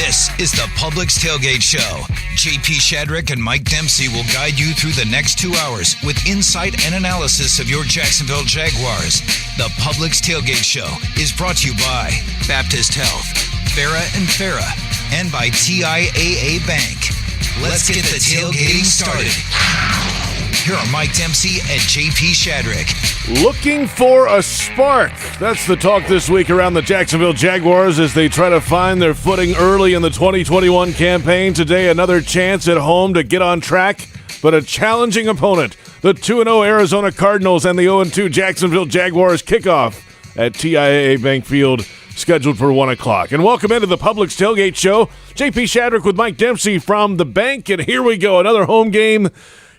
This is the Publix Tailgate Show. JP Shadrick and Mike Dempsey will guide you through the next 2 hours with insight and analysis of your Jacksonville Jaguars. The Publix Tailgate Show is brought to you by Baptist Health, Farah and Farah, and by TIAA Bank. Let's get the tailgating started. Here are Mike Dempsey and JP Shadrick. Looking for a spark. That's the talk this week around the Jacksonville Jaguars as they try to find their footing early in the 2021 campaign. Today, another chance at home to get on track, but a challenging opponent. The 2-0 Arizona Cardinals and the 0-2 Jacksonville Jaguars kickoff at TIAA Bank Field, scheduled for 1 o'clock. And welcome into the Publix Tailgate Show. JP Shadrick with Mike Dempsey from the bank, and here we go, another home game.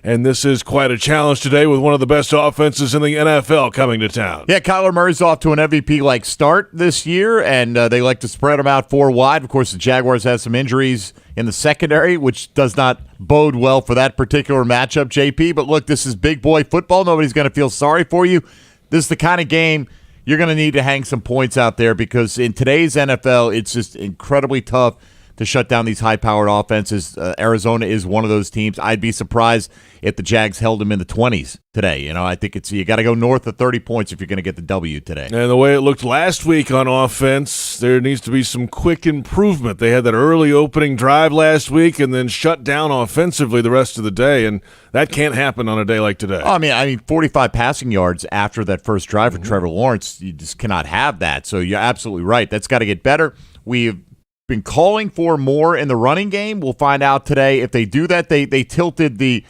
And this is quite a challenge today with one of the best offenses in the NFL coming to town. Yeah, Kyler Murray's off to an MVP-like start this year, and they like to spread them out four wide. Of course, the Jaguars have some injuries in the secondary, which does not bode well for that particular matchup, JP. But look, this is big boy football. Nobody's going to feel sorry for you. This is the kind of game you're going to need to hang some points out there because in today's NFL, it's just incredibly tough to shut down these high-powered offenses. Arizona is one of those teams. I'd be surprised if the Jags held them in the 20s today. You know, I think you got to go north of 30 points if you're going to get the W today. And the way it looked last week on offense, there needs to be some quick improvement. They had that early opening drive last week and then shut down offensively the rest of the day, and that can't happen on a day like today. I mean, 45 passing yards after that first drive for Trevor Lawrence, you just cannot have that. So you're absolutely right. That's got to get better. We've been calling for more in the running game. We'll find out today if they do that. They tilted the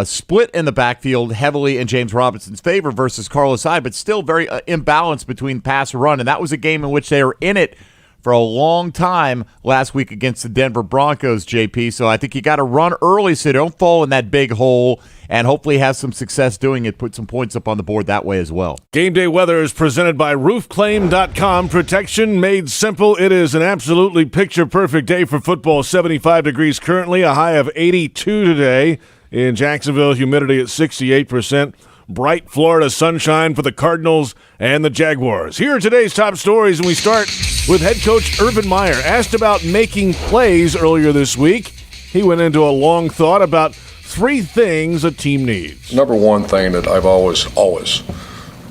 split in the backfield heavily in James Robinson's favor versus Carlos Hyde, but still very imbalanced between pass and run. And that was a game in which they were in it for a long time last week against the Denver Broncos, JP. So I think you got to run early so you don't fall in that big hole and hopefully have some success doing it, put some points up on the board that way as well. Game day weather is presented by roofclaim.com. Protection made simple. It is an absolutely picture-perfect day for football. 75 degrees currently, a high of 82 today. In Jacksonville, humidity at 68%. Bright Florida sunshine for the Cardinals and the Jaguars. Here are today's top stories, and we start with head coach Urban Meyer. Asked about making plays earlier this week, he went into a long thought about 3 things a team needs. Number one thing that I've always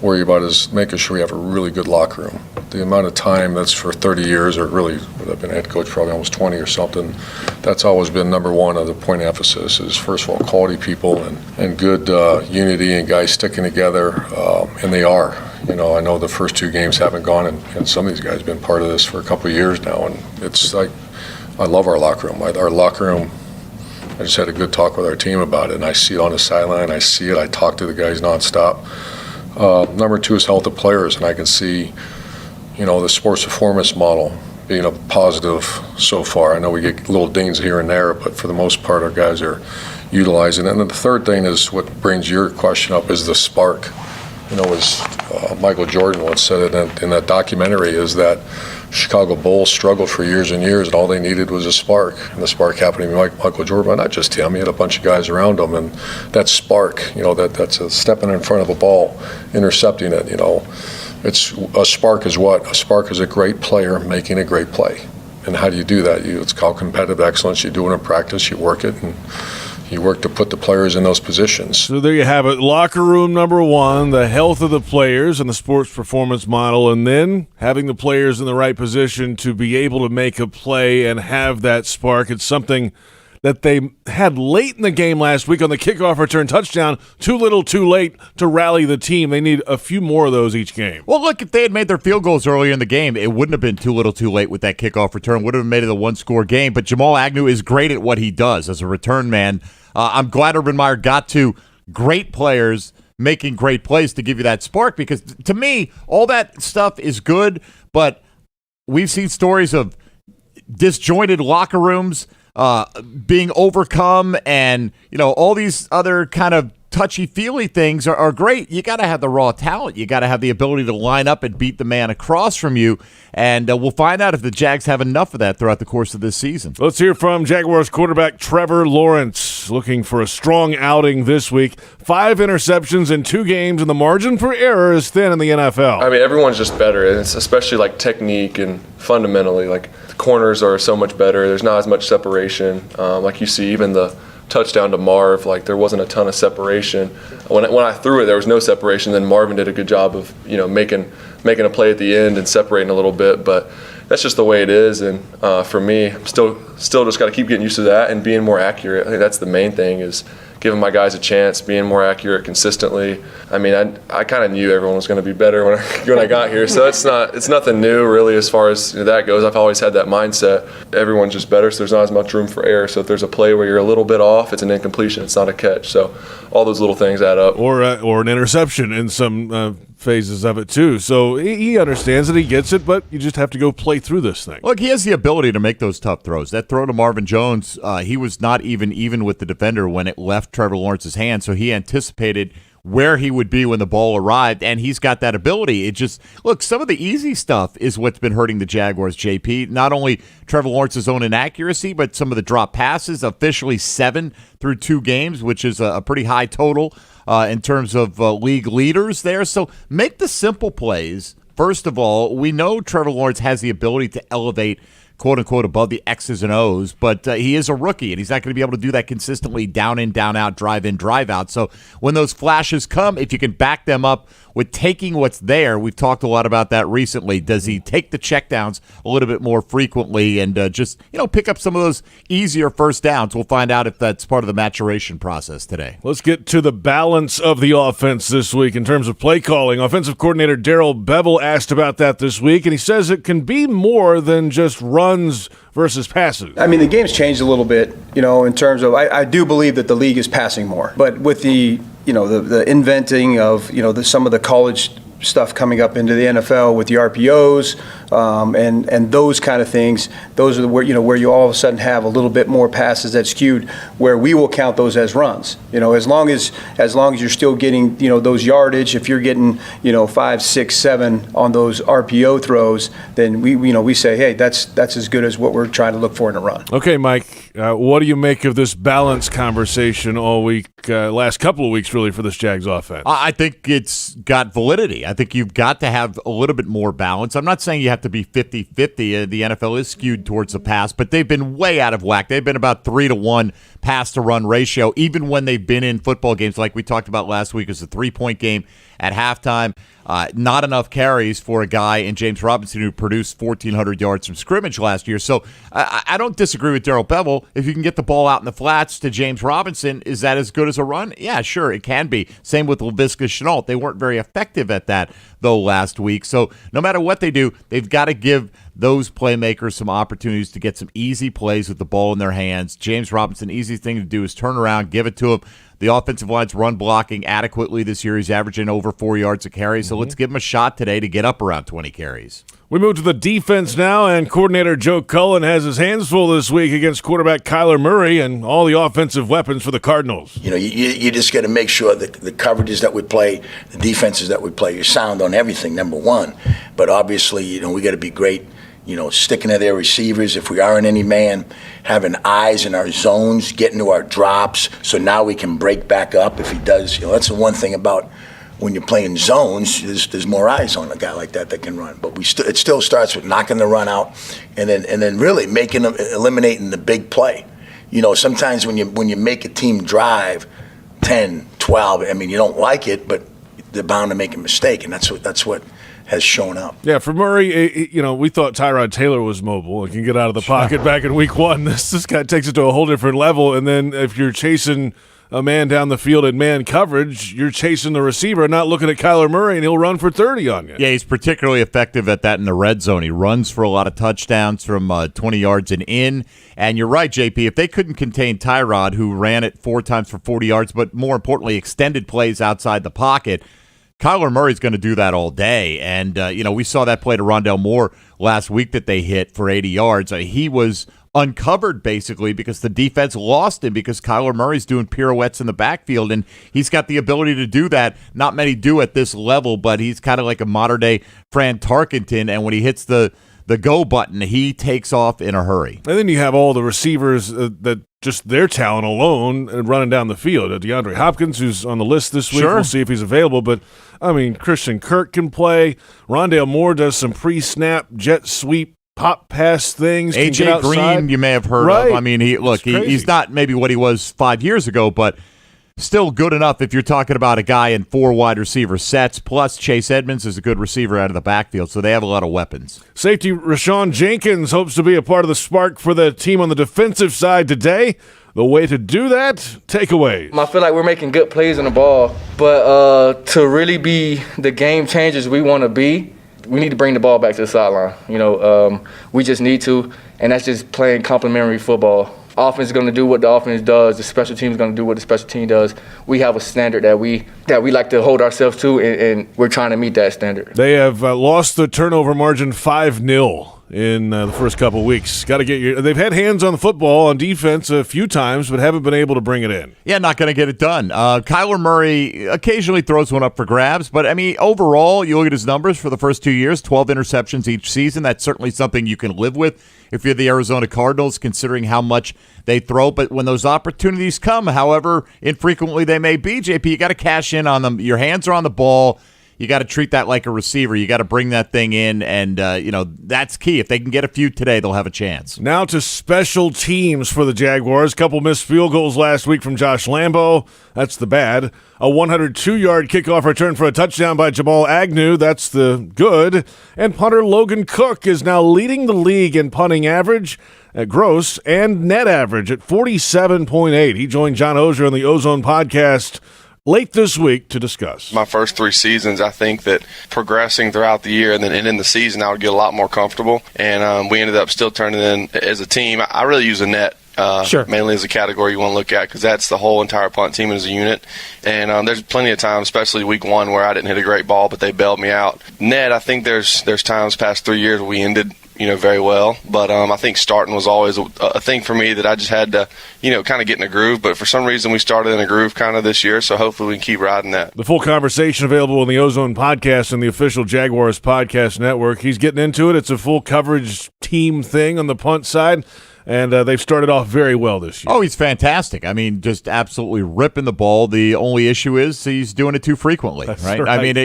worry about is making sure we have a really good locker room. The amount of time that's for 30 years, or really, I've been head coach probably almost 20 or something, that's always been number one of the point of emphasis is, first of all, quality people and good unity and guys sticking together, and they are. You know, I know the first 2 games haven't gone, and some of these guys have been part of this for a couple of years now, and it's like, I love our locker room. Our locker room, I just had a good talk with our team about it, and I see it on the sideline, I see it, I talk to the guys nonstop. Number 2 is health of players, and I can see, you know, the sports performance model being a positive so far. I know we get little dings here and there, but for the most part, our guys are utilizing it. And then the third thing is what brings your question up is the spark. You know, as Michael Jordan once said in that documentary, is that Chicago Bulls struggled for years and years, and all they needed was a spark. And the spark happened to be Michael Jordan, but not just him. He had a bunch of guys around him, and that spark, you know, that's a stepping in front of a ball, intercepting it, you know. It's a spark is what? A spark is a great player making a great play. And how do you do that? It's called competitive excellence. You do it in practice, you work it, and you work to put the players in those positions. So there you have it. Locker room number 1, the health of the players and the sports performance model, and then having the players in the right position to be able to make a play and have that spark. It's something that they had late in the game last week on the kickoff return touchdown. Too little, too late to rally the team. They need a few more of those each game. Well, look, if they had made their field goals earlier in the game, it wouldn't have been too little, too late with that kickoff return. Would have made it a 1-score game. But Jamal Agnew is great at what he does as a return man. I'm glad Urban Meyer got to great players making great plays to give you that spark, because to me, all that stuff is good, but we've seen stories of disjointed locker rooms being overcome and, you know, all these other kind of touchy-feely things are great. You got to have the raw talent. You got to have the ability to line up and beat the man across from you. And we'll find out if the Jags have enough of that throughout the course of this season. Let's hear from Jaguars quarterback Trevor Lawrence, looking for a strong outing this week. 5 interceptions in 2 games, and the margin for error is thin in the NFL. I mean, everyone's just better, and it's especially like technique and fundamentally. Like the corners are so much better. There's not as much separation. Like you see, even the touchdown to Marv, like there wasn't a ton of separation. When I threw it, there was no separation. Then Marvin did a good job of making a play at the end and separating a little bit. But that's just the way it is. And for me, I'm still just got to keep getting used to that and being more accurate. I think that's the main thing, is giving my guys a chance, being more accurate consistently. I mean, I kind of knew everyone was going to be better when I got here, so it's nothing new really as far as that goes. I've always had that mindset. Everyone's just better, so there's not as much room for error. So if there's a play where you're a little bit off, it's an incompletion, it's not a catch. So all those little things add up. Or an interception in some phases of it too. So he understands it, he gets it, but you just have to go play through this thing. Look, he has the ability to make those tough throws. That throw to Marvin Jones, he was not even with the defender when it left Trevor Lawrence's hand, so he anticipated where he would be when the ball arrived, and he's got that ability. It just, look, some of the easy stuff is what's been hurting the Jaguars, JP. Not only Trevor Lawrence's own inaccuracy, but some of the drop passes, officially 7 through 2 games, which is a pretty high total in terms of league leaders there. So make the simple plays. First of all, we know Trevor Lawrence has the ability to elevate, quote-unquote, above the X's and O's, but he is a rookie, and he's not going to be able to do that consistently down in, down out, drive in, drive out. So when those flashes come, if you can back them up with taking what's there, we've talked a lot about that recently. Does he take the checkdowns a little bit more frequently and just pick up some of those easier first downs? We'll find out if that's part of the maturation process today. Let's get to the balance of the offense this week in terms of play calling. Offensive coordinator Darrell Bevell asked about that this week, and he says it can be more than just runs versus passes. I mean, the game's changed a little bit, in terms of I do believe that the league is passing more. But with the inventing of, some of the college stuff coming up into the NFL with the RPOs and those kind of things, those are where you all of a sudden have a little bit more passes that skewed, where we will count those as runs. As long as you're still getting those yardage, if you're getting 5, 6, 7 on those RPO throws, then we say, hey, that's as good as what we're trying to look for in a run. Okay, Mike, what do you make of this balance conversation all week, last couple of weeks really, for this Jags offense? I think it's got validity. I think you've got to have a little bit more balance. I'm not saying you have to be 50-50. The NFL is skewed towards the pass, but they've been way out of whack. They've been about 3-to-1 pass-to-run ratio, even when they've been in football games like we talked about last week. It was a 3-point game at halftime. Not enough carries for a guy in James Robinson who produced 1,400 yards from scrimmage last year. So I don't disagree with Darrell Bevell. If you can get the ball out in the flats to James Robinson, is that as good as a run? Yeah, sure, it can be. Same with Laviska Shenault. They weren't very effective at that, though, last week. So no matter what they do, they've got to give those playmakers some opportunities to get some easy plays with the ball in their hands. James Robinson, easy thing to do is turn around, give it to him. The offensive line's run blocking adequately this year. He's averaging over 4 yards a carry, so let's give him a shot today to get up around 20 carries. We move to the defense now, and coordinator Joe Cullen has his hands full this week against quarterback Kyler Murray and all the offensive weapons for the Cardinals. You just got to make sure that the coverages that we play, the defenses that we play, you're sound on everything, number one. But obviously, we got to be great, sticking to their receivers. If we are in any man, having eyes in our zones, getting to our drops, so now we can break back up if he does. That's the one thing about when you're playing zones, there's more eyes on a guy like that can run. But it still starts with knocking the run out, and then really eliminating the big play. Sometimes when you make a team drive 10, 12, you don't like it, but they're bound to make a mistake, and that's what has shown up. Yeah, for Murray, we thought Tyrod Taylor was mobile and can get out of the pocket back in week 1. This guy takes it to a whole different level, and then if you're chasing a man down the field in man coverage, you're chasing the receiver, not looking at Kyler Murray, and he'll run for 30 on you. Yeah, he's particularly effective at that in the red zone. He runs for a lot of touchdowns from 20 yards and in. And you're right, JP, if they couldn't contain Tyrod, who ran it 4 times for 40 yards, but more importantly, extended plays outside the pocket, Kyler Murray's going to do that all day. And, we saw that play to Rondale Moore last week that they hit for 80 yards. He was uncovered basically because the defense lost him because Kyler Murray's doing pirouettes in the backfield, and he's got the ability to do that. Not many do at this level, but he's kind of like a modern-day Fran Tarkenton, and when he hits the go button, he takes off in a hurry. And then you have all the receivers that just their talent alone running down the field. DeAndre Hopkins, who's on the list this week, Sure. We'll see if he's available. But, I mean, Christian Kirk can play. Rondale Moore does some pre-snap jet sweep pop pass things. A.J. Green, you may have heard Right. of. I mean, he's not maybe what he was 5 years ago, but still good enough if you're talking about a guy in 4 wide receiver sets. Plus, Chase Edmonds is a good receiver out of the backfield, so they have a lot of weapons. Safety Rashawn Jenkins hopes to be a part of the spark for the team on the defensive side today. The way to do that, takeaways. I feel like we're making good plays on the ball, but to really be the game changers we want to be, we need to bring the ball back to the sideline. We just need to, and that's just playing complementary football. Offense is going to do what the offense does. The special team is going to do what the special team does. We have a standard that we like to hold ourselves to, and we're trying to meet that standard. They have lost the turnover margin 5-0 in the first couple of weeks. Got to get they've had hands on the football on defense a few times, but haven't been able to bring it in. Yeah, not going to get it done. Kyler Murray occasionally throws one up for grabs, but, I mean, overall, you look at his numbers for the first 2 years, 12 interceptions each season. That's certainly something you can live with if you're the Arizona Cardinals, considering how much they throw. But when those opportunities come, however infrequently they may be, JP, you got to cash in on them. Your hands are on the ball. You got to treat that like a receiver. You got to bring that thing in, and, that's key. If they can get a few today, they'll have a chance. Now to special teams for the Jaguars. Couple missed field goals last week from Josh Lambo. That's the bad. A 102-yard kickoff return for a touchdown by Jamal Agnew. That's the good. And punter Logan Cook is now leading the league in punting average at gross and net average at 47.8. He joined John Oeser on the Ozone podcast late this week to discuss. My first 3 seasons, I think that progressing throughout the year and then ending the season, I would get a lot more comfortable. And we ended up still turning in as a team. I really use a net. Mainly as a category you want to look at, because that's the whole entire punt team as a unit. And there's plenty of times, especially week 1, where I didn't hit a great ball, but they bailed me out. Net, I think there's times past 3 years where we ended very well. But I think starting was always a thing for me that I just had to, kind of get in a groove. But for some reason, we started in a groove kind of this year, so hopefully we can keep riding that. The full conversation available on the Ozone podcast and the official Jaguars podcast network. He's getting into it. It's a full coverage team thing on the punt side. And they've started off very well this year. Oh, he's fantastic. I mean, just absolutely ripping the ball. The only issue is he's doing it too frequently, right? I mean,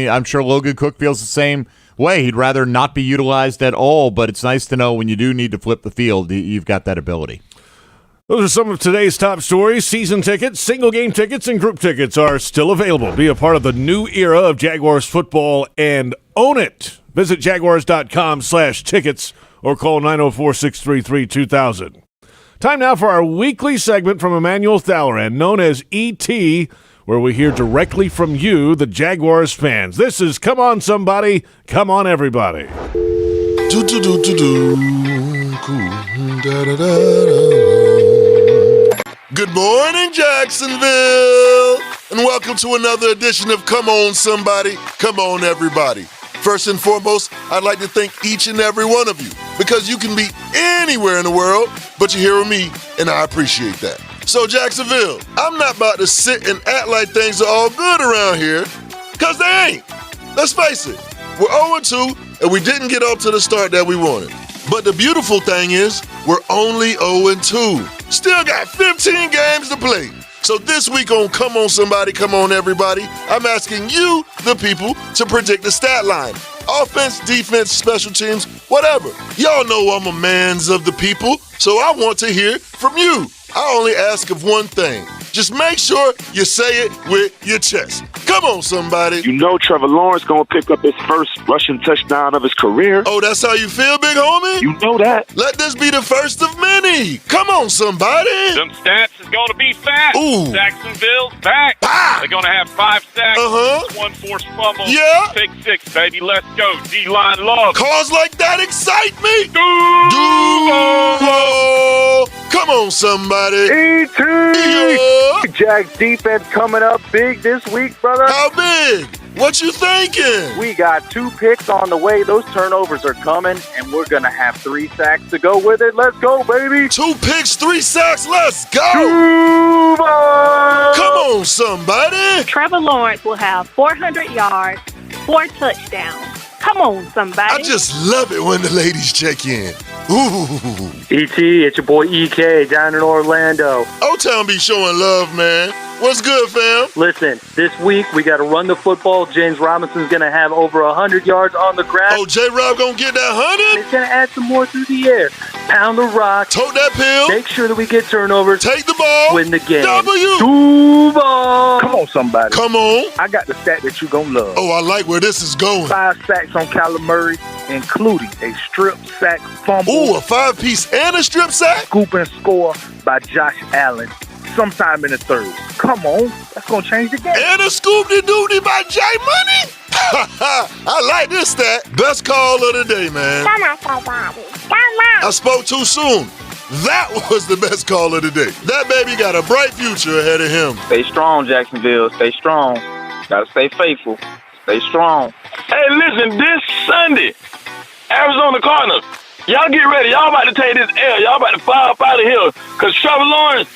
I'm sure Logan Cook feels the same way. He'd rather not be utilized at all, but it's nice to know when you do need to flip the field, you've got that ability. Those are some of today's top stories. Season tickets, single game tickets, and group tickets are still available. Be a part of the new era of Jaguars football and own it. Visit jaguars.com/tickets or call 904-633-2000. Time now for our weekly segment from Emmanuel Thalleran, known as E.T., where we hear directly from you, the Jaguars fans. This is Come On Somebody, Come On Everybody. Good morning, Jacksonville, and welcome to another edition of Come On Somebody, Come On Everybody. First and foremost, I'd like to thank each and every one of you, because you can be anywhere in the world, but you're here with me, and I appreciate that. So, Jacksonville, I'm not about to sit and act like things are all good around here, because they ain't. Let's face it, we're 0-2, and we didn't get off to the start that we wanted. But the beautiful thing is, we're only 0-2. Still got 15 games to play. So this week on Come On Somebody, Come On Everybody, I'm asking you, the people, to predict the stat line. Offense, defense, special teams, whatever. Y'all know I'm a man's of the people, so I want to hear from you. I only ask of one thing. Just make sure you say it with your chest. Come on, somebody. You know Trevor Lawrence going to pick up his first rushing touchdown of his career. Oh, that's how you feel, big homie? You know that. Let this be the first of many. Come on, somebody. Them stats is going to be fat. Ooh. Jacksonville's back. Ah. They're going to have 5 sacks, 1 forced fumble, Yeah. pick 6, baby. Let's go. D-line love. Calls like that excite me. Duval. Come on, somebody. E.T. Yeah. Jags defense coming up big this week, brother. How big? What you thinking? We got 2 picks on the way. Those turnovers are coming, and we're going to have 3 sacks to go with it. Let's go, baby. 2 picks, 3 sacks. Let's go. Come on, somebody. Trevor Lawrence will have 400 yards, 4 touchdowns. Come on, somebody. I just love it when the ladies check in. Ooh. E.T., it's your boy E.K. down in Orlando. O-Town be showing love, man. What's good, fam? Listen, this week we got to run the football. James Robinson's going to have over 100 yards on the ground. Oh, J-Rob going to get that 100? He's going to add some more through the air. Pound the rock. Tote that pill. Make sure that we get turnovers. Take the ball. Win the game. Duval. Come on, somebody. Come on. I got the stat that you going to love. Oh, I like where this is going. 5 sacks on Kyler Murray, including a strip sack fumble. Ooh, a 5-piece and a strip sack? Scoop and score by Josh Allen sometime in the 3rd. Come on. That's going to change the game. And a scoop-de-doody by J Money? I like this stat. Best call of the day, man. Come on, somebody. Come on. I spoke too soon. That was the best call of the day. That baby got a bright future ahead of him. Stay strong, Jacksonville. Stay strong. Got to stay faithful. Stay strong. Hey, listen, this Sunday, Arizona Cardinals, y'all get ready. Y'all about to take this L. Y'all about to fire up out of here. Because Trevor Lawrence,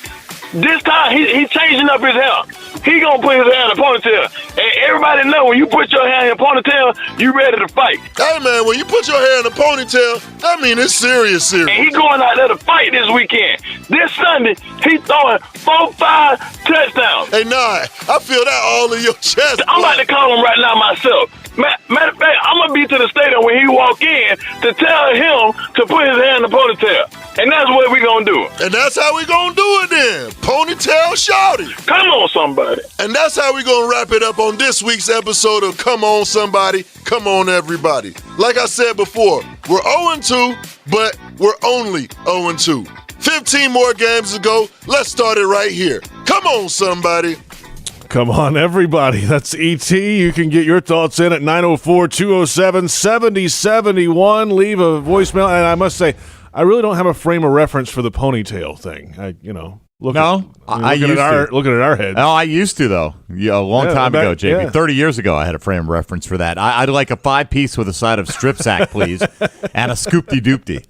this time, he changing up his hair. He going to put his hair in a ponytail. And everybody know when you put your hair in a ponytail, you ready to fight. Hey, man, when you put your hair in a ponytail, that mean it's serious. And he going out there to fight this weekend. This Sunday, he throwing 4-5 touchdowns. Hey, nah, I feel that all in your chest. I'm about to call him right now myself. Matter of fact, I'm going to be to the stadium when he walk in to tell him to put his hair in the ponytail. And that's what we going to do. And that's how we going to do it then. Ponytail shouty. Come on, somebody. And that's how we going to wrap it up on this week's episode of Come On Somebody, Come On Everybody. Like I said before, we're 0-2, but we're only 0-2. 15 more games to go. Let's start it right here. Come on, somebody. Come on, everybody. That's E.T. You can get your thoughts in at 904-207-7071. Leave a voicemail. And I must say, I really don't have a frame of reference for the ponytail thing. Looking at our heads. Oh, I used to, though. A long time ago, JP. Yeah. 30 years ago, I had a frame of reference for that. I'd like a 5-piece with a side of strip sack, please, and a scoop-de-doopty.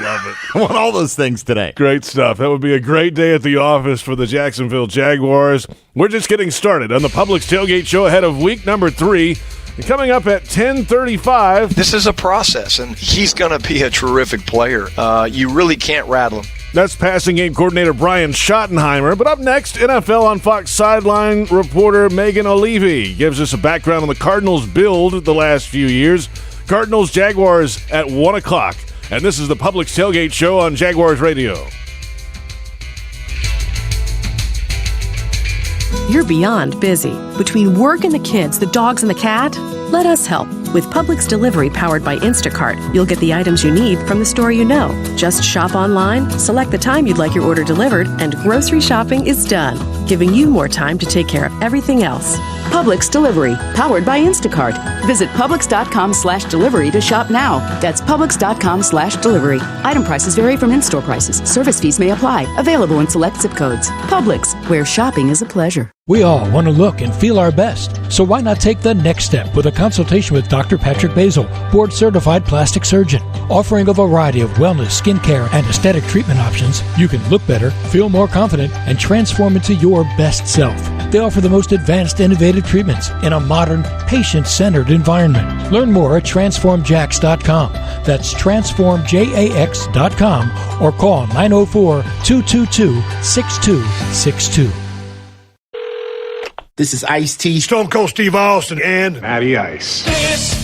Love it. I want all those things today. Great stuff. That would be a great day at the office for the Jacksonville Jaguars. We're just getting started on the Publix Tailgate Show ahead of week number 3. And coming up at 10:35. This is a process, and he's going to be a terrific player. You really can't rattle him. That's passing game coordinator Brian Schottenheimer. But up next, NFL on Fox sideline reporter Megan Olivi gives us a background on the Cardinals' build the last few years. Cardinals Jaguars at 1 o'clock. And this is the Publix Tailgate Show on Jaguars Radio. You're beyond busy. Between work and the kids, the dogs and the cat, let us help. With Publix Delivery powered by Instacart, you'll get the items you need from the store you know. Just shop online, select the time you'd like your order delivered, and grocery shopping is done, giving you more time to take care of everything else. Publix Delivery, powered by Instacart. Visit Publix.com/delivery to shop now. That's Publix.com/delivery. Item prices vary from in-store prices. Service fees may apply. Available in select zip codes. Publix, where shopping is a pleasure. We all want to look and feel our best, so why not take the next step with a consultation with Dr. Patrick Basil, board-certified plastic surgeon. Offering a variety of wellness, skincare, and aesthetic treatment options, you can look better, feel more confident, and transform into your best self. They offer the most advanced, innovative treatments in a modern, patient-centered environment. Learn more at TransformJax.com. That's TransformJax.com or call 904-222-6262. This is Ice-T, Stone Cold Steve Austin, and Matty Ice. This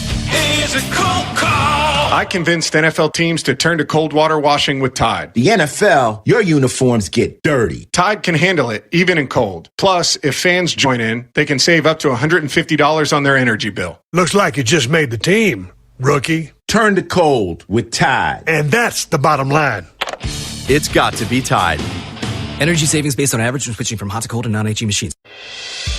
is a cold call. I convinced NFL teams to turn to cold water washing with Tide. The NFL, your uniforms get dirty. Tide can handle it, even in cold. Plus, if fans join in, they can save up to $150 on their energy bill. Looks like you just made the team, rookie. Turn to cold with Tide. And that's the bottom line. It's got to be Tide. Energy savings based on average when switching from hot to cold and non-HE machines.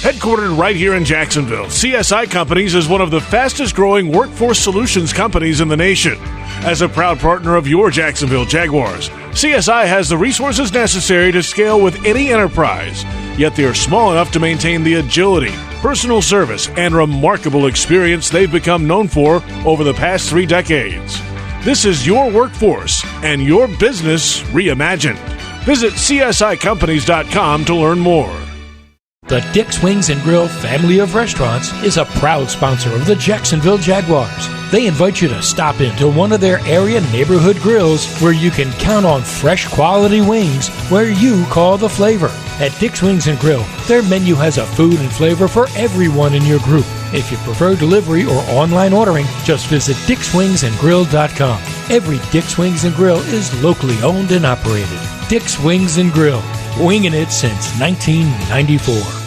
Headquartered right here in Jacksonville, CSI Companies is one of the fastest-growing workforce solutions companies in the nation. As a proud partner of your Jacksonville Jaguars, CSI has the resources necessary to scale with any enterprise, yet they are small enough to maintain the agility, personal service, and remarkable experience they've become known for over the past 3 decades. This is your workforce and your business reimagined. Visit CSICompanies.com to learn more. The Dick's Wings and Grill family of restaurants is a proud sponsor of the Jacksonville Jaguars. They invite you to stop into one of their area neighborhood grills where you can count on fresh quality wings where you call the flavor. At Dick's Wings and Grill, their menu has a food and flavor for everyone in your group. If you prefer delivery or online ordering, just visit dickswingsandgrill.com. Every Dick's Wings and Grill is locally owned and operated. Dick's Wings and Grill, winging it since 1994.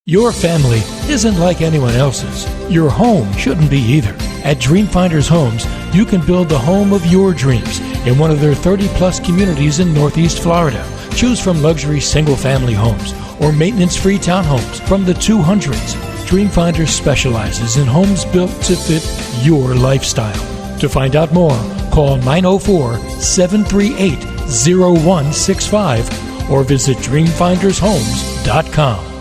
Your family isn't like anyone else's. Your home shouldn't be either. At Dreamfinders Homes, you can build the home of your dreams in one of their 30-plus communities in Northeast Florida. Choose from luxury single-family homes or maintenance-free townhomes from the 200s. Dreamfinders specializes in homes built to fit your lifestyle. To find out more, call 904-738-0165 or visit dreamfindershomes.com.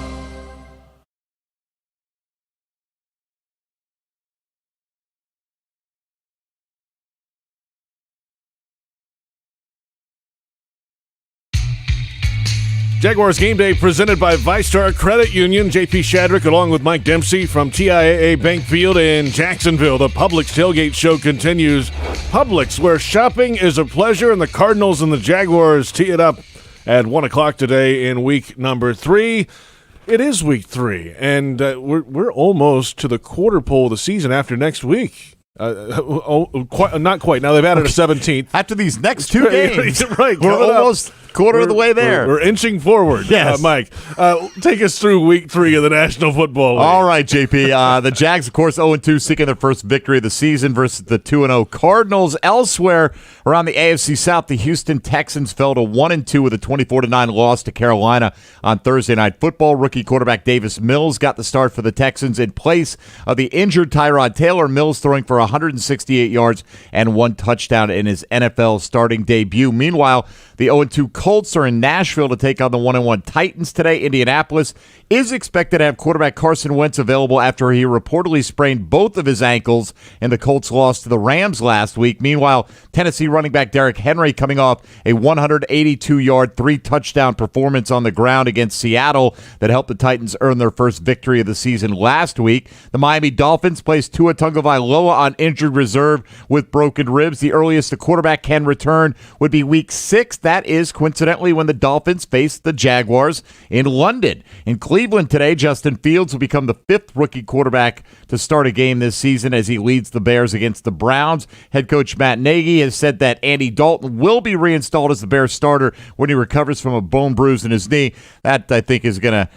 Jaguars Game Day presented by ViStar Credit Union. JP Shadrick along with Mike Dempsey from TIAA Bank Field in Jacksonville. The Publix Tailgate show continues. Publix, where shopping is a pleasure, and the Cardinals and the Jaguars tee it up at 1 o'clock today in week number 3. It is week 3, and we're almost to the quarter pole of the season after next week. Not quite. Now they've added a 17th. After these next 2 games. Right. We're almost quarter of the way there. We're inching forward. Yes. Mike, take us through week 3 of the National Football League. All right, JP. The Jags, of course, 0-2, seeking their first victory of the season versus the 2-0 Cardinals. Elsewhere around the AFC South, the Houston Texans fell to 1-2 with a 24-9 loss to Carolina on Thursday Night Football. Rookie quarterback Davis Mills got the start for the Texans in place of the injured Tyrod Taylor. Mills throwing for 168 yards and 1 touchdown in his NFL starting debut. Meanwhile, the 0-2 Colts are in Nashville to take on the 1-1 Titans today. Indianapolis is expected to have quarterback Carson Wentz available after he reportedly sprained both of his ankles in the Colts' loss to the Rams last week. Meanwhile, Tennessee running back Derrick Henry coming off a 182-yard, 3-touchdown performance on the ground against Seattle that helped the Titans earn their first victory of the season last week. The Miami Dolphins placed Tua Tagovailoa on injured reserve with broken ribs. The earliest the quarterback can return would be week 6. That is coincidentally when the Dolphins face the Jaguars in London. In Cleveland today, Justin Fields will become the 5th rookie quarterback to start a game this season as he leads the Bears against the Browns. Head coach Matt Nagy has said that Andy Dalton will be reinstalled as the Bears starter when he recovers from a bone bruise in his knee. That, I think, is going to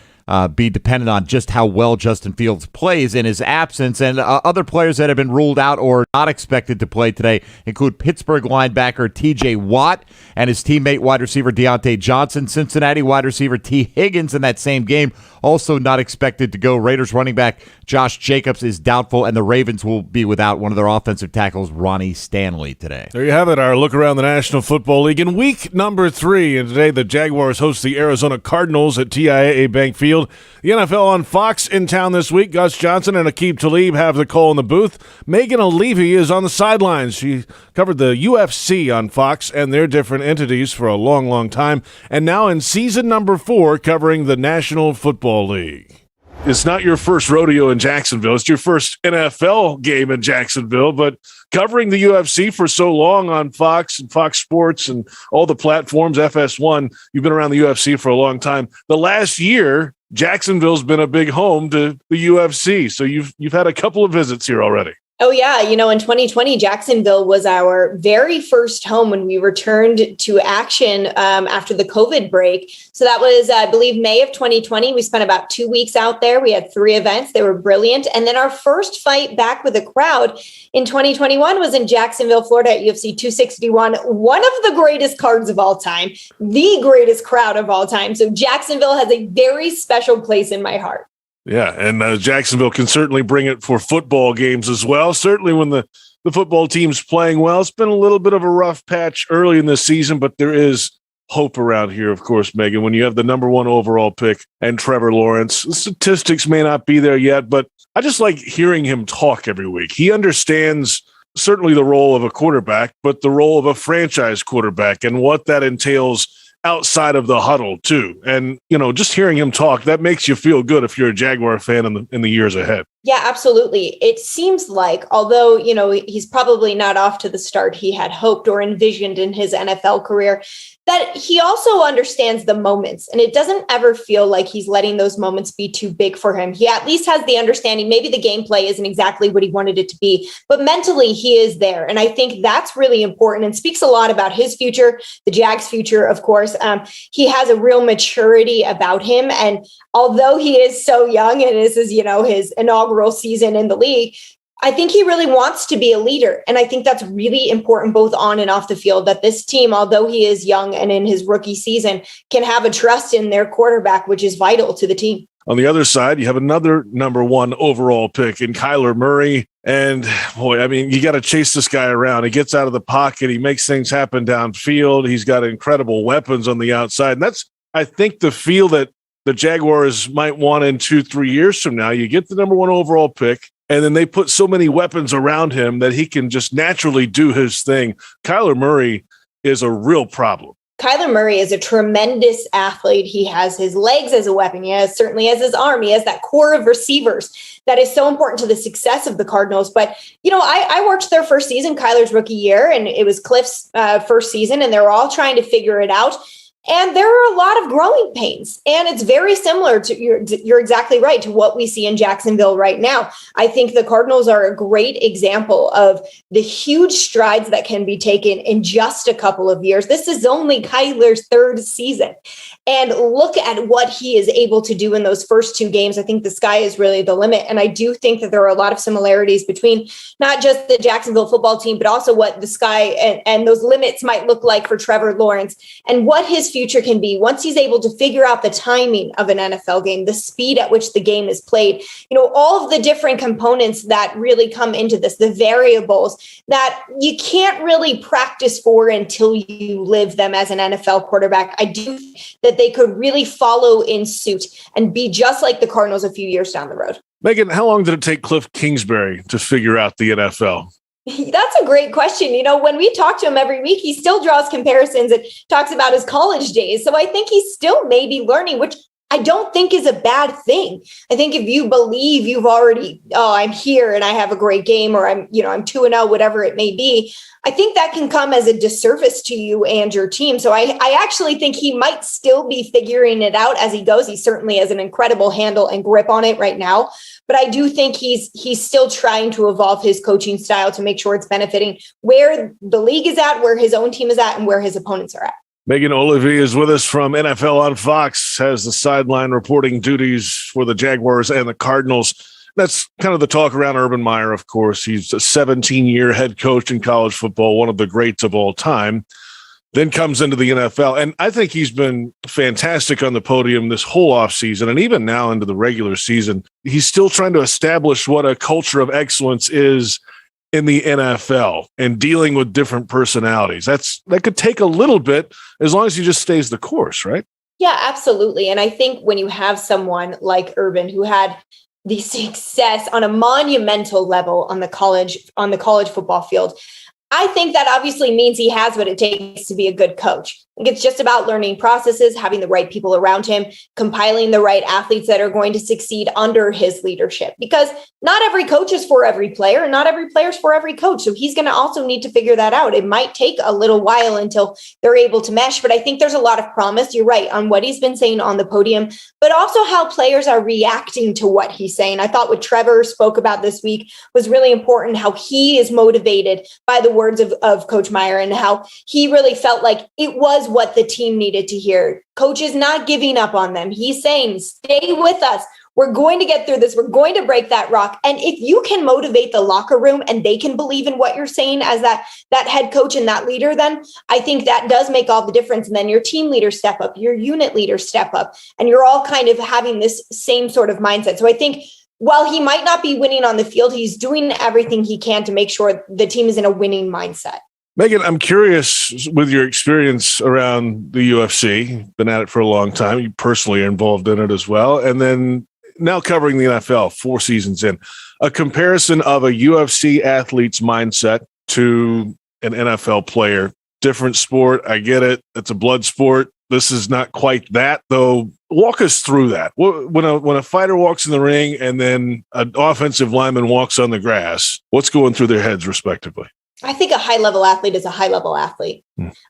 be dependent on just how well Justin Fields plays in his absence. And other players that have been ruled out or not expected to play today include Pittsburgh linebacker T.J. Watt and his teammate wide receiver Deontay Johnson. Cincinnati wide receiver T. Higgins in that same game also not expected to go. Raiders running back Josh Jacobs is doubtful, and the Ravens will be without one of their offensive tackles, Ronnie Stanley, today. There you have it, our look around the National Football League in week number 3. And today the Jaguars host the Arizona Cardinals at TIAA Bank Field. The NFL on Fox in town this week. Gus Johnson and Aqib Talib have the call in the booth. Megan Olivi is on the sidelines. She covered the UFC on Fox and their different entities for a long, long time, and now in season number 4 covering the National Football League. It's not your first rodeo in Jacksonville. It's your first NFL game in Jacksonville, but covering the UFC for so long on Fox and Fox Sports and all the platforms, FS1, you've been around the UFC for a long time. The last year, Jacksonville's been a big home to the UFC, so you've had a couple of visits here already. Oh, yeah. In 2020, Jacksonville was our very first home when we returned to action after the COVID break. So that was, I believe, May of 2020. We spent about 2 weeks out there. We had 3 events. They were brilliant. And then our first fight back with a crowd in 2021 was in Jacksonville, Florida at UFC 261. One of the greatest cards of all time, the greatest crowd of all time. So Jacksonville has a very special place in my heart. Yeah, and Jacksonville can certainly bring it for football games as well. Certainly when the football team's playing well. It's been a little bit of a rough patch early in this season, but there is hope around here, of course, Megan, when you have the number 1 overall pick and Trevor Lawrence. The statistics may not be there yet, but I just like hearing him talk every week. He understands certainly the role of a quarterback, but the role of a franchise quarterback and what that entails outside of the huddle too. And, just hearing him talk, that makes you feel good if you're a Jaguar fan in the years ahead. Yeah, absolutely. It seems like, although, he's probably not off to the start he had hoped or envisioned in his NFL career, that he also understands the moments, and it doesn't ever feel like he's letting those moments be too big for him. He at least has the understanding, maybe the gameplay isn't exactly what he wanted it to be, but mentally he is there. And I think that's really important and speaks a lot about his future, the Jags' future, of course. He has a real maturity about him. And although he is so young and this is, his inaugural season in the league, I think he really wants to be a leader. And I think that's really important both on and off the field, that this team, although he is young and in his rookie season, can have a trust in their quarterback, which is vital to the team. On the other side, you have another number 1 overall pick in Kyler Murray. And boy, you got to chase this guy around. He gets out of the pocket. He makes things happen downfield. He's got incredible weapons on the outside. And that's, I think, the feel that the Jaguars might want in 2-3 years from now. You get the number 1 overall pick, and then they put so many weapons around him that he can just naturally do his thing. Kyler Murray is a real problem. Kyler Murray is a tremendous athlete. He has his legs as a weapon. He certainly has his arm. He has that core of receivers that is so important to the success of the Cardinals. But, I worked their first season, Kyler's rookie year, and it was Cliff's first season, and they were all trying to figure it out. And there are a lot of growing pains. And it's very similar to, you're exactly right, to what we see in Jacksonville right now. I think the Cardinals are a great example of the huge strides that can be taken in just a couple of years. This is only Kyler's 3rd season. And look at what he is able to do in those first 2 games. I think the sky is really the limit. And I do think that there are a lot of similarities between not just the Jacksonville football team, but also what the sky and those limits might look like for Trevor Lawrence and what his future can be once he's able to figure out the timing of an NFL game, the speed at which the game is played, all of the different components that really come into this, the variables that you can't really practice for until you live them as an NFL quarterback. I do think that they could really follow in suit and be just like the Cardinals a few years down the road. Megan, how long did it take Cliff Kingsbury to figure out the NFL? That's a great question. When we talk to him every week, he still draws comparisons and talks about his college days. So I think he's still maybe learning, which I don't think is a bad thing. I think if you believe you've already, I'm here and I have a great game, or I'm 2-0, whatever it may be, I think that can come as a disservice to you and your team. So I actually think he might still be figuring it out as he goes. He certainly has an incredible handle and grip on it right now. But I do think he's still trying to evolve his coaching style to make sure it's benefiting where the league is at, where his own team is at, and where his opponents are at. Megan Olivi is with us from NFL on Fox, has the sideline reporting duties for the Jaguars and the Cardinals. That's kind of the talk around Urban Meyer, of course. He's a 17-year head coach in college football, one of the greats of all time, then comes into the NFL. And I think he's been fantastic on the podium this whole offseason, and even now into the regular season. He's still trying to establish what a culture of excellence is in the NFL and dealing with different personalities. That could take a little bit as long as he just stays the course, right? Yeah, absolutely. And I think when you have someone like Urban who had the success on a monumental level on the college football field, I think that obviously means he has what it takes to be a good coach. I think it's just about learning processes, having the right people around him, compiling the right athletes that are going to succeed under his leadership. Because not every coach is for every player, and not every player is for every coach. So he's going to also need to figure that out. It might take a little while until they're able to mesh, but I think there's a lot of promise. You're right on what he's been saying on the podium, but also how players are reacting to what he's saying. I thought what Trevor spoke about this week was really important, how he is motivated by the words of Coach Meyer and how he really felt like it was what the team needed to hear. Coach is not giving up on them. He's saying, stay with us. We're going to get through this. We're going to break that rock. And if you can motivate the locker room and they can believe in what you're saying as that head coach and that leader, then I think that does make all the difference. And then your team leaders step up, your unit leaders step up, and you're all kind of having this same sort of mindset. So I think while he might not be winning on the field, he's doing everything he can to make sure the team is in a winning mindset. Megan, I'm curious with your experience around the UFC, been at it for a long time. You personally are involved in it as well. And then now covering the NFL 4 seasons in, a comparison of a UFC athlete's mindset to an NFL player. Different sport. I get it. It's a blood sport. This is not quite that, though. Walk us through that. When a fighter walks in the ring and then an offensive lineman walks on the grass, what's going through their heads respectively? I think a high-level athlete is a high-level athlete.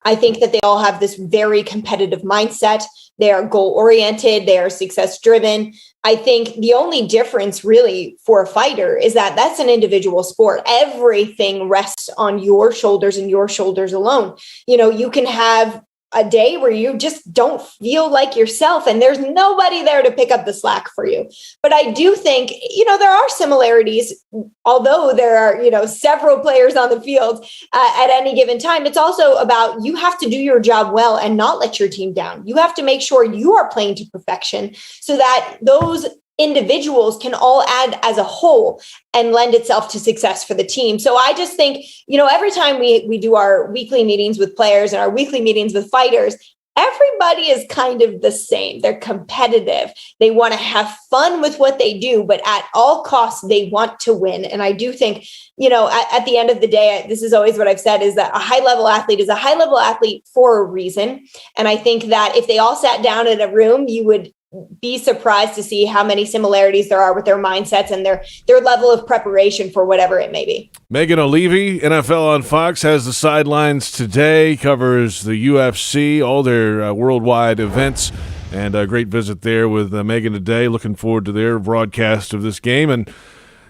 I think that they all have this very competitive mindset. They are goal-oriented. They are success-driven. I think the only difference really for a fighter is that that's an individual sport. Everything rests on your shoulders and your shoulders alone. You can have a day where you just don't feel like yourself and there's nobody there to pick up the slack for you. But I do think, there are similarities, although there are, several players on the field at any given time. It's also about you have to do your job well and not let your team down. You have to make sure you are playing to perfection so that those individuals can all add as a whole and lend itself to success for the team. So I just think, every time we do our weekly meetings with players and our weekly meetings with fighters, everybody is kind of the same. They're competitive. They want to have fun with what they do, but at all costs, they want to win. And I do think, at the end of the day, this is always what I've said, is that a high-level athlete is a high-level athlete for a reason. And I think that if they all sat down in a room, you would be surprised to see how many similarities there are with their mindsets and their level of preparation for whatever it may be. Megan Olivi, NFL on Fox, has the sidelines today, covers the UFC, all their worldwide events, and a great visit there with Megan today. Looking forward to their broadcast of this game. And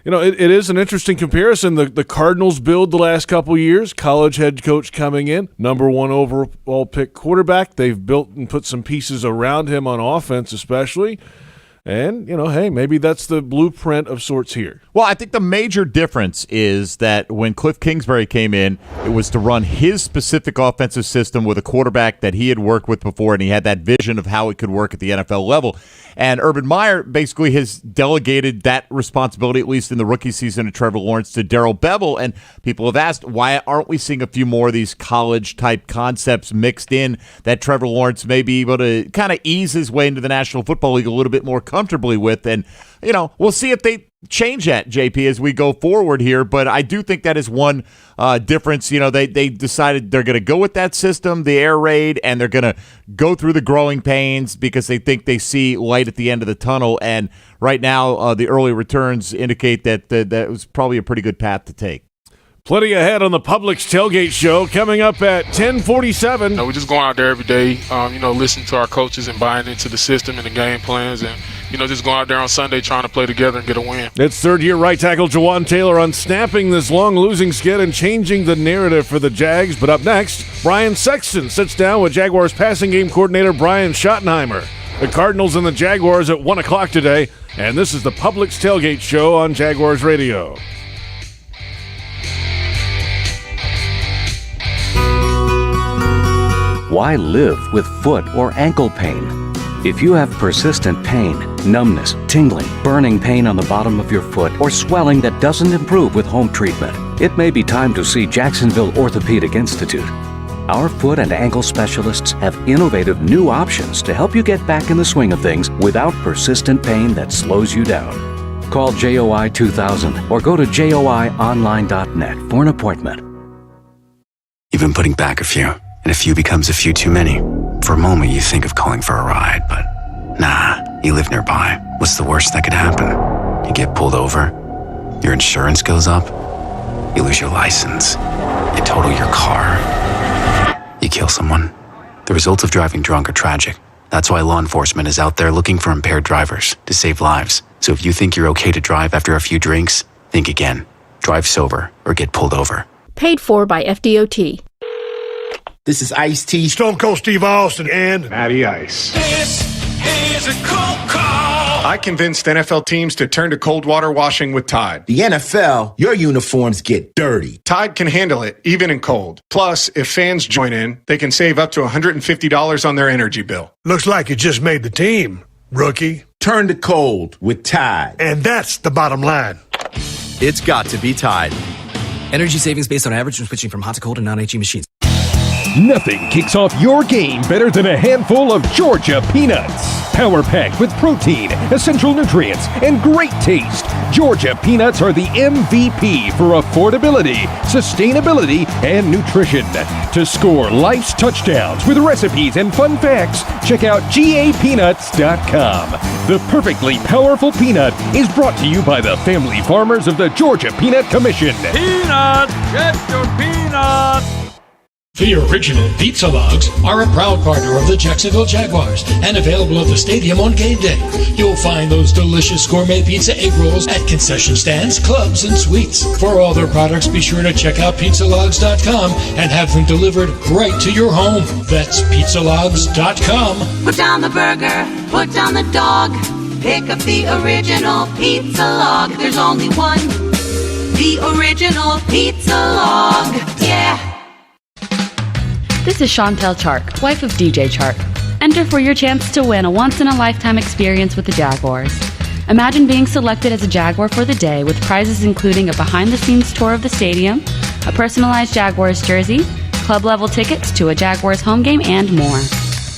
it is an interesting comparison. The Cardinals build the last couple of years, college head coach coming in, number 1 overall pick quarterback. They've built and put some pieces around him on offense especially. And, hey, maybe that's the blueprint of sorts here. Well, I think the major difference is that when Cliff Kingsbury came in, it was to run his specific offensive system with a quarterback that he had worked with before, and he had that vision of how it could work at the NFL level. And Urban Meyer basically has delegated that responsibility, at least in the rookie season of Trevor Lawrence, to Darrell Bevell. And people have asked, why aren't we seeing a few more of these college-type concepts mixed in that Trevor Lawrence may be able to kind of ease his way into the National Football League a little bit more comfortably with? And, we'll see if they change that, JP, as we go forward here. But I do think that is one difference. They decided they're going to go with that system, the air raid, and they're going to go through the growing pains because they think they see light at the end of the tunnel. And right now, the early returns indicate that that was probably a pretty good path to take. Plenty ahead on the Publix Tailgate Show coming up at 10:47. We're just going out there every day, listening to our coaches and buying into the system and the game plans and, just going out there on Sunday trying to play together and get a win. It's third-year right tackle Jawaan Taylor on snapping this long losing skid and changing the narrative for the Jags. But up next, Brian Sexton sits down with Jaguars passing game coordinator Brian Schottenheimer. The Cardinals and the Jaguars at 1 o'clock today, and this is the Publix Tailgate Show on Jaguars Radio. Why live with foot or ankle pain? If you have persistent pain, numbness, tingling, burning pain on the bottom of your foot, or swelling that doesn't improve with home treatment, it may be time to see Jacksonville Orthopedic Institute. Our foot and ankle specialists have innovative new options to help you get back in the swing of things without persistent pain that slows you down. Call JOI 2000 or go to joionline.net for an appointment. You've been putting back a few, and a few becomes a few too many. For a moment, you think of calling for a ride, but nah, you live nearby. What's the worst that could happen? You get pulled over, your insurance goes up, you lose your license, you total your car, you kill someone. The results of driving drunk are tragic. That's why law enforcement is out there looking for impaired drivers to save lives. So if you think you're okay to drive after a few drinks, think again. Drive sober or get pulled over. Paid for by FDOT. This is Ice-T, Stone Cold Steve Austin, and Matty Ice. This is a cold call. I convinced NFL teams to turn to cold water washing with Tide. The NFL, your uniforms get dirty. Tide can handle it, even in cold. Plus, if fans join in, they can save up to $150 on their energy bill. Looks like you just made the team, rookie. Turn to cold with Tide. And that's the bottom line. It's got to be Tide. Energy savings based on average when switching from hot to cold and non-HE machines. Nothing kicks off your game better than a handful of Georgia peanuts. Power packed with protein, essential nutrients, and great taste, Georgia peanuts are the MVP for affordability, sustainability, and nutrition. To score life's touchdowns with recipes and fun facts, check out GAPeanuts.com. The perfectly powerful peanut is brought to you by the family farmers of the Georgia Peanut Commission. Peanut! Get your peanut! The original Pizza Logs are a proud partner of the Jacksonville Jaguars and available at the stadium on game day. You'll find those delicious gourmet pizza egg rolls at concession stands, clubs, and suites. For all their products, be sure to check out pizzalogs.com and have them delivered right to your home. That's pizzalogs.com. Put down the burger, put down the dog. Pick up the original Pizza Log. There's only one. The original Pizza Log. Yeah. This is Chantel Chark, wife of DJ Chark. Enter for your chance to win a once-in-a-lifetime experience with the Jaguars. Imagine being selected as a Jaguar for the day with prizes including a behind-the-scenes tour of the stadium, a personalized Jaguars jersey, club-level tickets to a Jaguars home game, and more.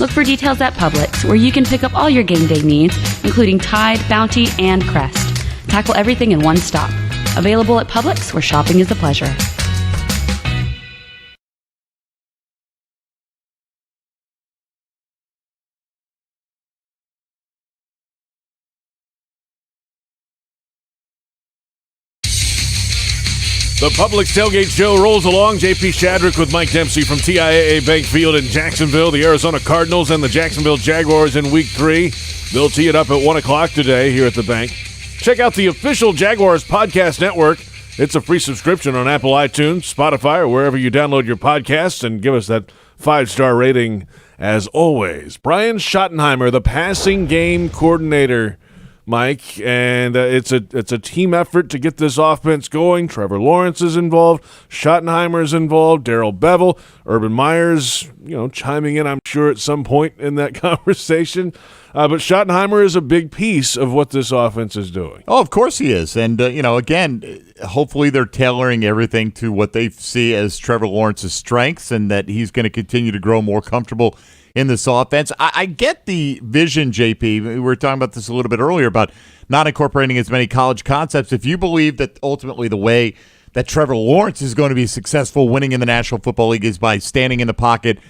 Look for details at Publix, where you can pick up all your game day needs, including Tide, Bounty, and Crest. Tackle everything in one stop. Available at Publix, where shopping is a pleasure. The Publix Tailgate Show rolls along. JP Shadrick with Mike Dempsey from TIAA Bank Field in Jacksonville. The Arizona Cardinals and the Jacksonville Jaguars in Week 3. They'll tee it up at 1 o'clock today here at the bank. Check out the official Jaguars podcast network. It's a free subscription on Apple iTunes, Spotify, or wherever you download your podcasts, and give us that 5-star rating as always. Brian Schottenheimer, the passing game coordinator, Mike, and it's a team effort to get this offense going. Trevor Lawrence is involved, Schottenheimer is involved, Darrell Bevel, Urban Meyer's, chiming in, I'm sure, at some point in that conversation. But Schottenheimer is a big piece of what this offense is doing. Oh, of course he is. And, again, hopefully they're tailoring everything to what they see as Trevor Lawrence's strengths and that he's going to continue to grow more comfortable in this offense. I get the vision, JP. We were talking about this a little bit earlier about not incorporating as many college concepts. If you believe that ultimately the way that Trevor Lawrence is going to be successful winning in the National Football League is by standing in the pocket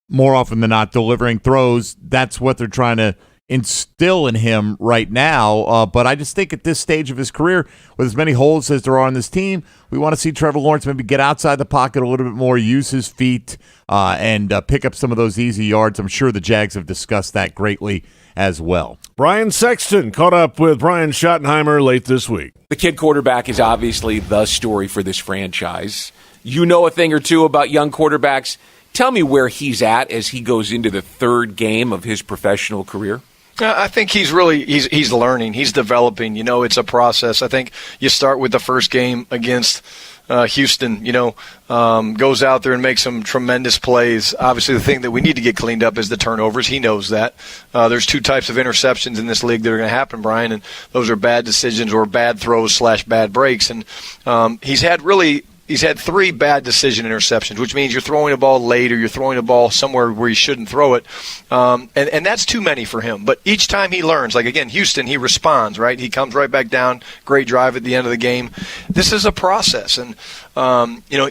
more often than not, delivering throws, that's what they're trying to instill in him right now. But I just think at this stage of his career, with as many holes as there are on this team, we want to see Trevor Lawrence maybe get outside the pocket a little bit more, use his feet, and pick up some of those easy yards. I'm sure the Jags have discussed that greatly as well. Brian Sexton caught up with Brian Schottenheimer late this week. The kid quarterback is obviously the story for this franchise. You know a thing or two about young quarterbacks. Tell me where he's at as he goes into the third game of his professional career. I think he's learning. He's developing. It's a process. I think you start with the first game against Houston, goes out there and makes some tremendous plays. Obviously, the thing that we need to get cleaned up is the turnovers. He knows that. There's two types of interceptions in this league that are going to happen, Brian, and those are bad decisions or bad throws / bad breaks. And he's had 3 bad decision interceptions, which means you're throwing a ball late or you're throwing a ball somewhere where you shouldn't throw it. And that's too many for him. But each time he learns, like again, Houston, he responds, right? He comes right back down, great drive at the end of the game. This is a process. And,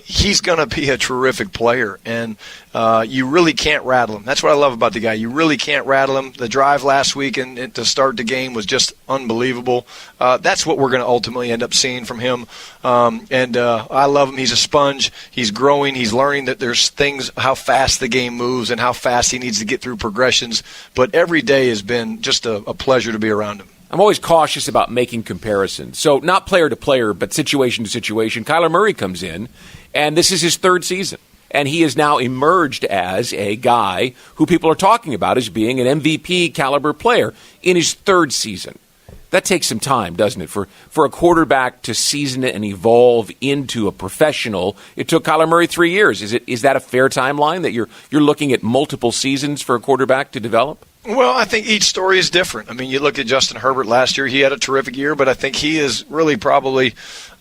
he's going to be a terrific player. And you really can't rattle him. That's what I love about the guy. You really can't rattle him. The drive last week and to start the game was just unbelievable. That's what we're going to ultimately end up seeing from him. I love him. He's a sponge. He's growing. He's learning that there's things, how fast the game moves and how fast he needs to get through progressions. But every day has been just a pleasure to be around him. I'm always cautious about making comparisons. So not player to player, but situation to situation. Kyler Murray comes in, and this is his 3rd season. And he has now emerged as a guy who people are talking about as being an MVP caliber player in his 3rd season. That takes some time, doesn't it? For a quarterback to season it and evolve into a professional, it took Kyler Murray 3 years. Is that a fair timeline that you're looking at multiple seasons for a quarterback to develop? Well, I think each story is different. I mean, you look at Justin Herbert last year, he had a terrific year, but I think he is really probably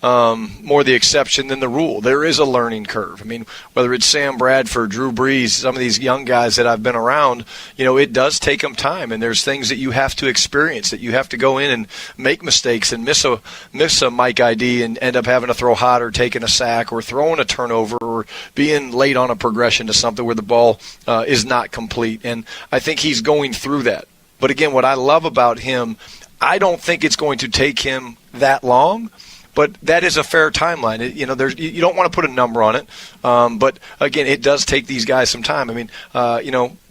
more the exception than the rule. There is a learning curve. I mean, whether it's Sam Bradford, Drew Brees, some of these young guys that I've been around, it does take them time, and there's things that you have to experience, that you have to go in and make mistakes and miss a Mike ID and end up having to throw hot or taking a sack or throwing a turnover or being late on a progression to something where the ball is not complete. And I think he's going through that. But again, what I love about him, I don't think it's going to take him that long. But that is a fair timeline. You don't want to put a number on it. But, again, it does take these guys some time. I mean,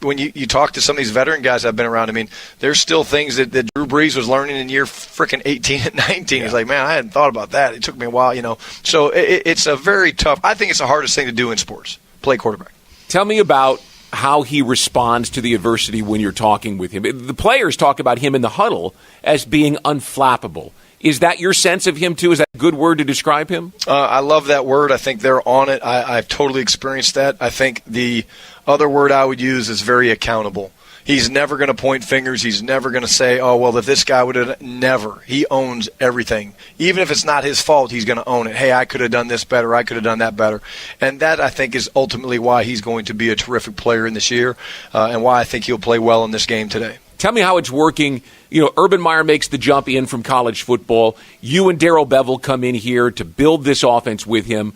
when you talk to some of these veteran guys I've been around, I mean, there's still things that Drew Brees was learning in year freaking 18 and 19. He's like, man, I hadn't thought about that. It took me a while, So it's a very tough – I think it's the hardest thing to do in sports, play quarterback. Tell me about how he responds to the adversity when you're talking with him. The players talk about him in the huddle as being unflappable. Is that your sense of him, too? Is that a good word to describe him? I love that word. I think they're on it. I've totally experienced that. I think the other word I would use is very accountable. He's never going to point fingers. He's never going to say, oh, well, if this guy would have – never. He owns everything. Even if it's not his fault, he's going to own it. Hey, I could have done this better. I could have done that better. And that, I think, is ultimately why he's going to be a terrific player in this year and why I think he'll play well in this game today. Tell me how it's working. Urban Meyer makes the jump in from college football. You and Darrell Bevell come in here to build this offense with him.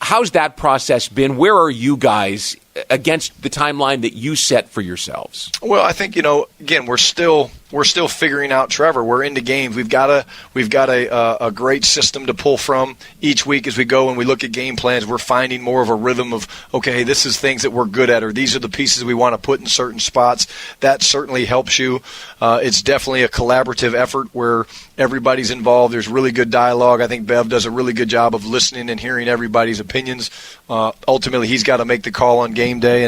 How's that process been? Where are you guys against the timeline that you set for yourselves? Well, I think, again, we're still figuring out Trevor. We're into games. We've got a great system to pull from each week as we go and we look at game plans. We're finding more of a rhythm of, okay, this is things that we're good at, or these are the pieces we want to put in certain spots. That certainly helps you. It's definitely a collaborative effort where everybody's involved. There's really good dialogue. I think Bev does a really good job of listening and hearing everybody's opinions. Ultimately, he's got to make the call on game day.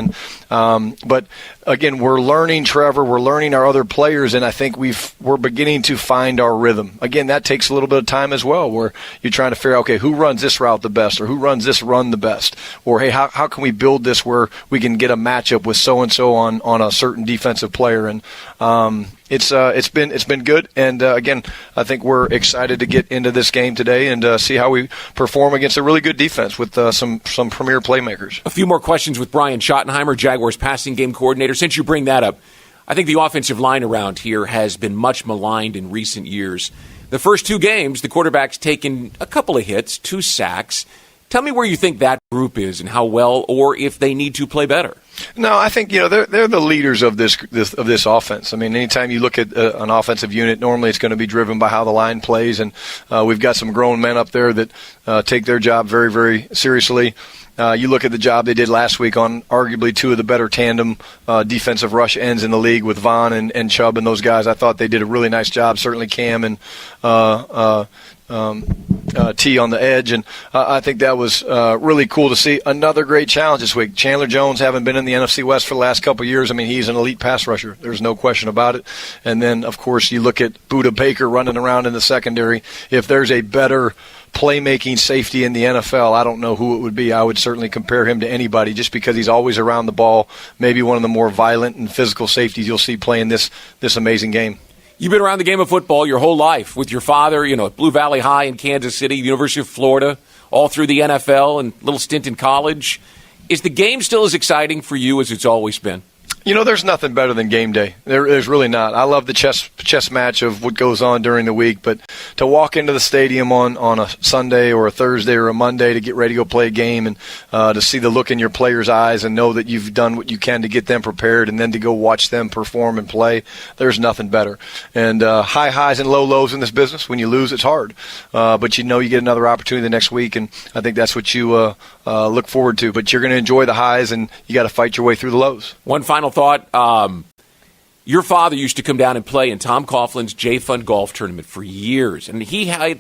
But again, we're learning Trevor. We're learning our other players, and I think we're beginning to find our rhythm. Again, that takes a little bit of time as well, where you're trying to figure out, okay, who runs this route the best, or who runs this run the best, or hey, how can we build this where we can get a matchup with so and so on a certain defensive player, and it's been good. And again, I think we're excited to get into this game today and see how we perform against a really good defense with some premier playmakers. A few more questions with Brian Schottenheimer, Jaguars passing game coordinator. Since you bring that up, I think the offensive line around here has been much maligned in recent years. The first two games, the quarterback's taken a couple of hits, 2 sacks. Tell me where you think that group is and how well, or if they need to play better. No, I think they're the leaders of this offense. I mean, anytime you look at an offensive unit, normally it's going to be driven by how the line plays, and we've got some grown men up there that take their job very, very seriously. You look at the job they did last week on arguably 2 of the better tandem defensive rush ends in the league with Vaughn and Chubb and those guys. I thought they did a really nice job. Certainly Cam and T on the edge, and I think that was really cool to see. Another great challenge this week. Chandler Jones, having been in the NFC West for the last couple of years, I mean, he's an elite pass rusher. There's no question about it. And then, of course, you look at Budda Baker running around in the secondary. If there's a better playmaking safety in the NFL, I don't know who it would be. I would certainly compare him to anybody just because he's always around the ball, maybe one of the more violent and physical safeties you'll see playing this amazing game. You've been around the game of football your whole life with your father, at Blue Valley High in Kansas City, University of Florida, all through the NFL and a little stint in college. Is the game still as exciting for you as it's always been? There's nothing better than game day. There's really not. I love the chess match of what goes on during the week, but to walk into the stadium on a Sunday or a Thursday or a Monday to get ready to go play a game and to see the look in your players' eyes and know that you've done what you can to get them prepared and then to go watch them perform and play, there's nothing better. And high highs and low lows in this business. When you lose, it's hard. But you get another opportunity the next week, and I think that's what you look forward to. But you're going to enjoy the highs, and you got to fight your way through the lows. One final thought. Your father used to come down and play in Tom Coughlin's J-Fund golf tournament for years. And he had,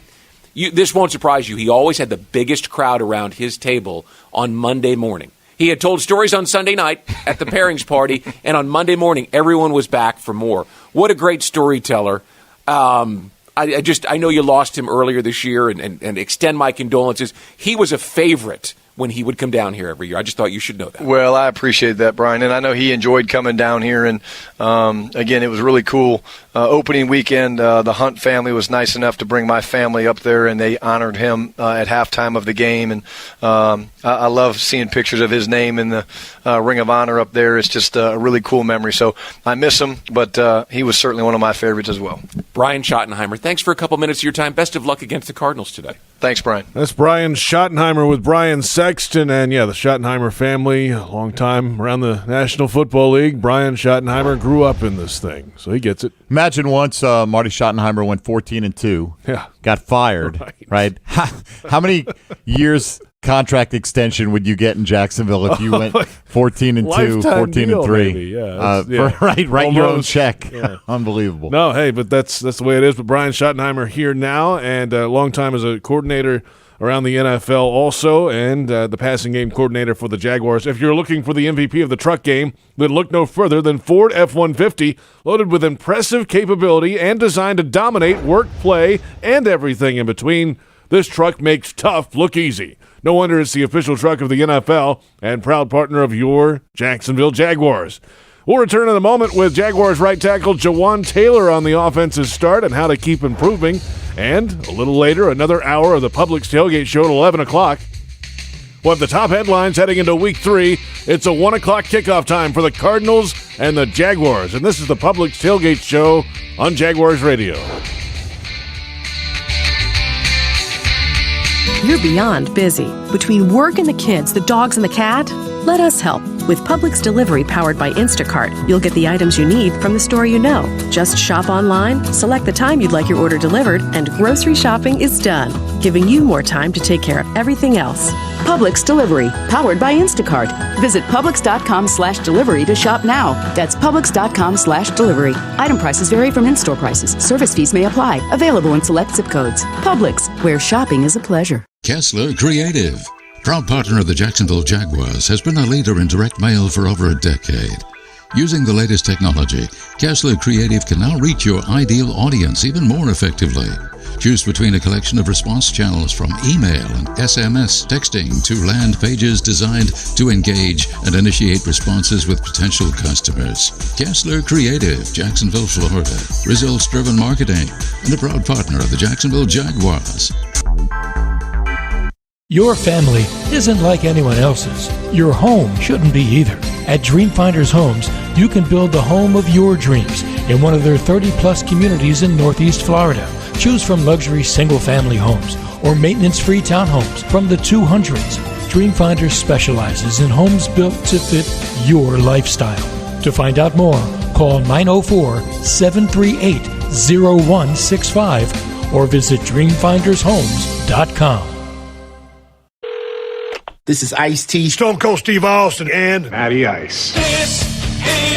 this won't surprise you, he always had the biggest crowd around his table on Monday morning. He had told stories on Sunday night at the pairings party, and on Monday morning, everyone was back for more. What a great storyteller. I know you lost him earlier this year and extend my condolences. He was a favorite when he would come down here every year. I just thought you should know that. Well, I appreciate that, Brian, and I know he enjoyed coming down here. And again, it was really cool. Opening weekend, the Hunt family was nice enough to bring my family up there, and they honored him at halftime of the game. And I love seeing pictures of his name in the Ring of Honor up there. It's just a really cool memory. So I miss him, but he was certainly one of my favorites as well. Brian Schottenheimer, thanks for a couple minutes of your time. Best of luck against the Cardinals today. Thanks, Brian. That's Brian Schottenheimer with Brian Sexton. And, the Schottenheimer family, a long time around the National Football League. Brian Schottenheimer grew up in this thing, so he gets it. Imagine once Marty Schottenheimer went 14-2, got fired, right? How many years contract extension would you get in Jacksonville if you went 14-2, 14-3? Write your own check. Yeah. Unbelievable. No, hey, but that's the way it is. But Brian Schottenheimer here now, and a long time as a coordinator around the NFL also, and the passing game coordinator for the Jaguars. If you're looking for the MVP of the truck game, then look no further than Ford F-150, loaded with impressive capability and designed to dominate work, play, and everything in between. This truck makes tough look easy. No wonder it's the official truck of the NFL and proud partner of your Jacksonville Jaguars. We'll return in a moment with Jaguars right tackle Jawaan Taylor on the offensive start and how to keep improving. And a little later, another hour of the Publix Tailgate show at 11 o'clock. We'll have the top headlines heading into Week 3. It's a 1 o'clock kickoff time for the Cardinals and the Jaguars. And this is the Publix Tailgate show on Jaguars Radio. You're beyond busy. Between work and the kids, the dogs and the cat, let us help. With Publix Delivery powered by Instacart, you'll get the items you need from the store you know. Just shop online, select the time you'd like your order delivered, and grocery shopping is done, giving you more time to take care of everything else. Publix Delivery, powered by Instacart. Visit Publix.com/delivery to shop now. That's Publix.com/delivery. Item prices vary from in-store prices. Service fees may apply. Available in select zip codes. Publix, where shopping is a pleasure. Kessler Creative, proud partner of the Jacksonville Jaguars, has been a leader in direct mail for over a decade. Using the latest technology, Kessler Creative can now reach your ideal audience even more effectively. Choose between a collection of response channels from email and SMS texting to land pages designed to engage and initiate responses with potential customers. Kessler Creative, Jacksonville, Florida. Results-driven marketing and a proud partner of the Jacksonville Jaguars. Your family isn't like anyone else's. Your home shouldn't be either. At Dreamfinders Homes, you can build the home of your dreams in one of their 30-plus communities in Northeast Florida. Choose from luxury single-family homes or maintenance-free townhomes from the 200s. Dreamfinders specializes in homes built to fit your lifestyle. To find out more, call 904-738-0165 or visit dreamfindershomes.com. This is Ice-T, Stone Cold Steve Austin, and Matty Ice. This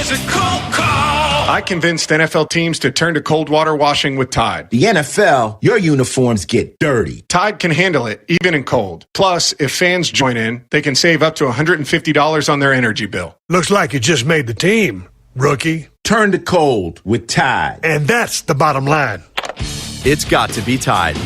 is a cold call. I convinced NFL teams to turn to cold water washing with Tide. The NFL, your uniforms get dirty. Tide can handle it, even in cold. Plus, if fans join in, they can save up to $150 on their energy bill. Looks like you just made the team, rookie. Turn to cold with Tide. And that's the bottom line. It's got to be Tide.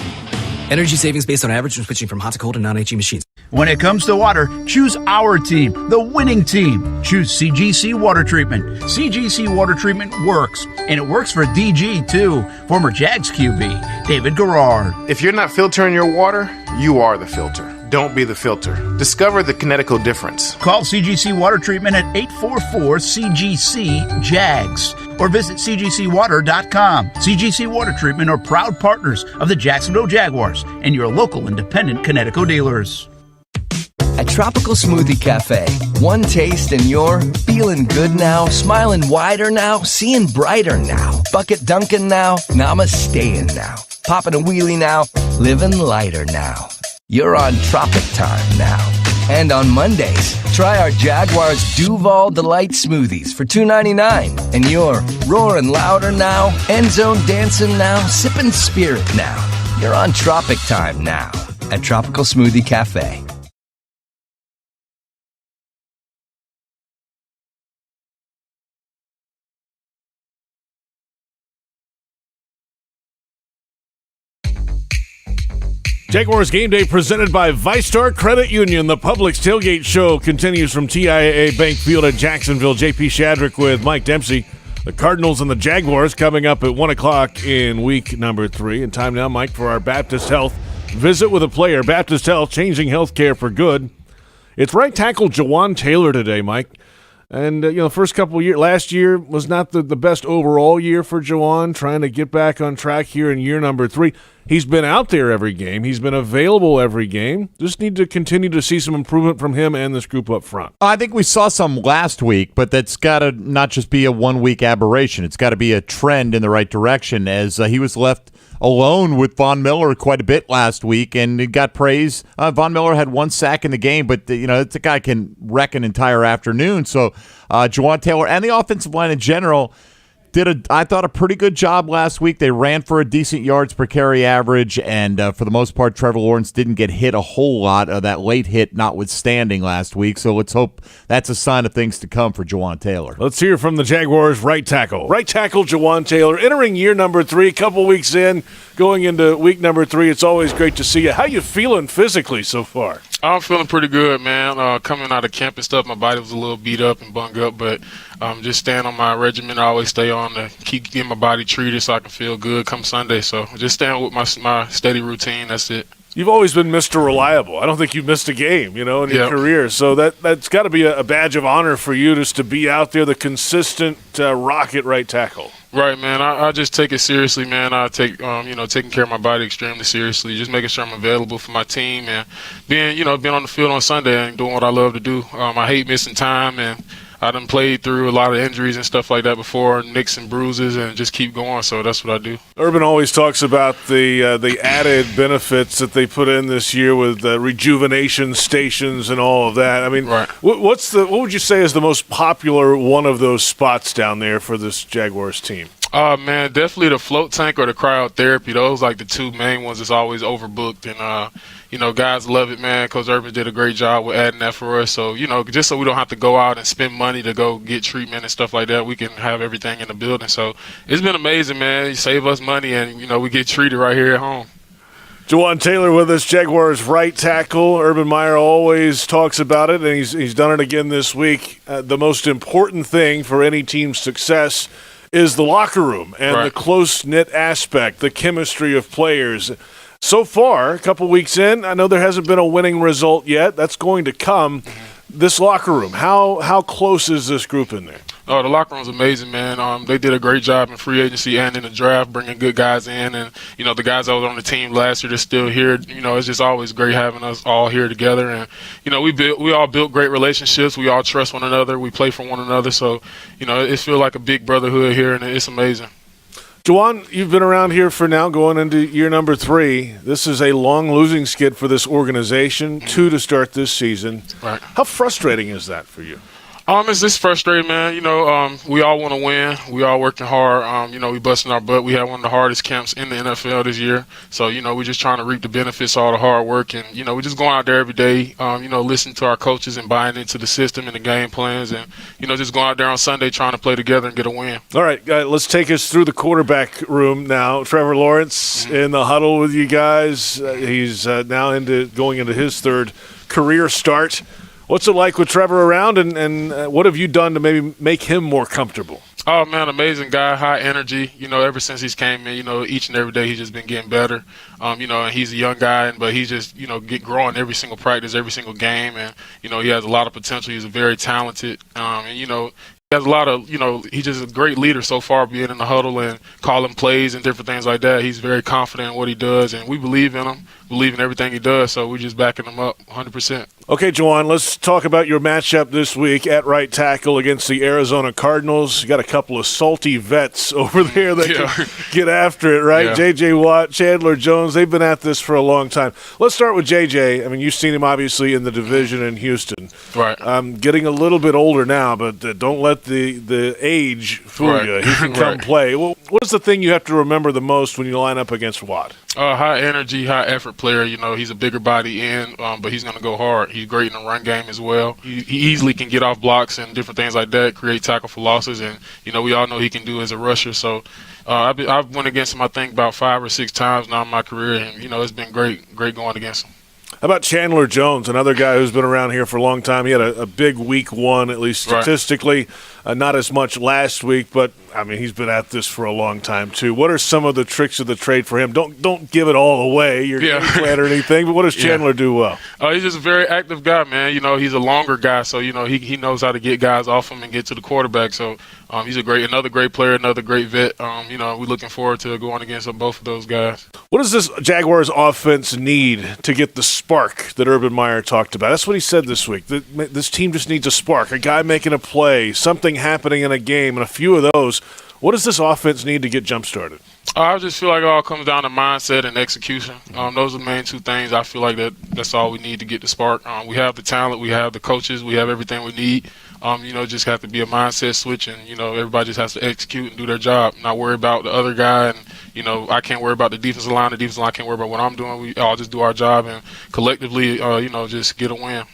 Energy savings based on average when switching from hot to cold and non-HE machines. When it comes to water, choose our team, the winning team. Choose CGC Water Treatment. CGC Water Treatment works, and it works for DG too, former Jags QB, David Garrard. If you're not filtering your water, you are the filter. Don't be the filter. Discover the Kinetico difference. Call CGC Water Treatment at 844-CGC-JAGS or visit cgcwater.com. CGC Water Treatment are proud partners of the Jacksonville Jaguars and your local independent Kinetico dealers. At Tropical Smoothie Cafe, one taste and you're feeling good now, smiling wider now, seeing brighter now, bucket dunking now, namasteing now, popping a wheelie now, living lighter now. You're on Tropic Time now. And on Mondays, try our Jaguars Duval Delight Smoothies for $2.99. And you're roaring louder now, end zone dancing now, sipping spirit now. You're on Tropic Time now at Tropical Smoothie Cafe. Jaguars Game Day presented by ViStar Credit Union. The Publix Tailgate Show continues from TIAA Bank Field at Jacksonville. JP Shadrick with Mike Dempsey. The Cardinals and the Jaguars coming up at 1 o'clock in week number 3. And time now, Mike, for our Baptist Health visit with a player. Baptist Health, changing healthcare for good. It's right tackle Jawaan Taylor today, Mike. And, first couple of years, last year was not the best overall year for Jawaan, trying to get back on track here in year number 3. He's been out there every game. He's been available every game. Just need to continue to see some improvement from him and this group up front. I think we saw some last week, but that's got to not just be a one-week aberration. It's got to be a trend in the right direction, as he was left alone with Von Miller quite a bit last week, and it got praise. Von Miller had 1 sack in the game, but it's a guy can wreck an entire afternoon. So Jawaan Taylor and the offensive line in general did I thought a pretty good job last week. They ran for a decent yards per carry average, and for the most part, Trevor Lawrence didn't get hit a whole lot, that late hit notwithstanding last week. So let's hope that's a sign of things to come for Jawaan Taylor. Let's hear from the Jaguars right tackle. Right tackle Jawaan Taylor, entering year number 3, a couple weeks in, going into week number 3. It's always great to see you. How you feeling physically so far? I'm feeling pretty good, man. Coming out of camp and stuff, my body was a little beat up and bunged up, but just staying on my regimen. I always stay on to keep getting my body treated so I can feel good come Sunday. So just staying with my steady routine. That's it. You've always been Mr. Reliable. I don't think you've missed a game, in your career. So that's got to be a badge of honor for you, just to be out there, the consistent rocket right tackle. Right, man. I just take it seriously, man. I take, taking care of my body extremely seriously, just making sure I'm available for my team and being on the field on Sunday and doing what I love to do. I hate missing time, and I done played through a lot of injuries and stuff like that before, nicks and bruises, and just keep going. So that's what I do. Urban always talks about the added benefits that they put in this year with rejuvenation stations and all of that. I mean, right. what would you say is the most popular one of those spots down there for this Jaguars team? Man, definitely the float tank or the cryotherapy. Those like the two main ones that's always overbooked. And, guys love it, man. Coach Urban did a great job with adding that for us. So, just so we don't have to go out and spend money to go get treatment and stuff like that, we can have everything in the building. So it's been amazing, man. You save us money and, we get treated right here at home. Jawaan Taylor with us, Jaguars right tackle. Urban Meyer always talks about it, and he's done it again this week. The most important thing for any team's success is the locker room and the close-knit aspect, the chemistry of players. So far, a couple weeks in, I know there hasn't been a winning result yet. That's going to come. This locker room, how close is this group in there? Oh, the locker room's amazing, man. They did a great job in free agency and in the draft, bringing good guys in. And, the guys that was on the team last year, they're still here. It's just always great having us all here together. And, we all built great relationships. We all trust one another. We play for one another. So, it feels like a big brotherhood here, and it's amazing. Jawaan, you've been around here for now going into year number 3. This is a long losing skid for this organization, 2 to start this season. Right. How frustrating is that for you? It's just frustrating, man. We all want to win. We all working hard. We busting our butt. We had one of the hardest camps in the NFL this year. So, we're just trying to reap the benefits of all the hard work. And, we're just going out there every day, listening to our coaches and buying into the system and the game plans. And, just going out there on Sunday trying to play together and get a win. All right, let's take us through the quarterback room now. Trevor Lawrence in the huddle with you guys. He's now going into his 3rd career start. What's it like with Trevor around, and what have you done to maybe make him more comfortable? Oh, man, amazing guy, high energy. Ever since he's came in, each and every day he's just been getting better. And he's a young guy, but he's just, growing every single practice, every single game. And, he has a lot of potential. He's very talented. And, he has a lot of, he's just a great leader so far, being in the huddle and calling plays and different things like that. He's very confident in what he does, and we believe in him, believe in everything he does, so we're just backing him up 100%. Okay, Jawaan, let's talk about your matchup this week at right tackle against the Arizona Cardinals. You got a couple of salty vets over there that can get after it, right? Yeah. J.J. Watt, Chandler Jones, they've been at this for a long time. Let's start with J.J. I mean, you've seen him obviously in the division in Houston. Right. Getting a little bit older now, but don't let let the age fool Right. you. He can come play. Well, what's the thing you have to remember the most when you line up against Watt? High energy, high effort player. He's a bigger body end, but he's going to go hard. He's great in the run game as well. He easily can get off blocks and different things like that, create tackle for losses, and we all know he can do as a rusher. So I've went against him, I think, about 5 or 6 times now in my career, and it's been great going against him. How about Chandler Jones, another guy who's been around here for a long time? He had a big week 1, at least statistically. Not as much last week, but, he's been at this for a long time, too. What are some of the tricks of the trade for him? Don't give it all away, your game plan or anything, but what does Chandler do well? He's just a very active guy, man. He's a longer guy, so, he knows how to get guys off him and get to the quarterback. So he's another great player, another great vet. We're looking forward to going against both of those guys. What does this Jaguars offense need to get the spark that Urban Meyer talked about? That's what he said this week. This team just needs a spark, a guy making a play, something happening in a game, and a few of those. What does this offense need to get jump-started? I just feel like it all comes down to mindset and execution. Those are the main 2 things. I feel like that's all we need to get the spark. We have the talent, we have the coaches, we have everything we need. Just have to be a mindset switch, and everybody just has to execute and do their job. Not worry about the other guy, and I can't worry about the defensive line. The defensive line can't worry about what I'm doing. We all just do our job and collectively, just get a win.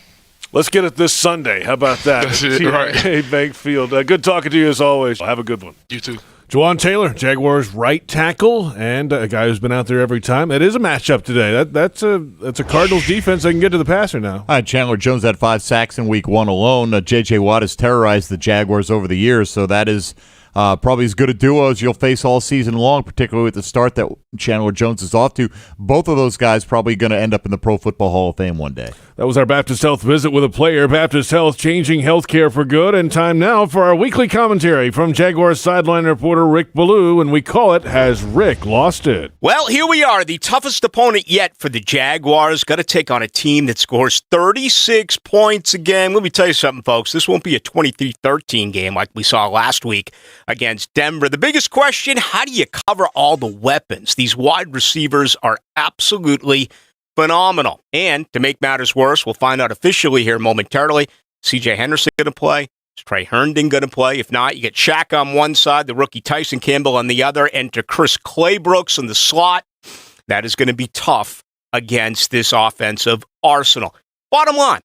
Let's get it this Sunday. How about that? That's it, right. TIAA Bank Field. Good talking to you as always. Have a good one. You too. Jawaan Taylor, Jaguars right tackle, and a guy who's been out there every time. It is a matchup today. That's a Cardinals defense that can get to the passer now. All right, Chandler Jones had 5 sacks in week 1 alone. J.J. Watt has terrorized the Jaguars over the years, so that is probably as good a duo as you'll face all season long, particularly with the start that Chandler Jones is off to. Both of those guys probably going to end up in the Pro Football Hall of Fame one day. That was our Baptist Health visit with a player. Baptist Health, changing healthcare for good. And time now for our weekly commentary from Jaguars sideline reporter Rick Ballou, and we call it Has Rick Lost It? Well, here we are, the toughest opponent yet for the Jaguars. Got to take on a team that scores 36 points a game. Let me tell you something, folks. This won't be a 23-13 game like we saw last week against Denver. The biggest question, how do you cover all the weapons? These wide receivers are absolutely phenomenal. And to make matters worse, we'll find out officially here momentarily. C.J. Henderson going to play? Is Trey Herndon going to play? If not, you get Shaq on one side, the rookie Tyson Campbell on the other, enter Chris Claybrooks in the slot. That is going to be tough against this offensive arsenal. Bottom line,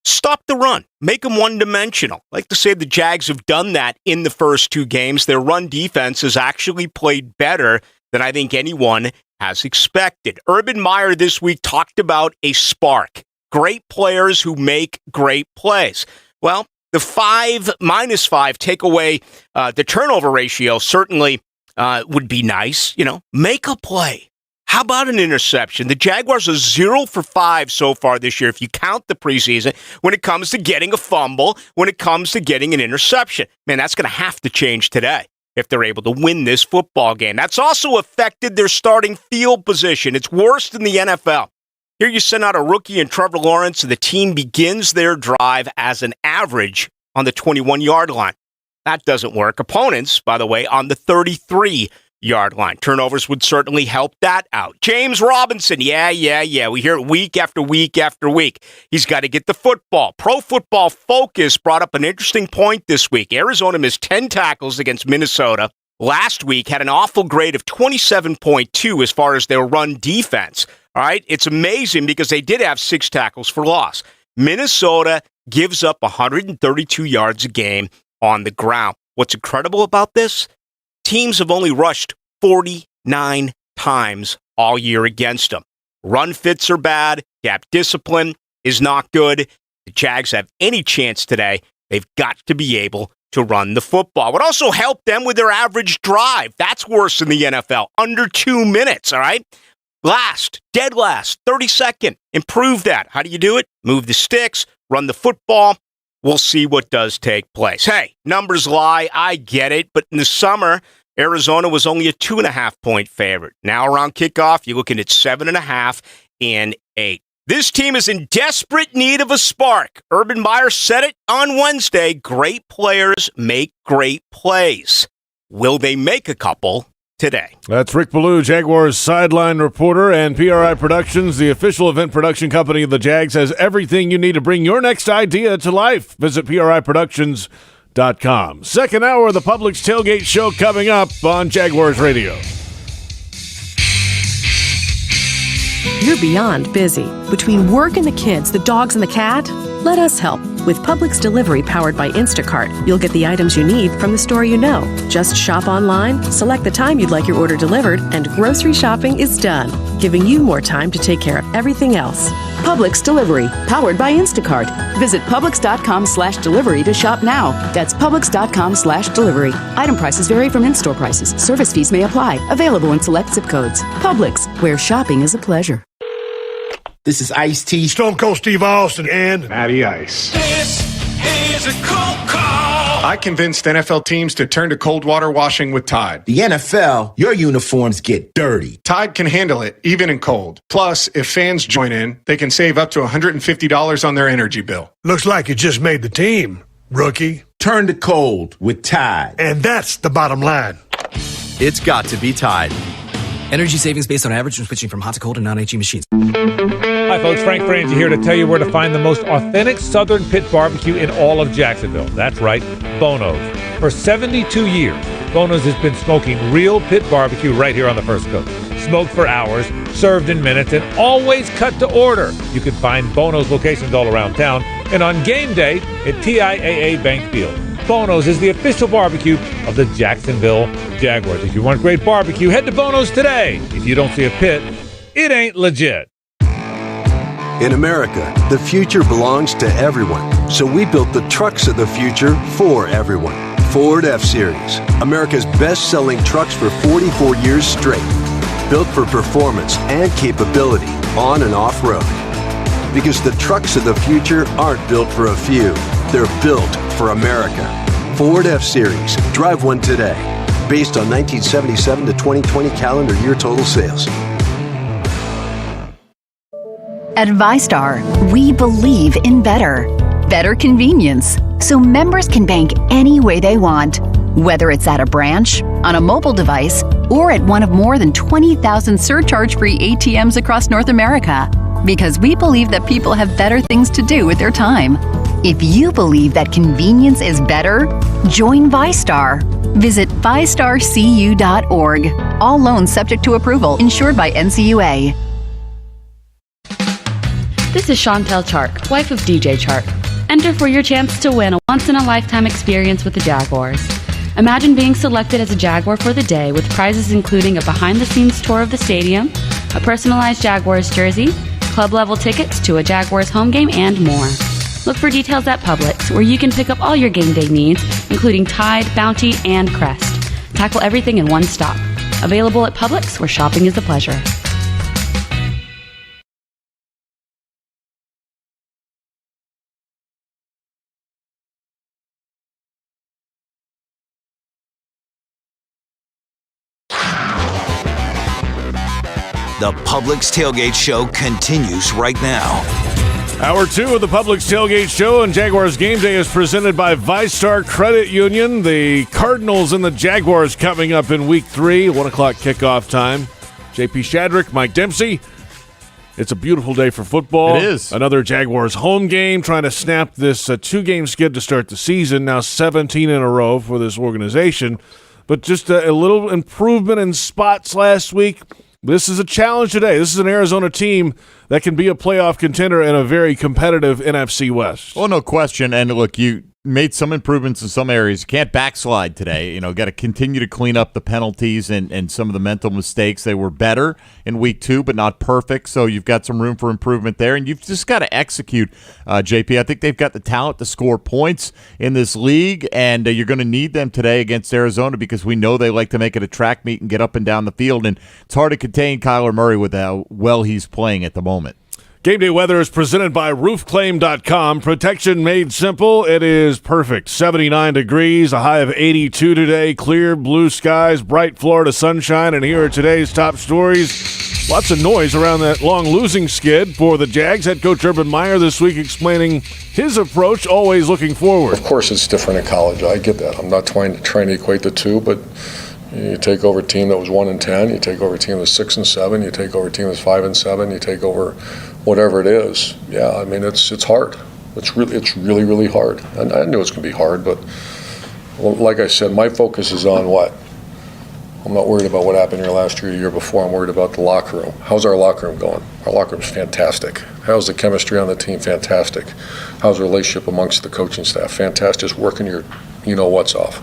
stop the run. Make them one-dimensional. I like to say the Jags have done that in the first 2 games. Their run defense has actually played better than I think anyone has expected. Urban Meyer this week talked about a spark. Great players who make great plays. Well, the -5 take away the turnover ratio certainly would be nice. Make a play. How about an interception? The Jaguars are 0 for 5 so far this year, if you count the preseason, when it comes to getting a fumble, when it comes to getting an interception. Man, that's going to have to change today if they're able to win this football game. That's also affected their starting field position. It's worse than the NFL. Here you send out a rookie in Trevor Lawrence, and the team begins their drive as an average on the 21-yard line. That doesn't work. Opponents, by the way, on the 33-yard line. Turnovers would certainly help that out. James Robinson, yeah. We hear it week after week after week. He's got to get the football. Pro Football Focus brought up an interesting point this week. Arizona missed 10 tackles against Minnesota. Last week had an awful grade of 27.2 as far as their run defense. All right, it's amazing because they did have 6 tackles for loss. Minnesota gives up 132 yards a game on the ground. What's incredible about this? Teams have only rushed 49 times all year against them. Run fits are bad. Gap discipline is not good. The Jags have any chance today, they've got to be able to run the football. Would also help them with their average drive. That's worse in the NFL. Under 2 minutes, all right? Dead last, 32nd. Improve that. How do you do it? Move the sticks, run the football. We'll see what does take place. Hey, numbers lie. I get it. But in the summer, Arizona was only a 2.5-point favorite. Now around kickoff, you're looking at 7.5 and 8. This team is in desperate need of a spark. Urban Meyer said it on Wednesday. Great players make great plays. Will they make a couple today? That's Rick Ballou, Jaguars sideline reporter, and PRI Productions, the official event production company of the Jags, has everything you need to bring your next idea to life. Visit PRIProductions.com. Publix.com. Second hour of the Publix Tailgate Show coming up on Jaguars Radio. You're beyond busy. Between work and the kids, the dogs and the cat, let us help. With Publix Delivery powered by Instacart, you'll get the items you need from the store you know. Just shop online, select the time you'd like your order delivered, and grocery shopping is done, giving you more time to take care of everything else. Publix Delivery, powered by Instacart. Visit Publix.com/delivery to shop now. That's Publix.com/delivery. Item prices vary from in-store prices. Service fees may apply. Available in select zip codes. Publix, where shopping is a pleasure. This is Ice-T, Stone Cold Steve Austin, and Matty Ice. This is a cold call. I convinced NFL teams to turn to cold water washing with Tide. the NFL, your uniforms get dirty. Tide can handle it, even in cold. Plus, if fans join in, they can save up to $150 on their energy bill. Looks like you just made the team, rookie. Turn to cold with Tide. And that's the bottom line. It's got to be Tide. Energy savings based on average when switching from hot to cold and non-HE machines. Hi, folks. Frank Frangie here to tell you where to find the most authentic Southern Pit barbecue in all of Jacksonville. That's right, Bono's. For 72 years, Bono's has been smoking real pit barbecue right here on the First Coast. Smoked for hours, served in minutes, and always cut to order. You can find Bono's locations all around town and on game day at TIAA Bank Field. Bono's is the official barbecue of the Jacksonville Jaguars. If you want great barbecue, head to Bono's today. If you don't see a pit, it ain't legit. In America, the future belongs to everyone. So we built the trucks of the future for everyone. Ford F-Series, America's best-selling trucks for 44 years straight. Built for performance and capability on and off-road. Because the trucks of the future aren't built for a few. They're built for America. Ford F-Series. Drive one today. Based on 1977 to 2020 calendar year total sales. At ViStar, we believe in better. Better convenience, so members can bank any way they want, whether it's at a branch, on a mobile device, or at one of more than 20,000 surcharge-free ATMs across North America. Because we believe that people have better things to do with their time. If you believe that convenience is better, join ViStar. Visit ViStarCU.org. All loans subject to approval, insured by NCUA. This is Chantel Chark, wife of DJ Chark. Enter for your chance to win a once-in-a-lifetime experience with the Jaguars. Imagine being selected as a Jaguar for the day with prizes including a behind-the-scenes tour of the stadium, a personalized Jaguars jersey, club-level tickets to a Jaguars home game, and more. Look for details at Publix, where you can pick up all your game day needs, including Tide, Bounty, and Crest. Tackle everything in one stop. Available at Publix, where shopping is a pleasure. The Publix Tailgate Show continues right now. Hour 2 of the Publix Tailgate Show and Jaguars Game Day is presented by ViStar Credit Union. The Cardinals and the Jaguars coming up in Week 3, 1 o'clock kickoff time. JP Shadrick, Mike Dempsey. It's a beautiful day for football. It is. Another Jaguars home game, trying to snap this 2-game skid to start the season. Now 17 in a row for this organization. But just a little improvement in spots last week. This is a challenge today. This is an Arizona team that can be a playoff contender in a very competitive NFC West. Well, no question. And look, you made some improvements in some areas. You can't backslide today. You know, got to continue to clean up the penalties and some of the mental mistakes. They were better in week 2, but not perfect. So you've got some room for improvement there. And you've just got to execute, JP. I think they've got the talent to score points in this league, and you're going to need them today against Arizona because we know they like to make it a track meet and get up and down the field. And it's hard to contain Kyler Murray with how well he's playing at the moment. Game day weather is presented by roofclaim.com. Protection made simple. It is perfect. 79 degrees, a high of 82 today. Clear blue skies, bright Florida sunshine. And here are today's top stories. Lots of noise around that long losing skid for the Jags. Head coach Urban Meyer this week explaining his approach, always looking forward. Of course it's different in college. I get that. I'm not trying to equate the two, but you take over a team that was 1-10, you take over a team that's 6-7, you take over a team that's 5-7, you take over whatever it is. Yeah, I mean it's hard. It's really hard. And I knew it's going to be hard, but Well, like I said, my focus is on what? I'm not worried about what happened here last year, the year before. I'm worried about the locker room. How's our locker room going? Our locker room's fantastic. How's the chemistry on the team? Fantastic. How's the relationship amongst the coaching staff? Fantastic. Just working your you-know-what's off.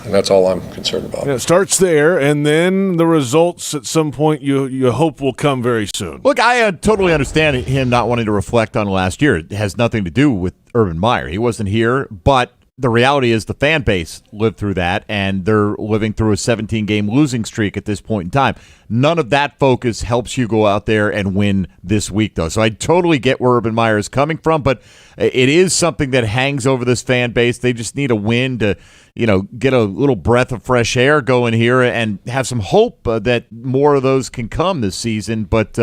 And that's all I'm concerned about. Yeah, it starts there, and then the results at some point you hope will come very soon. Look, I totally understand him not wanting to reflect on last year. It has nothing to do with Urban Meyer. He wasn't here, but the reality is the fan base lived through that, and they're living through a 17-game losing streak at this point in time. None of that focus helps you go out there and win this week, though. So I totally get where Urban Meyer is coming from, but it is something that hangs over this fan base. They just need a win to, get a little breath of fresh air going here and have some hope that more of those can come this season. But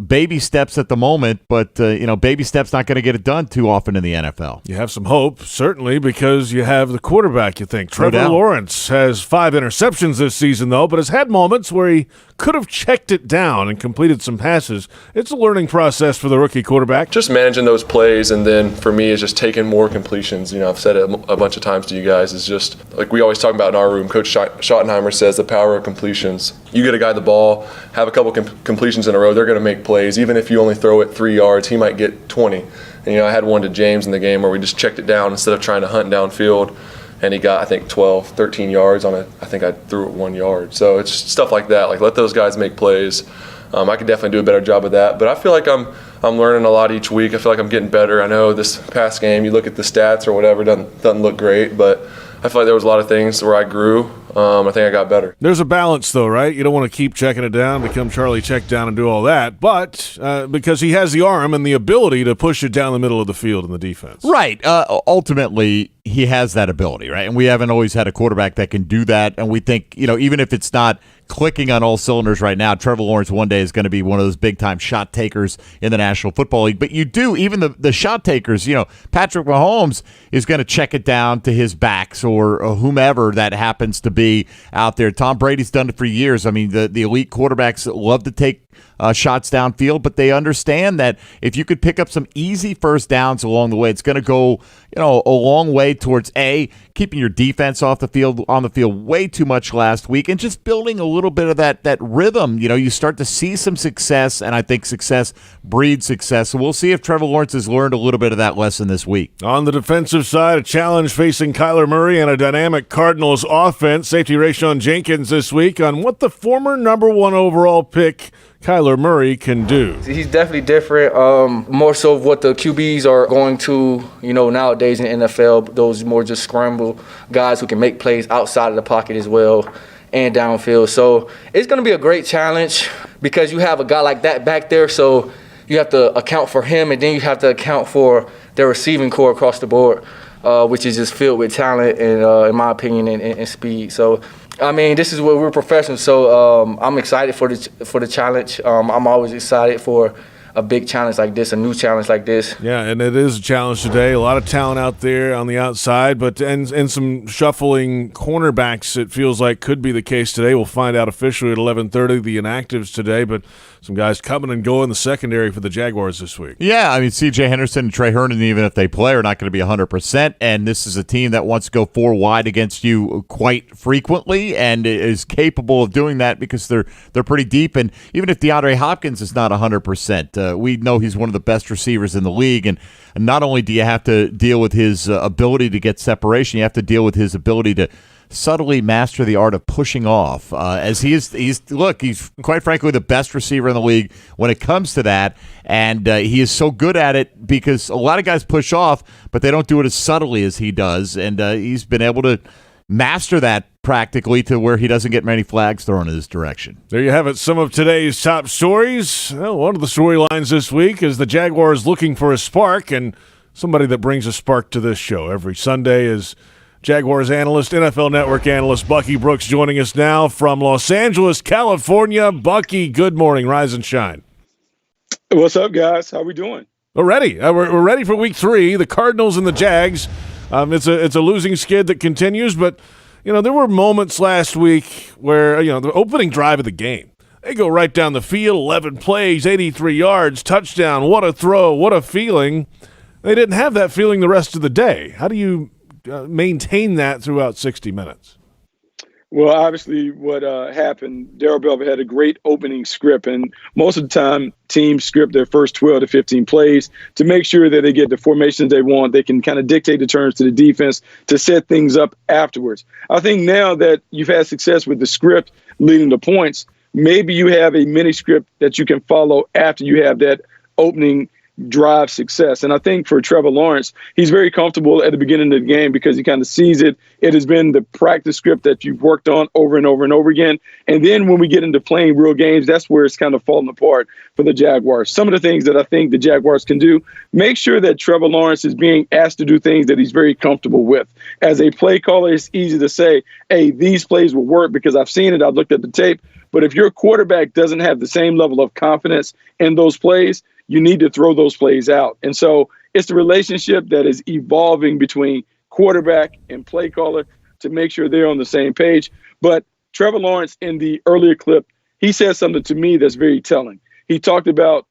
baby steps at the moment, but, baby steps not going to get it done too often in the NFL. You have some hope, certainly, because you have the quarterback, you think. Trevor Lawrence has 5 interceptions this season, though, but has had moments where he could have checked it down and completed some passes. It's a learning process for the rookie quarterback. Just managing those plays, and then for me, is just taking more completions. I've said it a bunch of times to you guys, is just like we always talk about in our room. Coach Schottenheimer says the power of completions. You get a guy the ball, have a couple completions in a row, they're going to make plays. Even if you only throw it 3 yards, he might get 20. And, I had one to James in the game where we just checked it down instead of trying to hunt downfield. And he got, I think, 12, 13 yards on it. I think I threw it 1 yard. So it's stuff like that. Like, let those guys make plays. I could definitely do a better job of that. But I feel like I'm learning a lot each week. I feel like I'm getting better. I know this past game, you look at the stats or whatever, doesn't look great. But I feel like there was a lot of things where I grew. I think I got better. There's a balance, though, right? You don't want to keep checking it down, become Charlie check down and do all that. But because he has the arm and the ability to push it down the middle of the field in the defense. Right. Ultimately, he has that ability, right? And we haven't always had a quarterback that can do that. And we think, even if it's not clicking on all cylinders right now, Trevor Lawrence one day is going to be one of those big-time shot takers in the National Football League. But you do, even the shot takers, Patrick Mahomes is going to check it down to his backs or whomever that happens to be out there. Tom Brady's done it for years. I mean, the elite quarterbacks love to take shots downfield, but they understand that if you could pick up some easy first downs along the way, it's going to go, a long way towards keeping your defense on the field way too much last week, and just building a little bit of that rhythm. You start to see some success, and I think success breeds success. So we'll see if Trevor Lawrence has learned a little bit of that lesson this week. On the defensive side, a challenge facing Kyler Murray and a dynamic Cardinals offense. Safety Rayshon Jenkins this week on what the former number 1 overall pick Kyler Murray can do. He's definitely different, more so of what the QBs are going to, nowadays in the NFL, those more just scramble guys who can make plays outside of the pocket as well and downfield. So it's going to be a great challenge because you have a guy like that back there, so you have to account for him, and then you have to account for their receiving core across the board, which is just filled with talent and, in my opinion, and speed. So this is where we're professionals, so I'm excited for the challenge. I'm always excited for a big challenge like this, a new challenge like this. Yeah, and it is a challenge today. A lot of talent out there on the outside, but and some shuffling cornerbacks, it feels like, could be the case today. We'll find out officially at 11:30, the inactives today, but some guys coming and going in the secondary for the Jaguars this week. Yeah, C.J. Henderson and Trey Herndon, even if they play, are not going to be 100%, and this is a team that wants to go 4 wide against you quite frequently and is capable of doing that because they're pretty deep, and even if DeAndre Hopkins is not 100%, we know he's one of the best receivers in the league, and not only do you have to deal with his ability to get separation, you have to deal with his ability to subtly master the art of pushing off, as he's quite frankly the best receiver in the league when it comes to that, and he is so good at it because a lot of guys push off, but they don't do it as subtly as he does, and he's been able to master that practically to where he doesn't get many flags thrown in his direction. There you have it, some of today's top stories. Well, one of the storylines this week is the Jaguars looking for a spark, and somebody that brings a spark to this show every Sunday is Jaguars analyst, NFL Network analyst Bucky Brooks, joining us now from Los Angeles, California. Bucky, good morning. Rise and shine. What's up, guys? How we doing? We're ready. We're ready for week 3, the Cardinals and the Jags. It's a losing skid that continues, but there were moments last week where the opening drive of the game, they go right down the field, 11 plays, 83 yards, touchdown. What a throw! What a feeling! They didn't have that feeling the rest of the day. How do you maintain that throughout 60 minutes? Well, obviously, what happened, Darrell Belver had a great opening script, and most of the time, teams script their first 12 to 15 plays to make sure that they get the formations they want. They can kind of dictate the turns to the defense to set things up afterwards. I think now that you've had success with the script leading to points, maybe you have a mini script that you can follow after you have that opening drive success. And I think for Trevor Lawrence, he's very comfortable at the beginning of the game because he kind of sees it. It has been the practice script that you've worked on over and over and over again. And then when we get into playing real games, that's where it's kind of falling apart for the Jaguars. Some of the things that I think the Jaguars can do, make sure that Trevor Lawrence is being asked to do things that he's very comfortable with. As a play caller, it's easy to say, hey, these plays will work because I've seen it, I've looked at the tape. But if your quarterback doesn't have the same level of confidence in those plays, you need to throw those plays out. And so it's the relationship that is evolving between quarterback and play caller to make sure they're on the same page. But Trevor Lawrence, in the earlier clip, he said something to me that's very telling. He talked about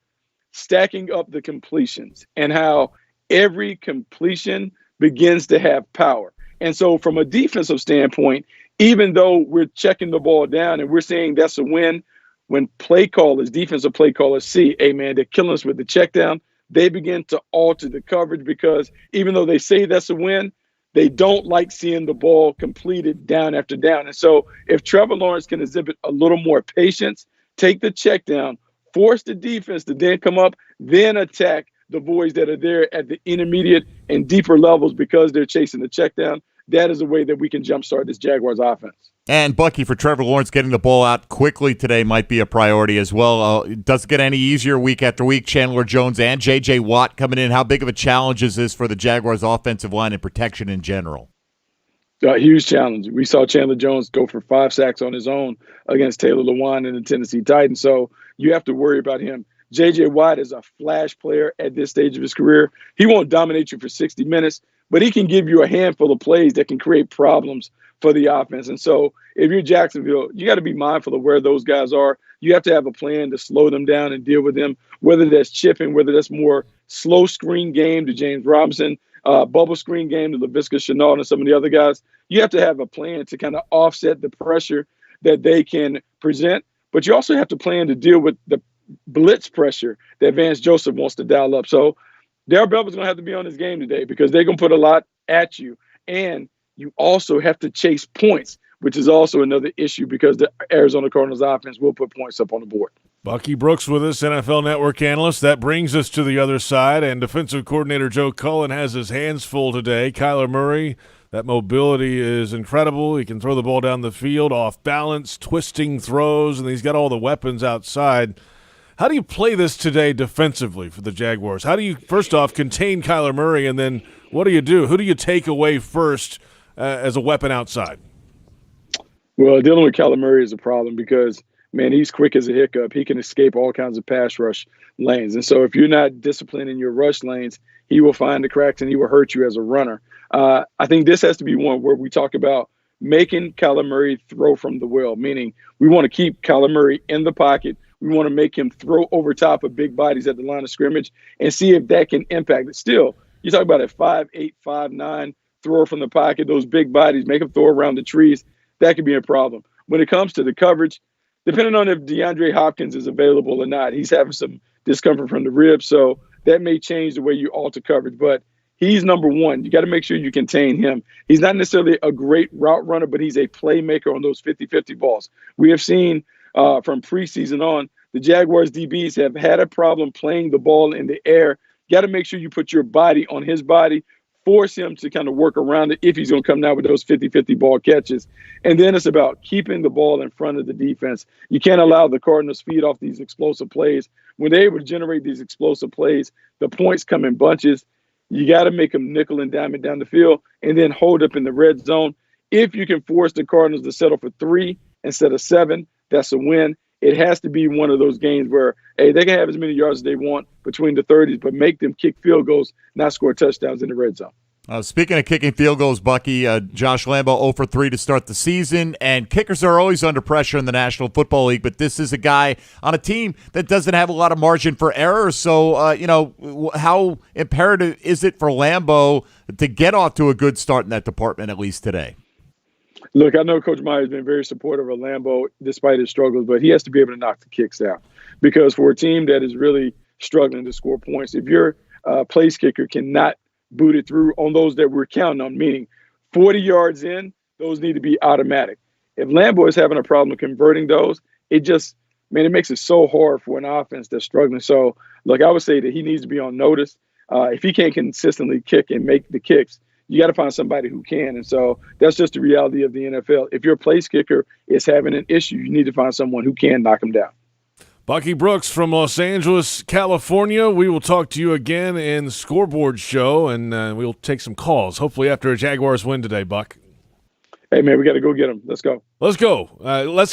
stacking up the completions and how every completion begins to have power. And so from a defensive standpoint, even though we're checking the ball down and we're saying that's a win, when play callers, defensive play callers see, hey, man, they're killing us with the check down, they begin to alter the coverage because even though they say that's a win, they don't like seeing the ball completed down after down. And so if Trevor Lawrence can exhibit a little more patience, take the check down, force the defense to then come up, then attack the voids that are there at the intermediate and deeper levels because they're chasing the check down, that is a way that we can jumpstart this Jaguars offense. And, Bucky, for Trevor Lawrence, getting the ball out quickly today might be a priority as well. It doesn't get any easier week after week. Chandler Jones and J.J. Watt coming in. How big of a challenge is this for the Jaguars' offensive line and protection in general? A huge challenge. We saw Chandler Jones go for 5 sacks on his own against Taylor Lewan and the Tennessee Titans, so you have to worry about him. J.J. Watt is a flash player at this stage of his career. He won't dominate you for 60 minutes, but he can give you a handful of plays that can create problems for the offense. And so if you're Jacksonville, you got to be mindful of where those guys are. You have to have a plan to slow them down and deal with them, whether that's chipping, whether that's more slow screen game to James Robinson, bubble screen game to Laviska Shenault and some of the other guys. You have to have a plan to kind of offset the pressure that they can present, but you also have to plan to deal with the blitz pressure that Vance Joseph wants to dial up. So Darrell Belver's going to have to be on his game today because they're going to put a lot at you. And you also have to chase points, which is also another issue because the Arizona Cardinals offense will put points up on the board. Bucky Brooks with us, NFL Network analyst. That brings us to the other side, and defensive coordinator Joe Cullen has his hands full today. Kyler Murray, that mobility is incredible. He can throw the ball down the field, off balance, twisting throws, and he's got all the weapons outside. How do you play this today defensively for the Jaguars? How do you, first off, contain Kyler Murray, and then what do you do? Who do you take away first as a weapon outside? Well, dealing with Kyler Murray is a problem because, man, he's quick as a hiccup. He can escape all kinds of pass rush lanes. And so if you're not disciplined in your rush lanes, he will find the cracks and he will hurt you as a runner. I think this has to be one where we talk about making Kyler Murray throw from the well, meaning we want to keep Kyler Murray in the pocket. We want to make him throw over top of big bodies at the line of scrimmage and see if that can impact it. Still, you talk about a 5'8", 5'9", thrower from the pocket, those big bodies, make them throw around the trees. That could be a problem. When it comes to the coverage, depending on if DeAndre Hopkins is available or not, he's having some discomfort from the ribs, so that may change the way you alter coverage. But he's number one. You got to make sure you contain him. He's not necessarily a great route runner, but he's a playmaker on those 50-50 balls. We have seen from preseason on, the Jaguars DBs have had a problem playing the ball in the air. Got to make sure you put your body on his body, force him to kind of work around it if he's going to come down with those 50-50 ball catches. And then it's about keeping the ball in front of the defense. You can't allow the Cardinals feed off these explosive plays. When they're able to generate these explosive plays, the points come in bunches. You got to make them nickel and dime it down the field and then hold up in the red zone. If you can force the Cardinals to settle for 3 instead of 7, that's a win. It has to be one of those games where, hey, they can have as many yards as they want between the 30s, but make them kick field goals, not score touchdowns in the red zone. Speaking of kicking field goals, Bucky, Josh Lambo 0 for 3 to start the season, and kickers are always under pressure in the National Football League, but this is a guy on a team that doesn't have a lot of margin for error, so, how imperative is it for Lambo to get off to a good start in that department, at least today? Look, I know Coach Meyer has been very supportive of Lambo despite his struggles, but he has to be able to knock the kicks down, because for a team that is really struggling to score points, if your place kicker cannot boot it through on those that we're counting on, meaning 40 yards in, those need to be automatic. If Lambo is having a problem converting those, it makes it so hard for an offense that's struggling. So, look, I would say that he needs to be on notice. If he can't consistently kick and make the kicks, you got to find somebody who can. And so that's just the reality of the NFL. If your place kicker is having an issue, you need to find someone who can knock him down. Bucky Brooks from Los Angeles, California. We will talk to you again in Scoreboard Show, and we'll take some calls, hopefully after a Jaguars win today, Buck. Hey, man, we got to go get them. Let's go. Let's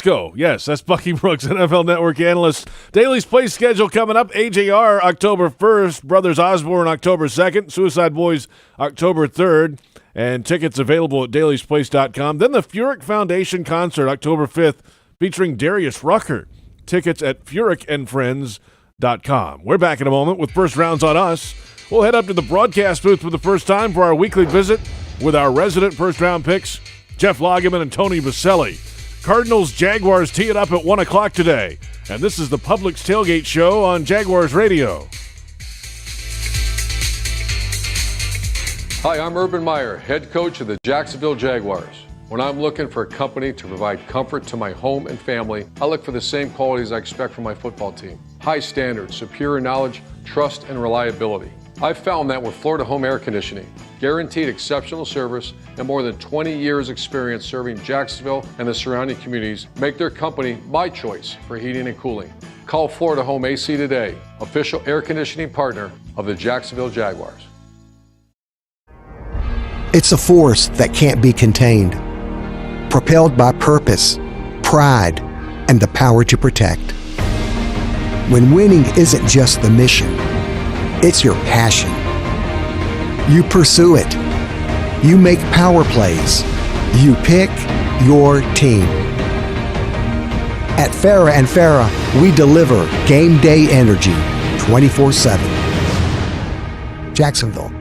go. Yes, that's Bucky Brooks, NFL Network analyst. Daly's Play schedule coming up. AJR, October 1st. Brothers Osborne, October 2nd. Suicide Boys, October 3rd. And tickets available at dailysplace.com. Then the Furyk Foundation concert, October 5th, featuring Darius Rucker. Tickets at FurykandFriends.com. We're back in a moment with First Rounds on Us. We'll head up to the broadcast booth for the first time for our weekly visit with our resident first-round picks, Jeff Lageman and Tony Baselli. Cardinals Jaguars tee it up at 1 o'clock today. And this is the Publix Tailgate Show on Jaguars Radio. Hi, I'm Urban Meyer, head coach of the Jacksonville Jaguars. When I'm looking for a company to provide comfort to my home and family, I look for the same qualities I expect from my football team. High standards, superior knowledge, trust, and reliability. I've found that with Florida Home Air Conditioning. Guaranteed exceptional service and more than 20 years experience serving Jacksonville and the surrounding communities make their company my choice for heating and cooling. Call Florida Home AC today, official air conditioning partner of the Jacksonville Jaguars. It's a force that can't be contained. Propelled by purpose, pride, and the power to protect. When winning isn't just the mission, it's your passion. You pursue it. You make power plays. You pick your team. At Farrah & Farrah, we deliver game day energy 24/7. Jacksonville.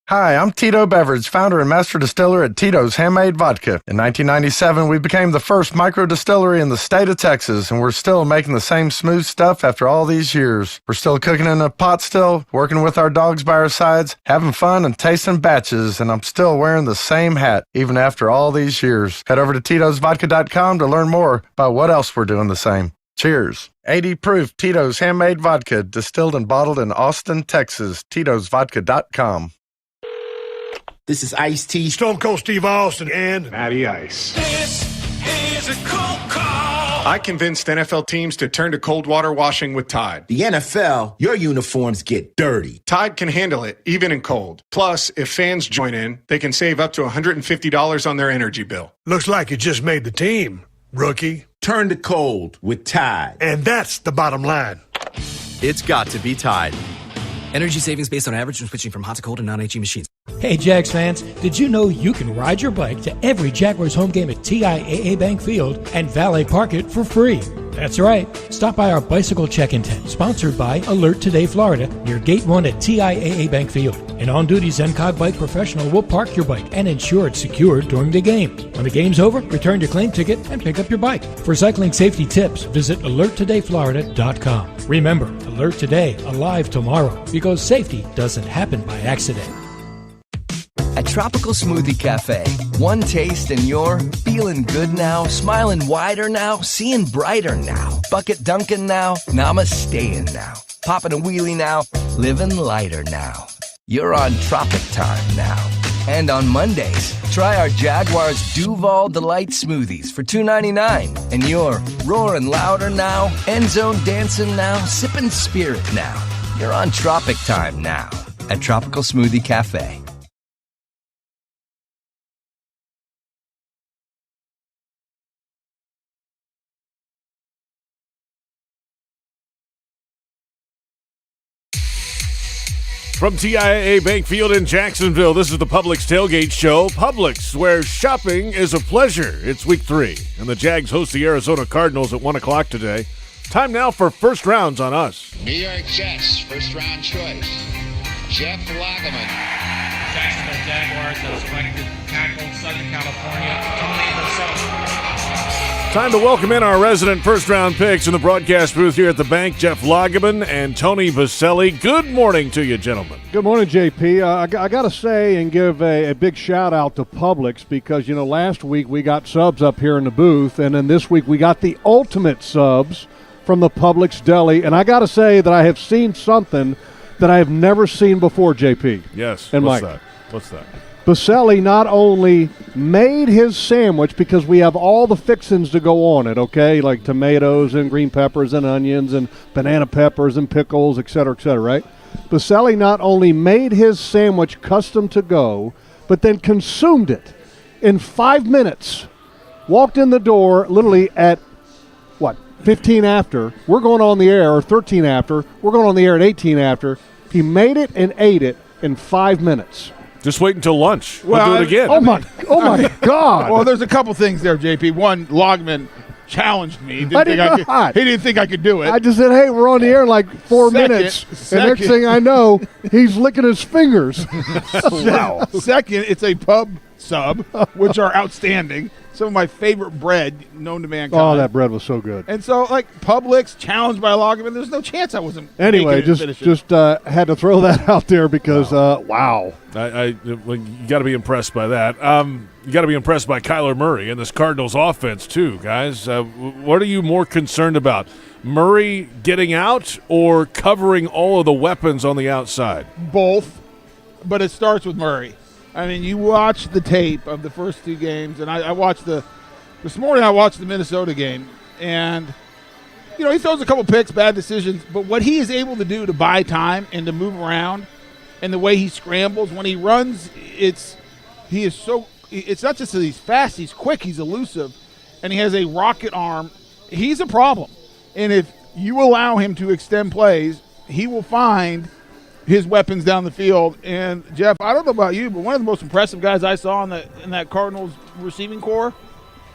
Hi, I'm Tito Beveridge, founder and master distiller at Tito's Handmade Vodka. In 1997, we became the first micro distillery in the state of Texas, and we're still making the same smooth stuff after all these years. We're still cooking in a pot still, working with our dogs by our sides, having fun and tasting batches, and I'm still wearing the same hat, even after all these years. Head over to Tito'sVodka.com to learn more about what else we're doing the same. Cheers. 80 proof Tito's Handmade Vodka, distilled and bottled in Austin, Texas. Tito'sVodka.com. This is Ice-T, Stone Cold Steve Austin, and Matty Ice. This is a cold call. I convinced NFL teams to turn to cold water washing with Tide. The NFL, your uniforms get dirty. Tide can handle it, even in cold. Plus, if fans join in, they can save up to $150 on their energy bill. Looks like you just made the team, rookie. Turn to cold with Tide. And that's the bottom line. It's got to be Tide. Energy savings based on average when switching from hot to cold and non-HE machines. Hey, Jags fans, did you know you can ride your bike to every Jaguars home game at TIAA Bank Field and valet park it for free? That's right. Stop by our bicycle check-in tent, sponsored by Alert Today Florida, near Gate 1 at TIAA Bank Field. An on-duty ZenCog bike professional will park your bike and ensure it's secured during the game. When the game's over, return your claim ticket and pick up your bike. For cycling safety tips, visit alerttodayflorida.com. Remember, Alert Today, alive tomorrow, because safety doesn't happen by accident. At Tropical Smoothie Cafe, one taste and you're feeling good now, smiling wider now, seeing brighter now, bucket dunking now, namasteing now, popping a wheelie now, living lighter now. You're on Tropic Time now. And on Mondays, try our Jaguars Duval Delight Smoothies for $2.99. And you're roaring louder now, end zone dancing now, sipping spirit now. You're on Tropic Time now at Tropical Smoothie Cafe. From TIAA Bank Field in Jacksonville, this is the Publix Tailgate Show. Publix, where shopping is a pleasure. It's week 3, and the Jags host the Arizona Cardinals at 1 o'clock today. Time now for first rounds on us. New York Jets, first round choice. Jeff Lageman. Jacksonville Jaguars have selected tackle Southern California, Tony Baselli. Time to welcome in our resident first-round picks in the broadcast booth here at the bank, Jeff Lageman and Tony Baselli. Good morning to you, gentlemen. Good morning, JP. I got to say and give a big shout-out to Publix because, last week we got subs up here in the booth, and then this week we got the ultimate subs from the Publix Deli. And I got to say that I have seen something that I have never seen before, JP. Yes. And What's Mike. that? What's that? Baselli not only made his sandwich because we have all the fixings to go on it, okay, like tomatoes and green peppers and onions and banana peppers and pickles, et cetera, right? Baselli not only made his sandwich custom to go, but then consumed it in 5 minutes. Walked in the door literally at, 15 after. We're going on the air, or 13 after. We're going on the air at 18 after. He made it and ate it in 5 minutes. Just wait until lunch. We'll do it again. Oh my God. Well, there's a couple things there, JP. One, Logman challenged me. He didn't think I could do it. I just said, hey, we're on the air in like 4 minutes. And next thing I know, he's licking his fingers. Wow. Second, it's a pub sub, which are outstanding. Some of my favorite bread known to mankind. Oh, that bread was so good. And so, Publix, challenged by Logman, there's no chance I wasn't Anyway, making it just had to throw that out there because, wow. You got to be impressed by that. You got to be impressed by Kyler Murray and this Cardinals offense, too, guys. What are you more concerned about? Murray getting out or covering all of the weapons on the outside? Both, but it starts with Murray. I mean, you watch the tape of the first 2 games, and I watched this morning I watched the Minnesota game, and, he throws a couple picks, bad decisions, but what he is able to do to buy time and to move around and the way he scrambles, when he runs, it's not just that he's fast, he's quick, he's elusive, and he has a rocket arm. He's a problem. And if you allow him to extend plays, he will find his weapons down the field. And, Jeff, I don't know about you, but one of the most impressive guys I saw in that Cardinals receiving corps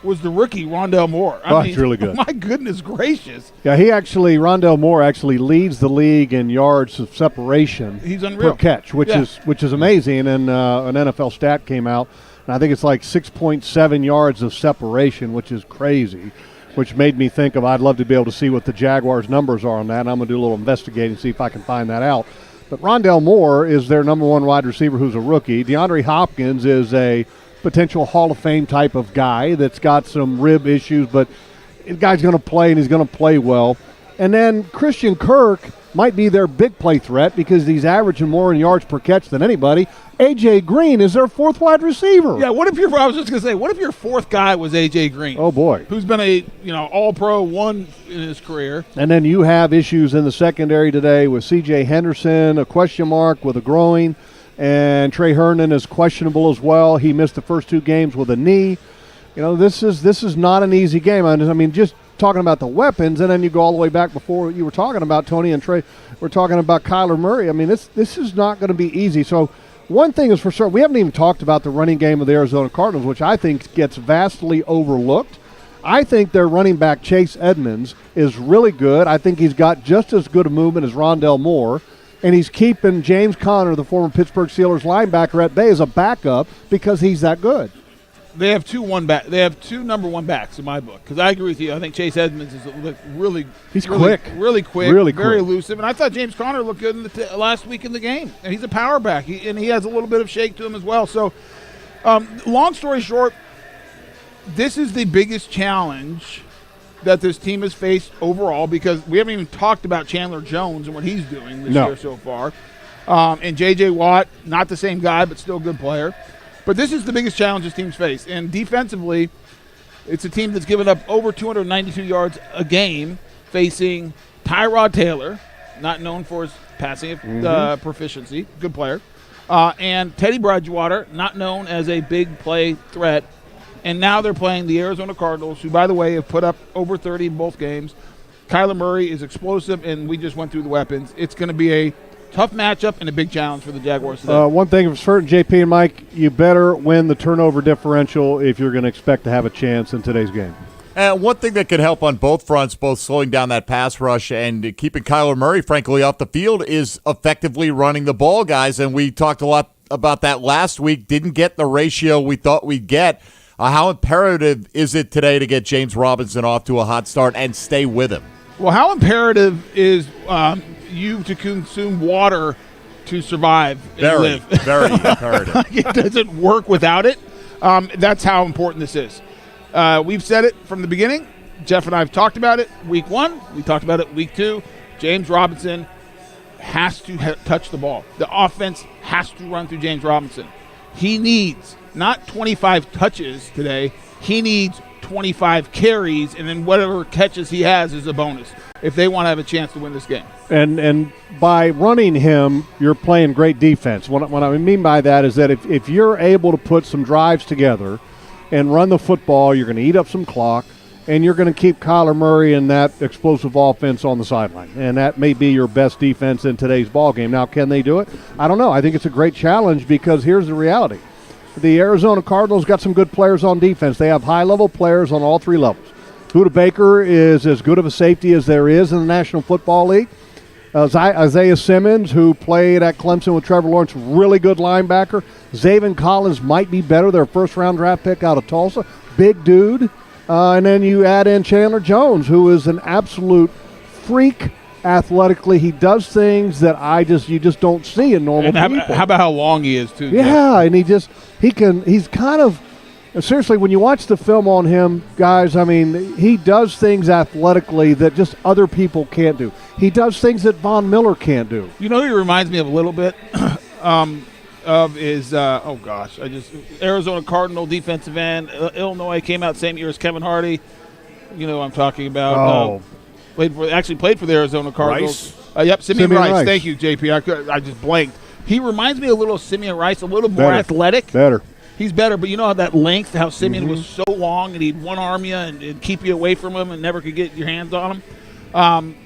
was the rookie, Rondell Moore. He's really good. My goodness gracious. Yeah, Rondell Moore actually leads the league in yards of separation He's unreal. per catch, which is amazing. And an NFL stat came out, and I think it's like 6.7 yards of separation, which is crazy, which made me think of I'd love to be able to see what the Jaguars' numbers are on that, and I'm going to do a little investigating, see if I can find that out. But Rondell Moore is their number 1 wide receiver who's a rookie. DeAndre Hopkins is a potential Hall of Fame type of guy that's got some rib issues, but the guy's going to play, and he's going to play well. And then Christian Kirk might be their big play threat because he's averaging more in yards per catch than anybody. A.J. Green is their 4th wide receiver. Yeah, what if your 4th guy was A.J. Green? Oh, boy. Who's been a all-pro one in his career. And then you have issues in the secondary today with C.J. Henderson, a question mark with a groin, and Trey Herndon is questionable as well. He missed the first 2 games with a knee. This is not an easy game. I mean, just talking about the weapons, and then you go all the way back before you were talking about Tony and Trey. We're talking about Kyler Murray. I mean, this is not going to be easy. So one thing is for sure, we haven't even talked about the running game of the Arizona Cardinals, which I think gets vastly overlooked. I think their running back, Chase Edmonds, is really good. I think he's got just as good a movement as Rondell Moore, and he's keeping James Conner, the former Pittsburgh Steelers linebacker, at bay as a backup because he's that good. They have two number 1 backs in my book because I agree with you. I think Chase Edmonds is quick, very elusive, and I thought James Conner looked good in last week in the game. And he's a power back, and he has a little bit of shake to him as well. So, long story short, this is the biggest challenge that this team has faced overall because we haven't even talked about Chandler Jones and what he's doing this year so far. And J.J. Watt, not the same guy, but still a good player. But this is the biggest challenge this team's faced. And defensively, it's a team that's given up over 292 yards a game facing Tyrod Taylor, not known for his passing proficiency, good player, and Teddy Bridgewater, not known as a big play threat. And now they're playing the Arizona Cardinals, who, by the way, have put up over 30 in both games. Kyler Murray is explosive, and we just went through the weapons. It's going to be a tough matchup and a big challenge for the Jaguars today. One thing for certain, JP and Mike, you better win the turnover differential if you're going to expect to have a chance in today's game. One thing that could help on both fronts, both slowing down that pass rush and keeping Kyler Murray, frankly, off the field, is effectively running the ball, guys. And we talked a lot about that last week. Didn't get the ratio we thought we'd get. How imperative is it today to get James Robinson off to a hot start and stay with him? Well, how imperative is you to consume water to survive and live? Very imperative. It doesn't work without it. That's how important this is. We've said it from the beginning. Jeff and I have talked about it week 1. We talked about it week 2. James Robinson has to touch the ball. The offense has to run through James Robinson. He needs not 25 touches today. He needs 25 carries, and then whatever catches he has is a bonus if they want to have a chance to win this game. And by running him, you're playing great defense. What I mean by that is that if you're able to put some drives together and run the football, you're going to eat up some clock, and you're going to keep Kyler Murray and that explosive offense on the sideline. And that may be your best defense in today's ballgame. Now, can they do it? I don't know. I think it's a great challenge because here's the reality. The Arizona Cardinals got some good players on defense. They have high-level players on all 3 levels. Huda Baker is as good of a safety as there is in the National Football League. Isaiah Simmons, who played at Clemson with Trevor Lawrence, really good linebacker. Zaven Collins might be better, their first-round draft pick out of Tulsa. Big dude. And then you add in Chandler Jones, who is an absolute freak athletically. He does things that you just don't see in normal people. How about how long he is, too? Yeah, and he's kind of, seriously, when you watch the film on him, guys, I mean, he does things athletically that just other people can't do. He does things that Von Miller can't do. You know who he reminds me of a little bit of is, Arizona Cardinal defensive end. Illinois came out same year as Kevin Hardy. You know what I'm talking about. Played for the Arizona Cardinals. Yep, Simeon Rice. Thank you, JP. I just blanked. He reminds me a little of Simeon Rice, a little more athletic. Better. He's better, but you know how that length, how Simeon was so long and he'd one-arm you and keep you away from him and never could get your hands on him.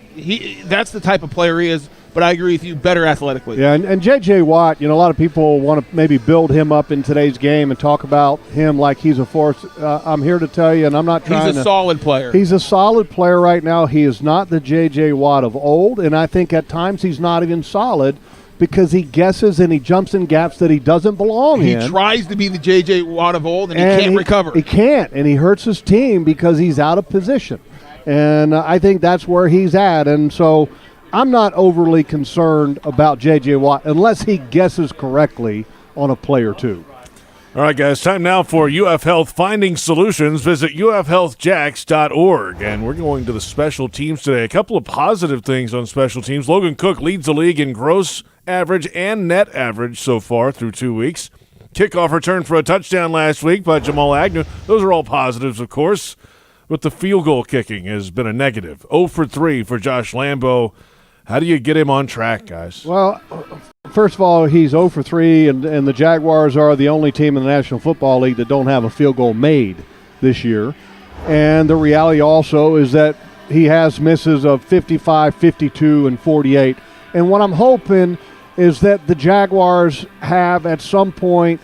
That's the type of player he is, but I agree with you, better athletically. Yeah, and J.J. Watt, a lot of people want to maybe build him up in today's game and talk about him like he's a force. I'm here to tell you, and I'm not trying to. He's a solid player. He's a solid player right now. He is not the J.J. Watt of old, and I think at times he's not even solid because he guesses and he jumps in gaps that he doesn't belong in. He tries to be the J.J. Watt of old, and he can't recover. He can't, and he hurts his team because he's out of position. And I think that's where he's at. And so I'm not overly concerned about J.J. Watt unless he guesses correctly on a play or two. All right, guys, time now for UF Health Finding Solutions. Visit ufhealthjax.org. And we're going to the special teams today. A couple of positive things on special teams. Logan Cook leads the league in gross average and net average so far through 2 weeks. Kickoff return for a touchdown last week by Jamal Agnew. Those are all positives, of course. But the field goal kicking has been a negative. 0 for 3 for Josh Lambo. How do you get him on track, guys? Well, first of all, he's 0 for 3, and the Jaguars are the only team in the National Football League that don't have a field goal made this year. And the reality also is that he has misses of 55, 52, and 48. And what I'm hoping is that the Jaguars have at some point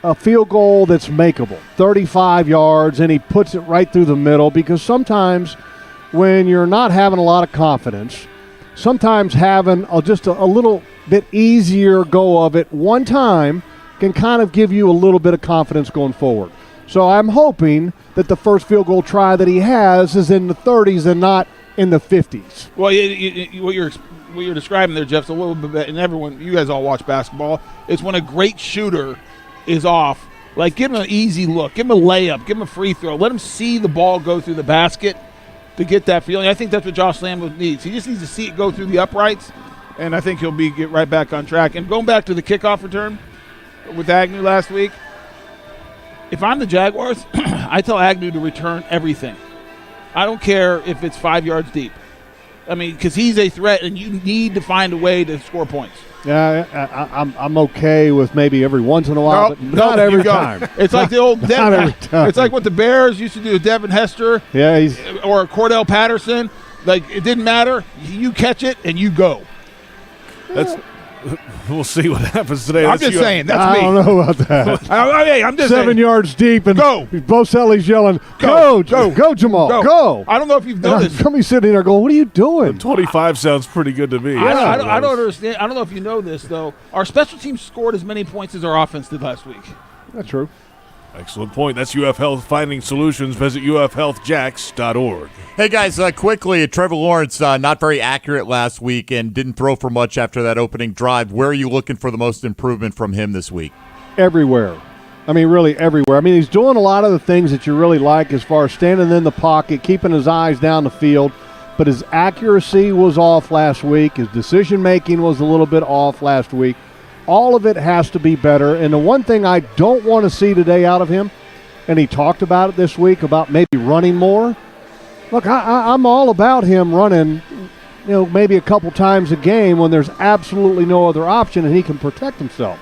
a field goal that's makeable, 35 yards, and he puts it right through the middle, because sometimes when you're not having a lot of confidence, sometimes having just a little bit easier go of it one time can kind of give you a little bit of confidence going forward. So I'm hoping that the first field goal try that he has is in the 30s and not in the 50s. Well, what you're describing there, Jeff's a little bit, and everyone, you guys all watch basketball, it's when a great shooter is off. Like, give him an easy look, give him a layup, give him a free throw, let him see the ball go through the basket to get that feeling. I think that's what Josh Lambo needs. He just needs to see it go through the uprights, and I think he'll get right back on track. And going back to the kickoff return with Agnew last week, if I'm the Jaguars, I tell Agnew to return everything. I don't care if it's 5 yards deep. I mean, because he's a threat, and you need to find a way to score points. Yeah, I'm okay with maybe every once in a while, but not every time. It's like the old it's like what the Bears used to do with Devin Hester, or Cordell Patterson. Like, it didn't matter. You catch it and you go. We'll see what happens today. I'm just saying. That's I me. don't know about that. Hey, I'm just 7 saying. yards deep, and Boselli's yelling, "Go, Jamal, go!" I don't know if you've noticed. Somebody's sitting there going, "What are you doing?" 25 sounds pretty good to me. I don't understand. I don't know if you know this though. Our special teams scored as many points as our offense did last week. That's true. Excellent point. That's UF Health finding solutions. Visit ufhealthjacks.org. Hey, guys, quickly, Trevor Lawrence, not very accurate last week and didn't throw for much after that opening drive. Where are you looking for the most improvement from him this week? Everywhere. I mean, really everywhere. I mean, he's doing a lot of the things that you really like as far as standing in the pocket, keeping his eyes down the field, but his accuracy was off last week. His decision-making was a little bit off last week. All of it has to be better. And the one thing I don't want to see today out of him, and he talked about it this week, about maybe running more. Look, I'm all about him running, maybe a couple times a game when there's absolutely no other option and he can protect himself.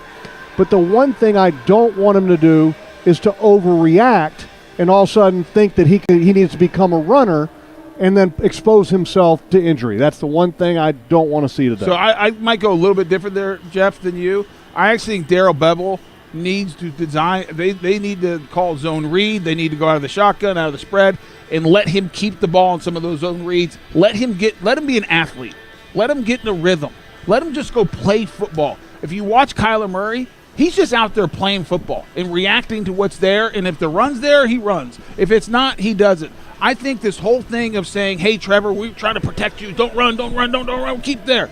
But the one thing I don't want him to do is to overreact and all of a sudden think that he needs to become a runner and then expose himself to injury. That's the one thing I don't want to see today. So I might go a little bit different there, Jeff, than you. I actually think Darrell Bevel needs to design – they need to call zone read. They need to go out of the shotgun, out of the spread, and let him keep the ball in some of those zone reads. Let him be an athlete. Let him get in a rhythm. Let him just go play football. If you watch Kyler Murray, he's just out there playing football and reacting to what's there, and if the run's there, he runs. If it's not, he doesn't. I think this whole thing of saying, "Hey, Trevor, we're trying to protect you. Don't run, keep there."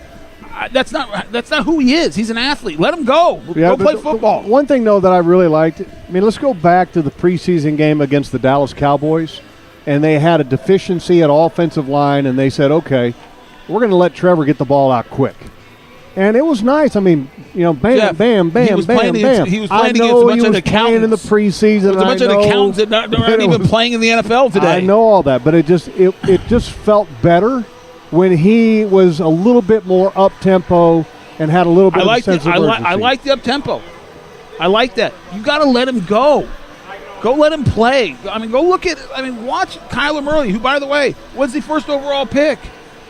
That's not who he is. He's an athlete. Let him go. Go play football. One thing, though, that I really liked, I mean, let's go back to the preseason game against the Dallas Cowboys, and they had a deficiency at offensive line, and they said, okay, we're going to let Trevor get the ball out quick. And it was nice. I mean, bam, Jeff, bam, bam, he was bam, bam. He was playing against a bunch of accountants in the preseason. There's a bunch of accountants that aren't even playing in the NFL today. I know all that, but it just felt better when he was a little bit more up-tempo and had a little bit of a sense of urgency. I like the up-tempo. I like that. You got to let him go. Go let him play. I mean, watch Kyler Murray, who, by the way, was the first overall pick.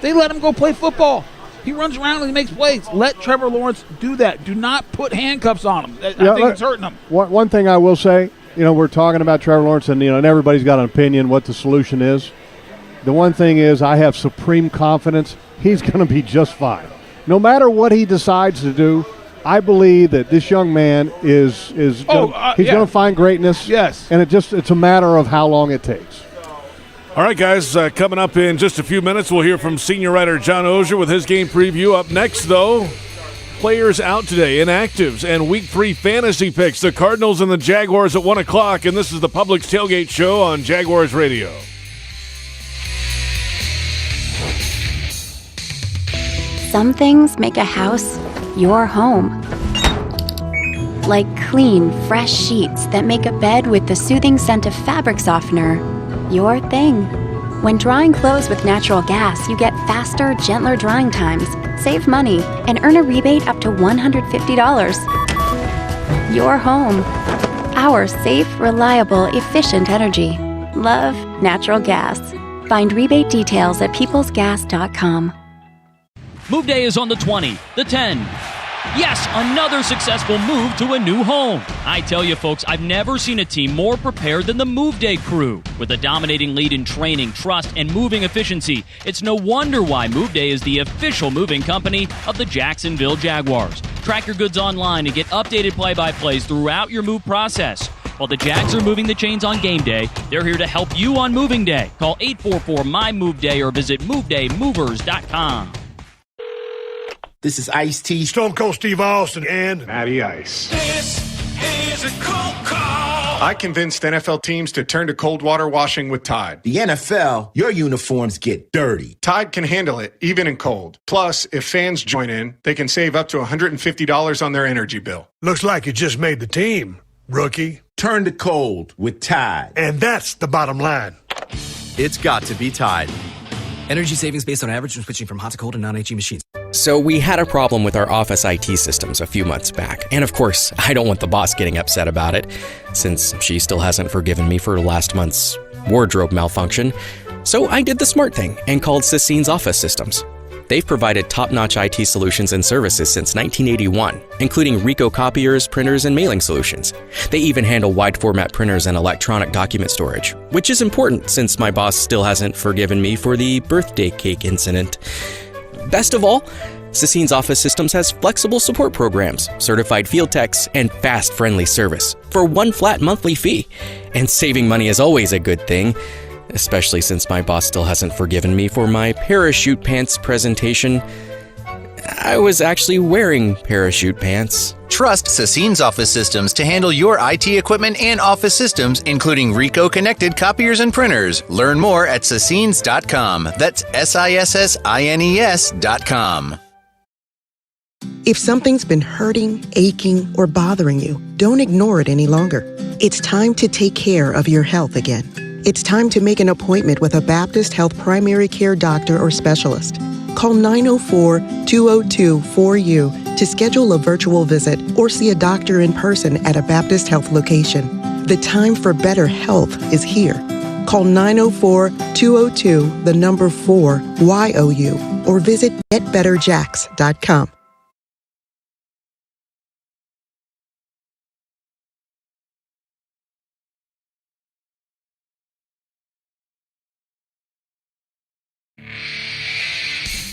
They let him go play football. He runs around and he makes plays. Let Trevor Lawrence do that. Do not put handcuffs on him. I think it's hurting him. One thing I will say, we're talking about Trevor Lawrence, and and everybody's got an opinion what the solution is. The one thing is, I have supreme confidence he's going to be just fine. No matter what he decides to do, I believe that this young man is going to find greatness. Yes, and it's a matter of how long it takes. All right, guys, coming up in just a few minutes, we'll hear from senior writer John Oeser with his game preview. Up next, though, players out today, inactives, and Week 3 fantasy picks. The Cardinals and the Jaguars at 1 o'clock, and this is the Publix Tailgate Show on Jaguars Radio. Some things make a house your home. Like clean, fresh sheets that make a bed with the soothing scent of fabric softener your thing. When drying clothes with natural gas, you get faster, gentler drying times, save money, and earn a rebate up to $150. Your home. Our safe, reliable, efficient energy. Love natural gas. Find rebate details at peoplesgas.com. Move day is on the 20, the 10. Yes, another successful move to a new home. I tell you, folks, I've never seen a team more prepared than the Move Day crew. With a dominating lead in training, trust, and moving efficiency, it's no wonder why Move Day is the official moving company of the Jacksonville Jaguars. Track your goods online and get updated play-by-plays throughout your move process. While the Jags are moving the chains on game day, they're here to help you on moving day. Call 844-MY-MOVE-DAY or visit MoveDayMovers.com. This is Ice-T, Stone Cold Steve Austin, and Matty Ice. This is a cold call. I convinced NFL teams to turn to cold water washing with Tide. The NFL, your uniforms get dirty. Tide can handle it, even in cold. Plus, if fans join in, they can save up to $150 on their energy bill. Looks like you just made the team, rookie. Turn to cold with Tide. And that's the bottom line. It's got to be Tide. Energy savings based on average when switching from hot to cold and non-HE machines. So we had a problem with our office IT systems a few months back. And of course, I don't want the boss getting upset about it, since she still hasn't forgiven me for last month's wardrobe malfunction. So I did the smart thing and called Sistine's Office Systems. They've provided top-notch IT solutions and services since 1981, including Ricoh copiers, printers, and mailing solutions. They even handle wide-format printers and electronic document storage, which is important since my boss still hasn't forgiven me for the birthday cake incident. Best of all, Sassine's Office Systems has flexible support programs, certified field techs, and fast, friendly service for one flat monthly fee. And saving money is always a good thing, especially since my boss still hasn't forgiven me for my parachute pants presentation. I was actually wearing parachute pants. Trust Sassine's Office Systems to handle your IT equipment and office systems, including Ricoh-connected copiers and printers. Learn more at sassines.com. That's SISSINES.com. If something's been hurting, aching, or bothering you, don't ignore it any longer. It's time to take care of your health again. It's time to make an appointment with a Baptist Health primary care doctor or specialist. Call 904-202-4U to schedule a virtual visit or see a doctor in person at a Baptist Health location. The time for better health is here. Call 904-202-4YOU or visit getbetterjacks.com.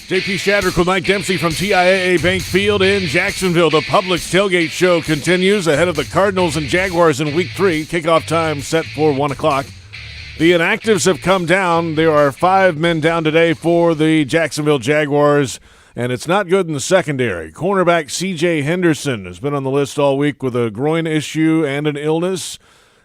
JP Shadrick with Mike Dempsey from TIAA Bank Field in Jacksonville. The Publix Tailgate show continues ahead of the Cardinals and Jaguars in Week 3. Kickoff time set for 1 o'clock. The inactives have come down. There are 5 men down today for the Jacksonville Jaguars, and it's not good in the secondary. Cornerback C.J. Henderson has been on the list all week with a groin issue and an illness.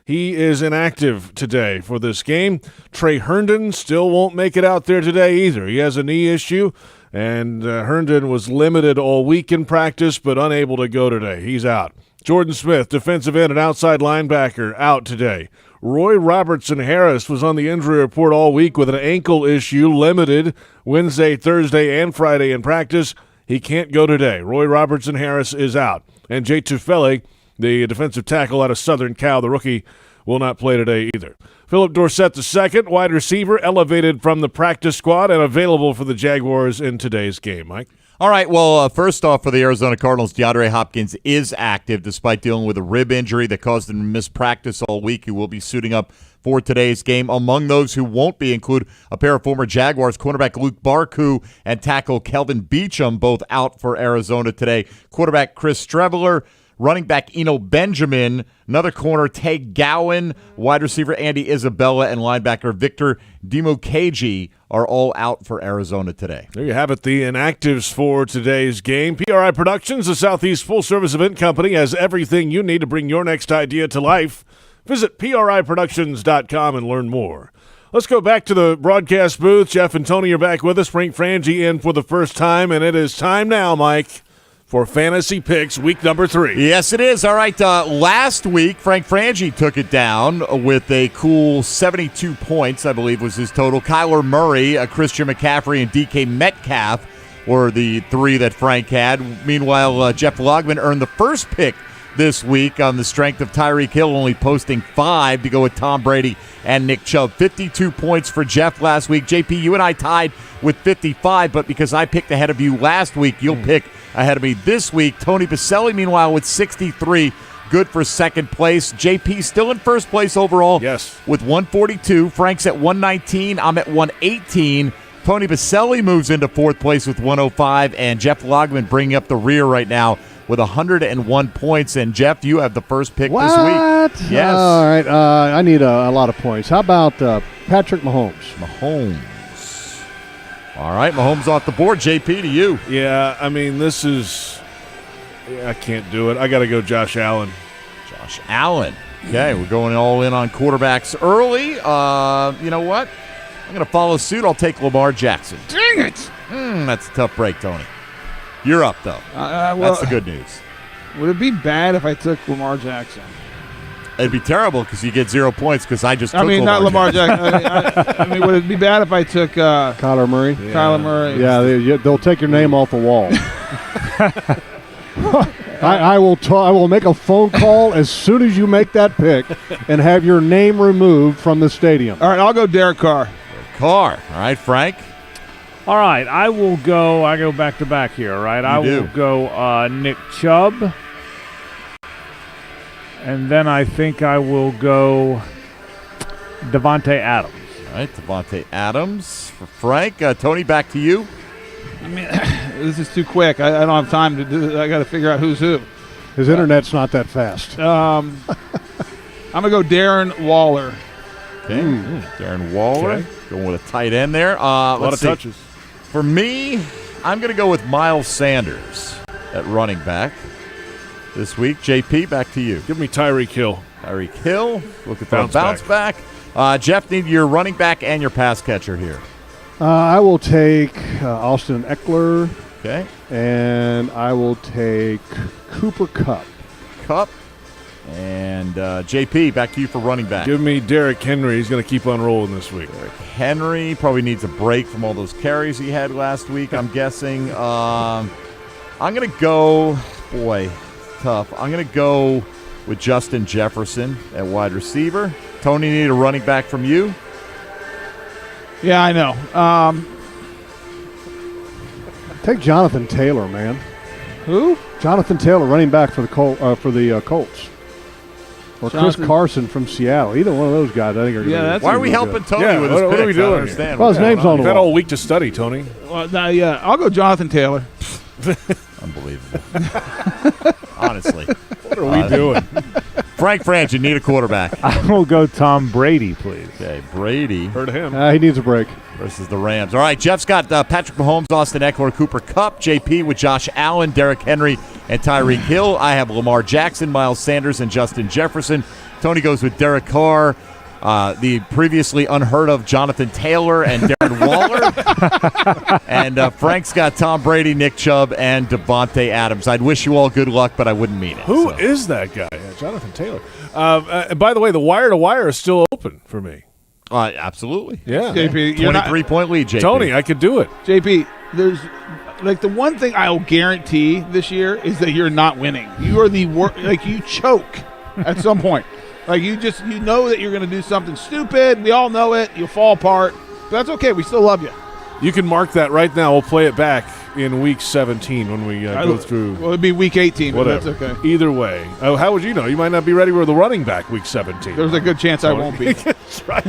He is inactive today for this game. Trey Herndon still won't make it out there today either. He has a knee issue, and Herndon was limited all week in practice but unable to go today. He's out. Jordan Smith, defensive end and outside linebacker, out today. Roy Robertson-Harris was on the injury report all week with an ankle issue, limited Wednesday, Thursday, and Friday in practice. He can't go today. Roy Robertson-Harris is out. And Jay Tufele, the defensive tackle out of Southern Cal, the rookie, will not play today either. Philip Dorsett II, wide receiver, elevated from the practice squad and available for the Jaguars in today's game. Mike? All right, well, first off, for the Arizona Cardinals, DeAndre Hopkins is active despite dealing with a rib injury that caused him to miss practice all week. He will be suiting up for today's game. Among those who won't be include a pair of former Jaguars, cornerback Luke Barku and tackle Kelvin Beachum, both out for Arizona today. Quarterback Chris Streveler, running back Eno Benjamin, another corner Tay Gowan, wide receiver Andy Isabella, and linebacker Victor Dimukeji are all out for Arizona today. There you have it, the inactives for today's game. PRI Productions, the Southeast full-service event company, has everything you need to bring your next idea to life. Visit PRIProductions.com and learn more. Let's go back to the broadcast booth. Jeff and Tony are back with us. Frank Frangie in for the first time, and it is time now, Mike, for Fantasy Picks week number 3. Yes, it is. All right, last week, Frank Frangie took it down with a cool 72 points, I believe was his total. Kyler Murray, Christian McCaffrey, and DK Metcalf were the 3 that Frank had. Meanwhile, Jeff Logman earned the first pick this week on the strength of Tyreek Hill only posting 5 to go with Tom Brady and Nick Chubb. 52 points for Jeff last week. JP, you and I tied with 55, but because I picked ahead of you last week, you'll pick ahead of me this week. Tony Baselli, meanwhile, with 63, good for second place. JP still in first place overall, yes, with 142. Frank's at 119. I'm at 118. Tony Baselli moves into fourth place with 105, and Jeff Logman bringing up the rear right now with 101 points. And Jeff, you have the first pick this week. Yes. All right. I need a lot of points. How about Patrick Mahomes? Mahomes. All right, Mahomes off the board. JP, to you. Yeah, I mean, this is I can't do it. I got to go Josh Allen. Josh Allen. Okay, we're going all in on quarterbacks early. You know what? I'm going to follow suit. I'll take Lamar Jackson. Dang it! That's a tough break, Tony. You're up, though. That's the good news. Would it be bad if I took Lamar Jackson? It'd be terrible because you get 0 points because I just took not Lamar Jackson. I mean, would it be bad if I took Kyler Murray? Yeah. Kyler Murray. Yeah, they'll take your name off the wall. I will make a phone call as soon as you make that pick and have your name removed from the stadium. All right, I'll go Derek Carr. Carr. All right, Frank. All right, I will go. I go back to back here. All right, I will go Nick Chubb, and then I think I will go Davante Adams. All right, Davante Adams for Frank. Tony, back to you. I mean, this is too quick. I don't have time to do this. I got to figure out who's who. His internet's not that fast. I'm going to go Darren Waller. Okay, Darren Waller. Going with a tight end there. A lot of touches. For me, I'm going to go with Miles Sanders at running back this week. JP, back to you. Give me Tyreek Hill. Tyreek Hill. Look at that bounce back. Jeff, need your running back and your pass catcher here. I will take Austin Eckler. Okay. And I will take Cooper Kupp. And JP, back to you for running back. Give me Derrick Henry. He's going to keep on rolling this week. Derrick Henry probably needs a break from all those carries he had last week, I'm guessing. I'm going to go, tough. I'm going to go with Justin Jefferson at wide receiver. Tony, need a running back from you? Yeah, I know. Take Jonathan Taylor, man. Who? Jonathan Taylor, running back for the Colts. Or Chris Carson from Seattle. Either one of those guys, I think, are going to be. Why are we helping Tony with his picks? What are we doing? Well, his name's on the You've wall. had all week to study, Tony. Well, I'll go Jonathan Taylor. Unbelievable. Honestly. What are we doing? Frank Franch, you need a quarterback. I will go Tom Brady, please. Okay, Brady. Heard of him. He needs a break. Versus the Rams. All right, Jeff's got Patrick Mahomes, Austin Eckler, Cooper Kupp, JP with Josh Allen, Derrick Henry, and Tyreek Hill. I have Lamar Jackson, Miles Sanders, and Justin Jefferson. Tony goes with Derek Carr, the previously unheard of Jonathan Taylor, and Darren Waller. And Frank's got Tom Brady, Nick Chubb, and Davante Adams. I'd wish you all good luck, but I wouldn't mean it. Who is that guy? Jonathan Taylor. And by the way, the wire-to-wire is still open for me. Absolutely. Yeah. JP, 23-point lead, JP. Tony, I could do it. JP, there's the one thing I'll guarantee this year is that you're not winning. You are the worst. You choke at some point. You know that you're going to do something stupid. We all know it. You'll fall apart. But that's okay. We still love you. You can mark that right now. We'll play it back in week 17 when we go through. Well, it'd be week 18, whatever. but that's okay. Either way. How would you know? You might not be ready with the running back week 17. There's a good chance I won't be. That's right.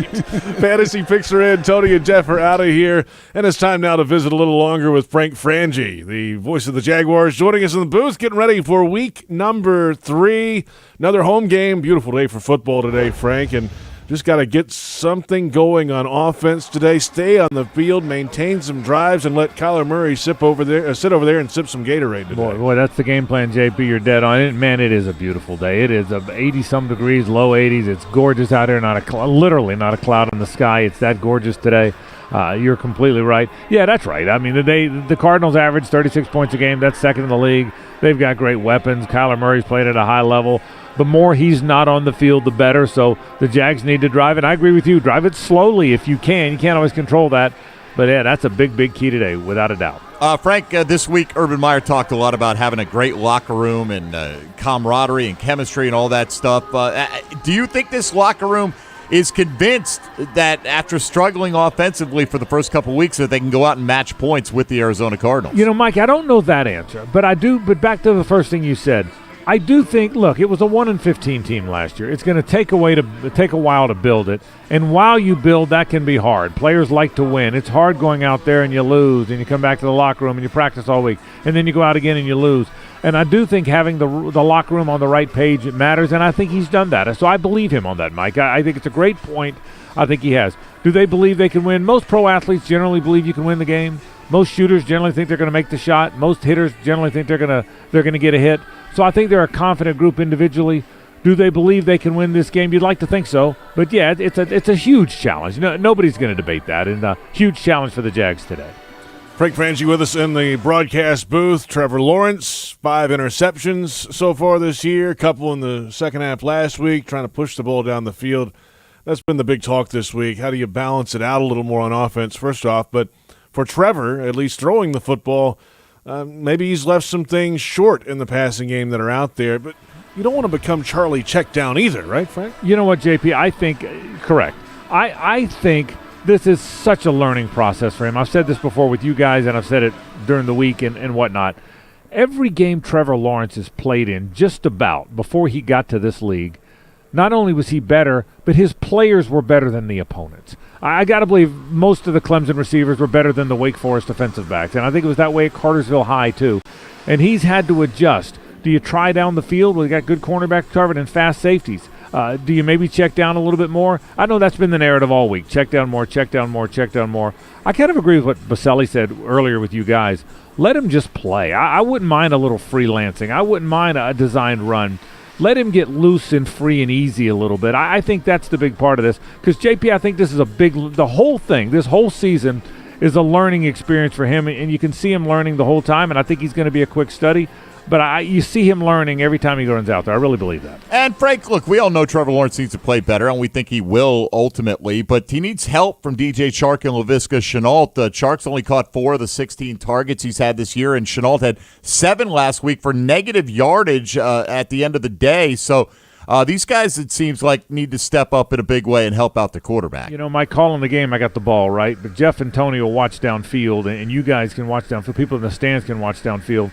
Fantasy picks are in. Tony and Jeff are out of here. And it's time now to visit a little longer with Frank Frangie, the voice of the Jaguars, joining us in the booth, getting ready for week number 3. Another home game. Beautiful day for football today, Frank. And just got to get something going on offense today. Stay on the field, maintain some drives, and let Kyler Murray sit over there and sip some Gatorade today. Boy, that's the game plan, JP. You're dead on it. Man, it is a beautiful day. It is 80-some degrees, low 80s. It's gorgeous out here. Literally not a cloud in the sky. It's that gorgeous today. You're completely right. Yeah, that's right. I mean, the Cardinals average 36 points a game. That's second in the league. They've got great weapons. Kyler Murray's played at a high level. The more he's not on the field, the better. So the Jags need to drive it. I agree with you. Drive it slowly if you can. You can't always control that. But, yeah, that's a big, big key today, without a doubt. Frank, this week Urban Meyer talked a lot about having a great locker room and camaraderie and chemistry and all that stuff. Do you think this locker room is convinced that after struggling offensively for the first couple of weeks that they can go out and match points with the Arizona Cardinals? You know, Mike, I don't know that answer. But I do. But back to the first thing you said. I do think, look, it was a 1-15 team last year. It's going to take a while to build it. And while you build, that can be hard. Players like to win. It's hard going out there and you lose, and you come back to the locker room and you practice all week, and then you go out again and you lose. And I do think having the locker room on the right page matters, and I think he's done that. So I believe him on that, Mike. I think it's a great point. I think he has. Do they believe they can win? Most pro athletes generally believe you can win the game. Most shooters generally think they're going to make the shot. Most hitters generally think they're going to get a hit. So I think they're a confident group individually. Do they believe they can win this game? You'd like to think so. But, yeah, it's a huge challenge. Nobody's going to debate that. And a huge challenge for the Jags today. Frank Frangie with us in the broadcast booth. Trevor Lawrence, 5 interceptions so far this year, a couple in the second half last week, trying to push the ball down the field. That's been the big talk this week. How do you balance it out a little more on offense, first off? But for Trevor, at least throwing the football, maybe he's left some things short in the passing game that are out there. But you don't want to become Charlie check down either, right, Frank? You know what, JP? I think correct. I think this is such a learning process for him. I've said this before with you guys, and I've said it during the week and whatnot. Every game Trevor Lawrence has played in, just about, before he got to this league, not only was he better, but his players were better than the opponents. I got to believe most of the Clemson receivers were better than the Wake Forest defensive backs, and I think it was that way at Cartersville High, too. And he's had to adjust. Do you try down the field? Well, you got good cornerbacks covered and fast safeties. Do you maybe check down a little bit more? I know that's been the narrative all week. Check down more, check down more, check down more. I kind of agree with what Baselli said earlier with you guys. Let him just play. I wouldn't mind a little freelancing. I wouldn't mind a designed run. Let him get loose and free and easy a little bit. I think that's the big part of this. Because, JP, I think this is the whole thing, this whole season is a learning experience for him. And you can see him learning the whole time. And I think he's going to be a quick study. But you see him learning every time he runs out there. I really believe that. And, Frank, look, we all know Trevor Lawrence needs to play better, and we think he will ultimately. But he needs help from DJ Chark and Laviska Shenault. Chark's only caught 4 of the 16 targets he's had this year, and Shenault had 7 last week for negative yardage at the end of the day. So these guys, it seems like, need to step up in a big way and help out the quarterback. You know, my call in the game, I got the ball, right? But Jeff and Tony will watch downfield, and you guys can watch downfield. People in the stands can watch downfield.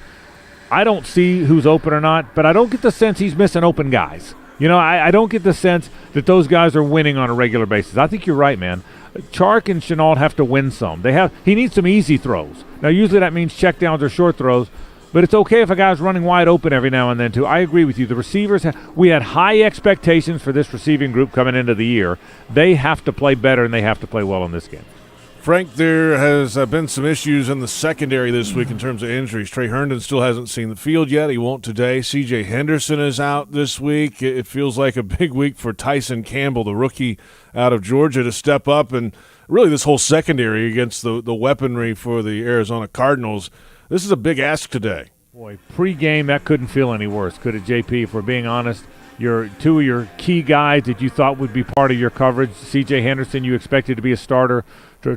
I don't see who's open or not, but I don't get the sense he's missing open guys. You know, I don't get the sense that those guys are winning on a regular basis. I think you're right, man. Chark and Shenault have to win some. He needs some easy throws. Now, usually that means checkdowns or short throws, but it's okay if a guy's running wide open every now and then, too. I agree with you. The receivers, we had high expectations for this receiving group coming into the year. They have to play better, and they have to play well in this game. Frank, there has been some issues in the secondary this week in terms of injuries. Trey Herndon still hasn't seen the field yet. He won't today. C.J. Henderson is out this week. It feels like a big week for Tyson Campbell, the rookie out of Georgia, to step up. And really this whole secondary against the weaponry for the Arizona Cardinals, this is a big ask today. Boy, pregame, that couldn't feel any worse, could it, JP, if we're being honest? Two of your key guys that you thought would be part of your coverage, C.J. Henderson, you expected to be a starter.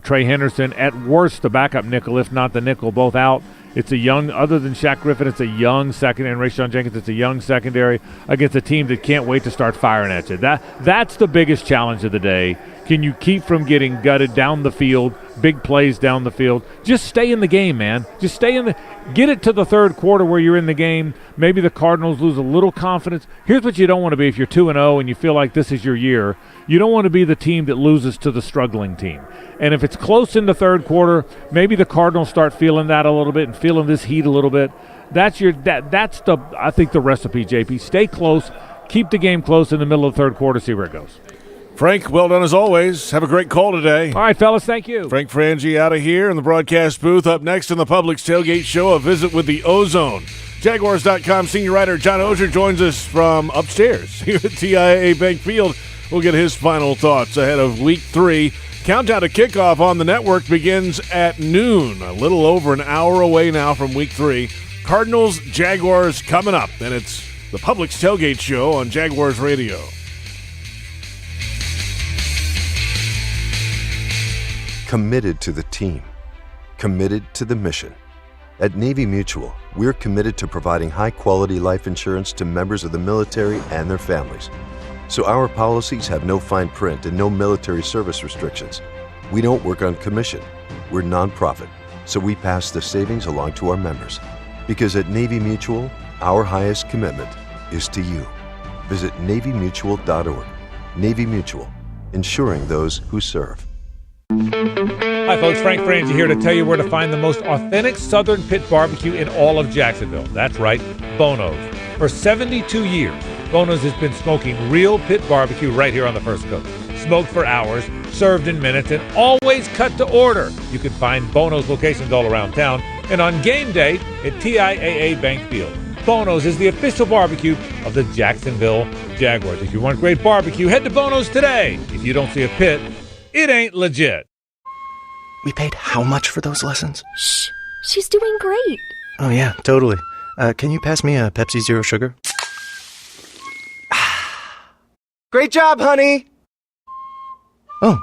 Trey Henderson, at worst, the backup nickel, if not the nickel, both out. It's a young, other than Shaq Griffin, it's a young secondary, and Rayshon Jenkins, it's a young secondary against a team that can't wait to start firing at you. That's the biggest challenge of the day. Can you keep from getting gutted down the field, big plays down the field? Just stay in the game, man. Just get it to the third quarter where you're in the game. Maybe the Cardinals lose a little confidence. Here's what you don't want to be if you're 2-0 and you feel like this is your year. You don't want to be the team that loses to the struggling team. And if it's close in the third quarter, maybe the Cardinals start feeling that a little bit and feeling this heat a little bit. That's I think the recipe, JP. Stay close, keep the game close in the middle of the third quarter, see where it goes. Frank, well done as always. Have a great call today. All right, fellas, thank you. Frank Frangie out of here in the broadcast booth. Up next in the Publix Tailgate Show, a visit with the Ozone. Jaguars.com senior writer John Oeser joins us from upstairs here at TIAA Bank Field. We'll get his final thoughts ahead of Week 3. Countdown to kickoff on the network begins at noon, a little over an hour away now from Week 3. Cardinals, Jaguars coming up, and it's the Publix Tailgate Show on Jaguars Radio. Committed to the team. Committed to the mission. At Navy Mutual, we're committed to providing high-quality life insurance to members of the military and their families. So our policies have no fine print and no military service restrictions. We don't work on commission. We're nonprofit, so we pass the savings along to our members. Because at Navy Mutual, our highest commitment is to you. Visit NavyMutual.org. Navy Mutual, insuring those who serve. Hi, folks. Frank Frangie here to tell you where to find the most authentic Southern Pit barbecue in all of Jacksonville. That's right, Bono's. For 72 years, Bono's has been smoking real pit barbecue right here on the First Coast. Smoked for hours, served in minutes, and always cut to order. You can find Bono's locations all around town and on game day at TIAA Bank Field. Bono's is the official barbecue of the Jacksonville Jaguars. If you want great barbecue, head to Bono's today. If you don't see a pit, it ain't legit. We paid how much for those lessons? Shh, she's doing great. Oh yeah, totally. Can you pass me a Pepsi Zero Sugar? Great job, honey! Oh,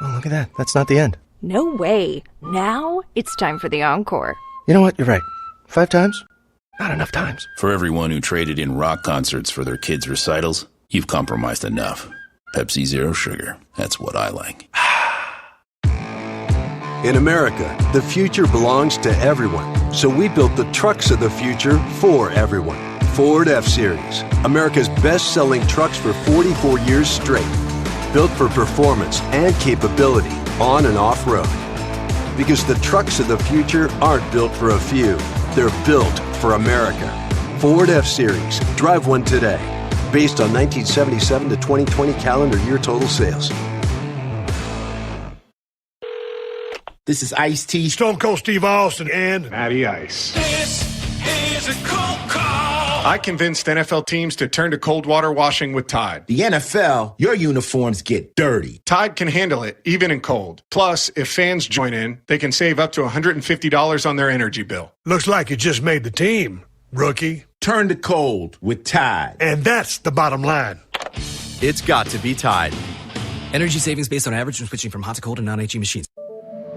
look at that. That's not the end. No way. Now it's time for the encore. You know what? You're right. 5 times? Not enough times. For everyone who traded in rock concerts for their kids' recitals, you've compromised enough. Pepsi Zero Sugar. That's what I like. In America, the future belongs to everyone. So we built the trucks of the future for everyone. Ford F-Series, America's best-selling trucks for 44 years straight. Built for performance and capability on and off-road. Because the trucks of the future aren't built for a few. They're built for America. Ford F-Series. Drive one today. Based on 1977 to 2020 calendar year total sales. This is Ice-T, Stone Cold Steve Austin, and Matty Ice. This is a cold call. I convinced NFL teams to turn to cold water washing with Tide. The NFL, your uniforms get dirty. Tide can handle it, even in cold. Plus, if fans join in, they can save up to $150 on their energy bill. Looks like you just made the team, rookie. Turn to cold with Tide. And that's the bottom line. It's got to be Tide. Energy savings based on average when switching from hot to cold and non-HE machines.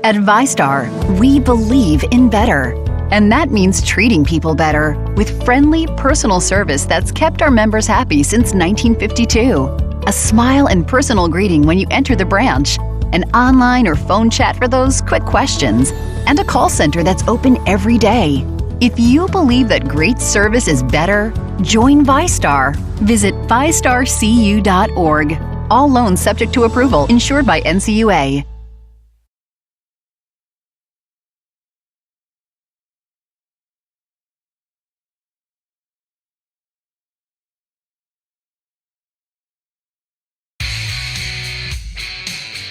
At ViStar, we believe in better. And that means treating people better with friendly, personal service that's kept our members happy since 1952. A smile and personal greeting when you enter the branch, an online or phone chat for those quick questions, and a call center that's open every day. If you believe that great service is better, join ViStar. Visit ViStarCU.org. All loans subject to approval, insured by NCUA.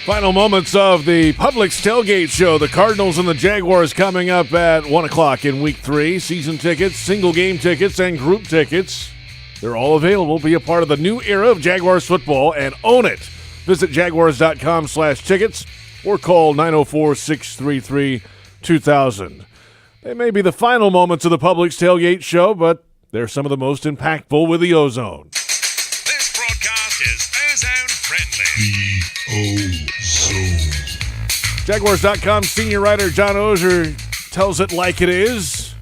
Final moments of the Publix Tailgate show. The Cardinals and the Jaguars coming up at 1 o'clock in Week 3. Season tickets, single game tickets, and group tickets. They're all available. Be a part of the new era of Jaguars football and own it. Visit jaguars.com/tickets or call 904-633-2000. They may be the final moments of the Publix Tailgate show, but they're some of the most impactful with the Ozone. This broadcast is ozone friendly. Jaguars.com senior writer John Oeser tells it like it is.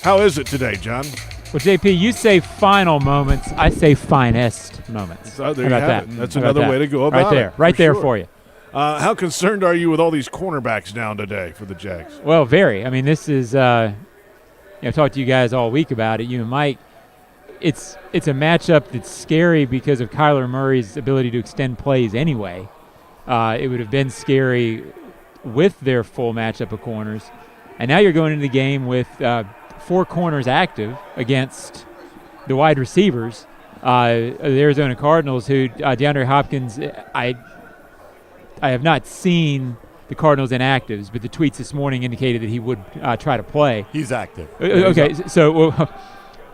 How is it today, John? Well, JP, you say final moments. I say finest moments. So there you have it. That's another way to go about it. Right there for you. How concerned are you with all these cornerbacks down today for the Jags? Well, very. I mean, this is I've talked to you guys all week about it. You and Mike. It's a matchup that's scary because of Kyler Murray's ability to extend plays anyway. It would have been scary with their full matchup of corners. And now you're going into the game with 4 corners active against the wide receivers. The Arizona Cardinals, who DeAndre Hopkins, I have not seen the Cardinals inactives, but the tweets this morning indicated that he would try to play. He's active. Okay, so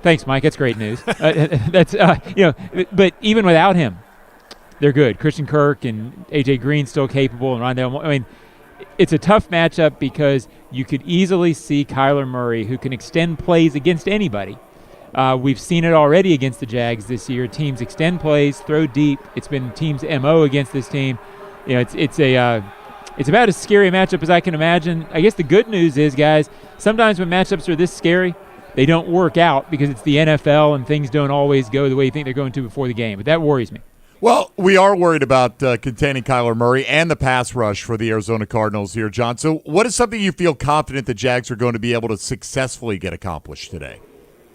thanks, Mike. That's great news. But even without him, they're good. Christian Kirk and A.J. Green still capable, and Rondale. I mean, it's a tough matchup because you could easily see Kyler Murray, who can extend plays against anybody. We've seen it already against the Jags this year. Teams extend plays, throw deep. It's been teams' MO against this team. It's about as scary a matchup as I can imagine. I guess the good news is, guys, sometimes when matchups are this scary, they don't work out because it's the NFL and things don't always go the way you think they're going to before the game. But that worries me. Well, we are worried about containing Kyler Murray and the pass rush for the Arizona Cardinals here, John. So what is something you feel confident the Jags are going to be able to successfully get accomplished today?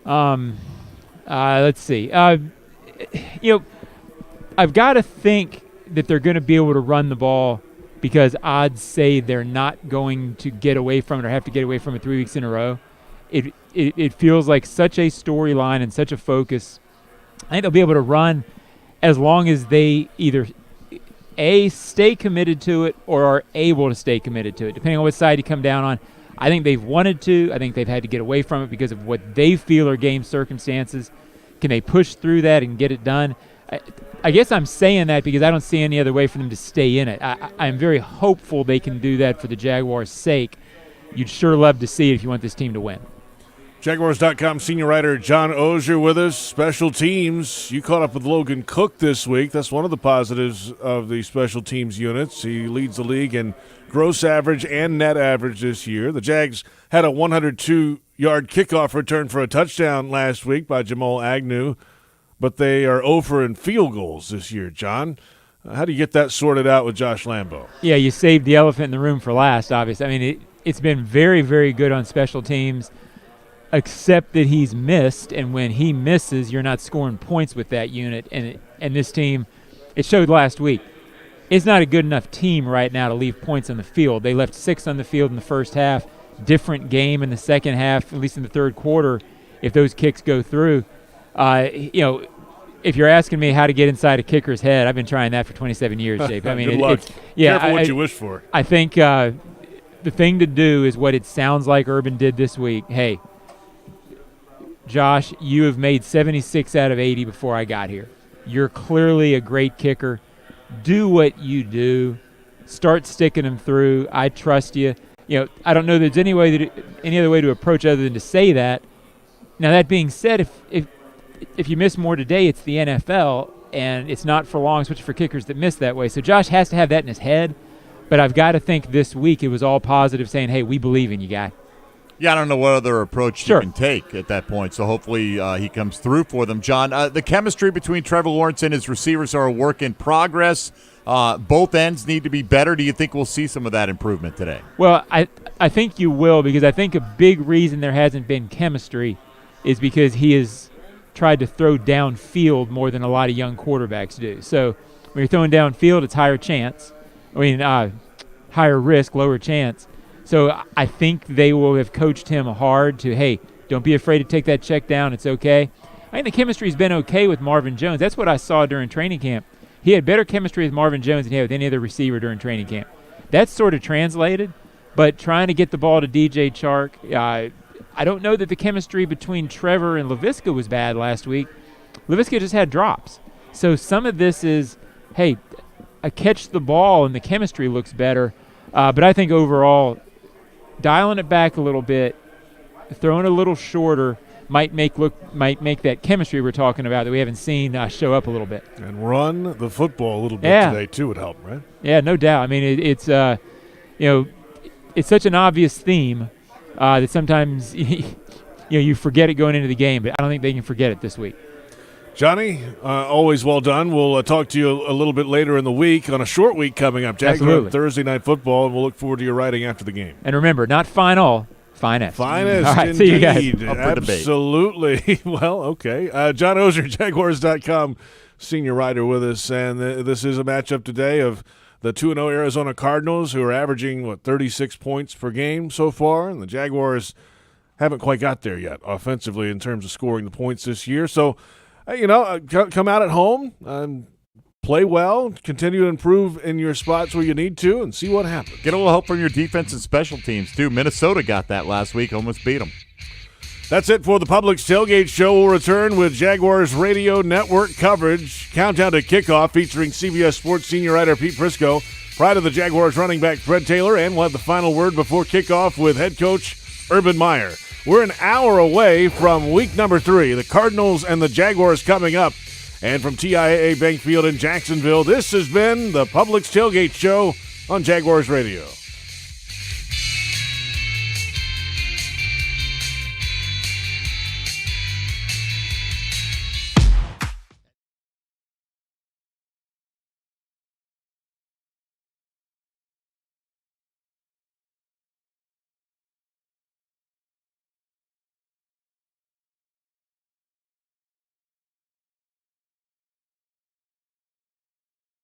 Let's see. I've got to think that they're going to be able to run the ball because odds say they're not going to get away from it or have to get away from it 3 weeks in a row. It feels like such a storyline and such a focus. I think they'll be able to run as long as they either A, stay committed to it or are able to stay committed to it, depending on what side you come down on. I think they've wanted to. I think they've had to get away from it because of what they feel are game circumstances. Can they push through that and get it done? I guess I'm saying that because I don't see any other way for them to stay in it. I'm very hopeful they can do that for the Jaguars' sake. You'd sure love to see it if you want this team to win. Jaguars.com senior writer John Oeser with us. Special teams. You caught up with Logan Cook this week. That's one of the positives of the special teams units. He leads the league in gross average and net average this year. The Jags had a 102-yard kickoff return for a touchdown last week by Jamal Agnew, but they are over in field goals this year, John. How do you get that sorted out with Josh Lambo? Yeah, you saved the elephant in the room for last, obviously. I mean, it's been very, very good on special teams, except that he's missed, and when he misses, you're not scoring points with that unit. And this team, it showed last week, it's not a good enough team right now to leave points on the field. They left 6 on the field in the first half. Different game in the second half, at least in the third quarter, if those kicks go through. If you're asking me how to get inside a kicker's head, I've been trying that for 27 years, Jake. I mean, Good luck. Careful what you wish for. I think the thing to do is what it sounds like Urban did this week. Hey, Josh, you have made 76 out of 80 before I got here. You're clearly a great kicker. Do what you do. Start sticking them through. I trust you. I don't know there's any other way to approach other than to say that. Now, that being said, if you miss more today, it's the NFL, and it's not for long, especially for kickers that miss that way. So Josh has to have that in his head. But I've got to think this week it was all positive, saying, hey, we believe in you, guy. Yeah, I don't know what other approach you can take at that point, so hopefully he comes through for them. John, the chemistry between Trevor Lawrence and his receivers are a work in progress. Both ends need to be better. Do you think we'll see some of that improvement today? Well, I think you will, because I think a big reason there hasn't been chemistry is because he has tried to throw downfield more than a lot of young quarterbacks do. So when you're throwing downfield, it's higher chance. Higher risk, lower chance. So I think they will have coached him hard to, hey, don't be afraid to take that check down. It's okay. I think the chemistry's been okay with Marvin Jones. That's what I saw during training camp. He had better chemistry with Marvin Jones than he had with any other receiver during training camp. That's sort of translated, but trying to get the ball to DJ Chark, I don't know that the chemistry between Trevor and Laviska was bad last week. Laviska just had drops. So some of this is, hey, I catch the ball and the chemistry looks better. But I think overall, dialing it back a little bit, throwing a little shorter might make that chemistry we're talking about that we haven't seen show up a little bit. And run the football a little bit today too would help, right? Yeah, no doubt. I mean, it's such an obvious theme that sometimes you forget it going into the game, but I don't think they can forget it this week. Johnny, always well done. We'll talk to you a little bit later in the week on a short week coming up. Jacksonville Thursday Night Football, and we'll look forward to your writing after the game. And remember, not final, finest. Finest, all right, indeed. See you guys. Absolutely. Well, okay. John Oeser, Jaguars.com, senior writer with us, and this is a matchup today of the 2-0 Arizona Cardinals, who are averaging, 36 points per game so far, and the Jaguars haven't quite got there yet offensively in terms of scoring the points this year. So, come out at home, play well, continue to improve in your spots where you need to, and see what happens. Get a little help from your defense and special teams, too. Minnesota got that last week, almost beat them. That's it for the Publix Tailgate Show. We'll return with Jaguars Radio Network coverage. Countdown to kickoff featuring CBS Sports senior writer Pete Prisco, pride of the Jaguars running back Fred Taylor, and we'll have the final word before kickoff with head coach Urban Meyer. We're an hour away from week number 3, the Cardinals and the Jaguars coming up. And from TIAA Bank Field in Jacksonville, this has been the Publix Tailgate Show on Jaguars Radio.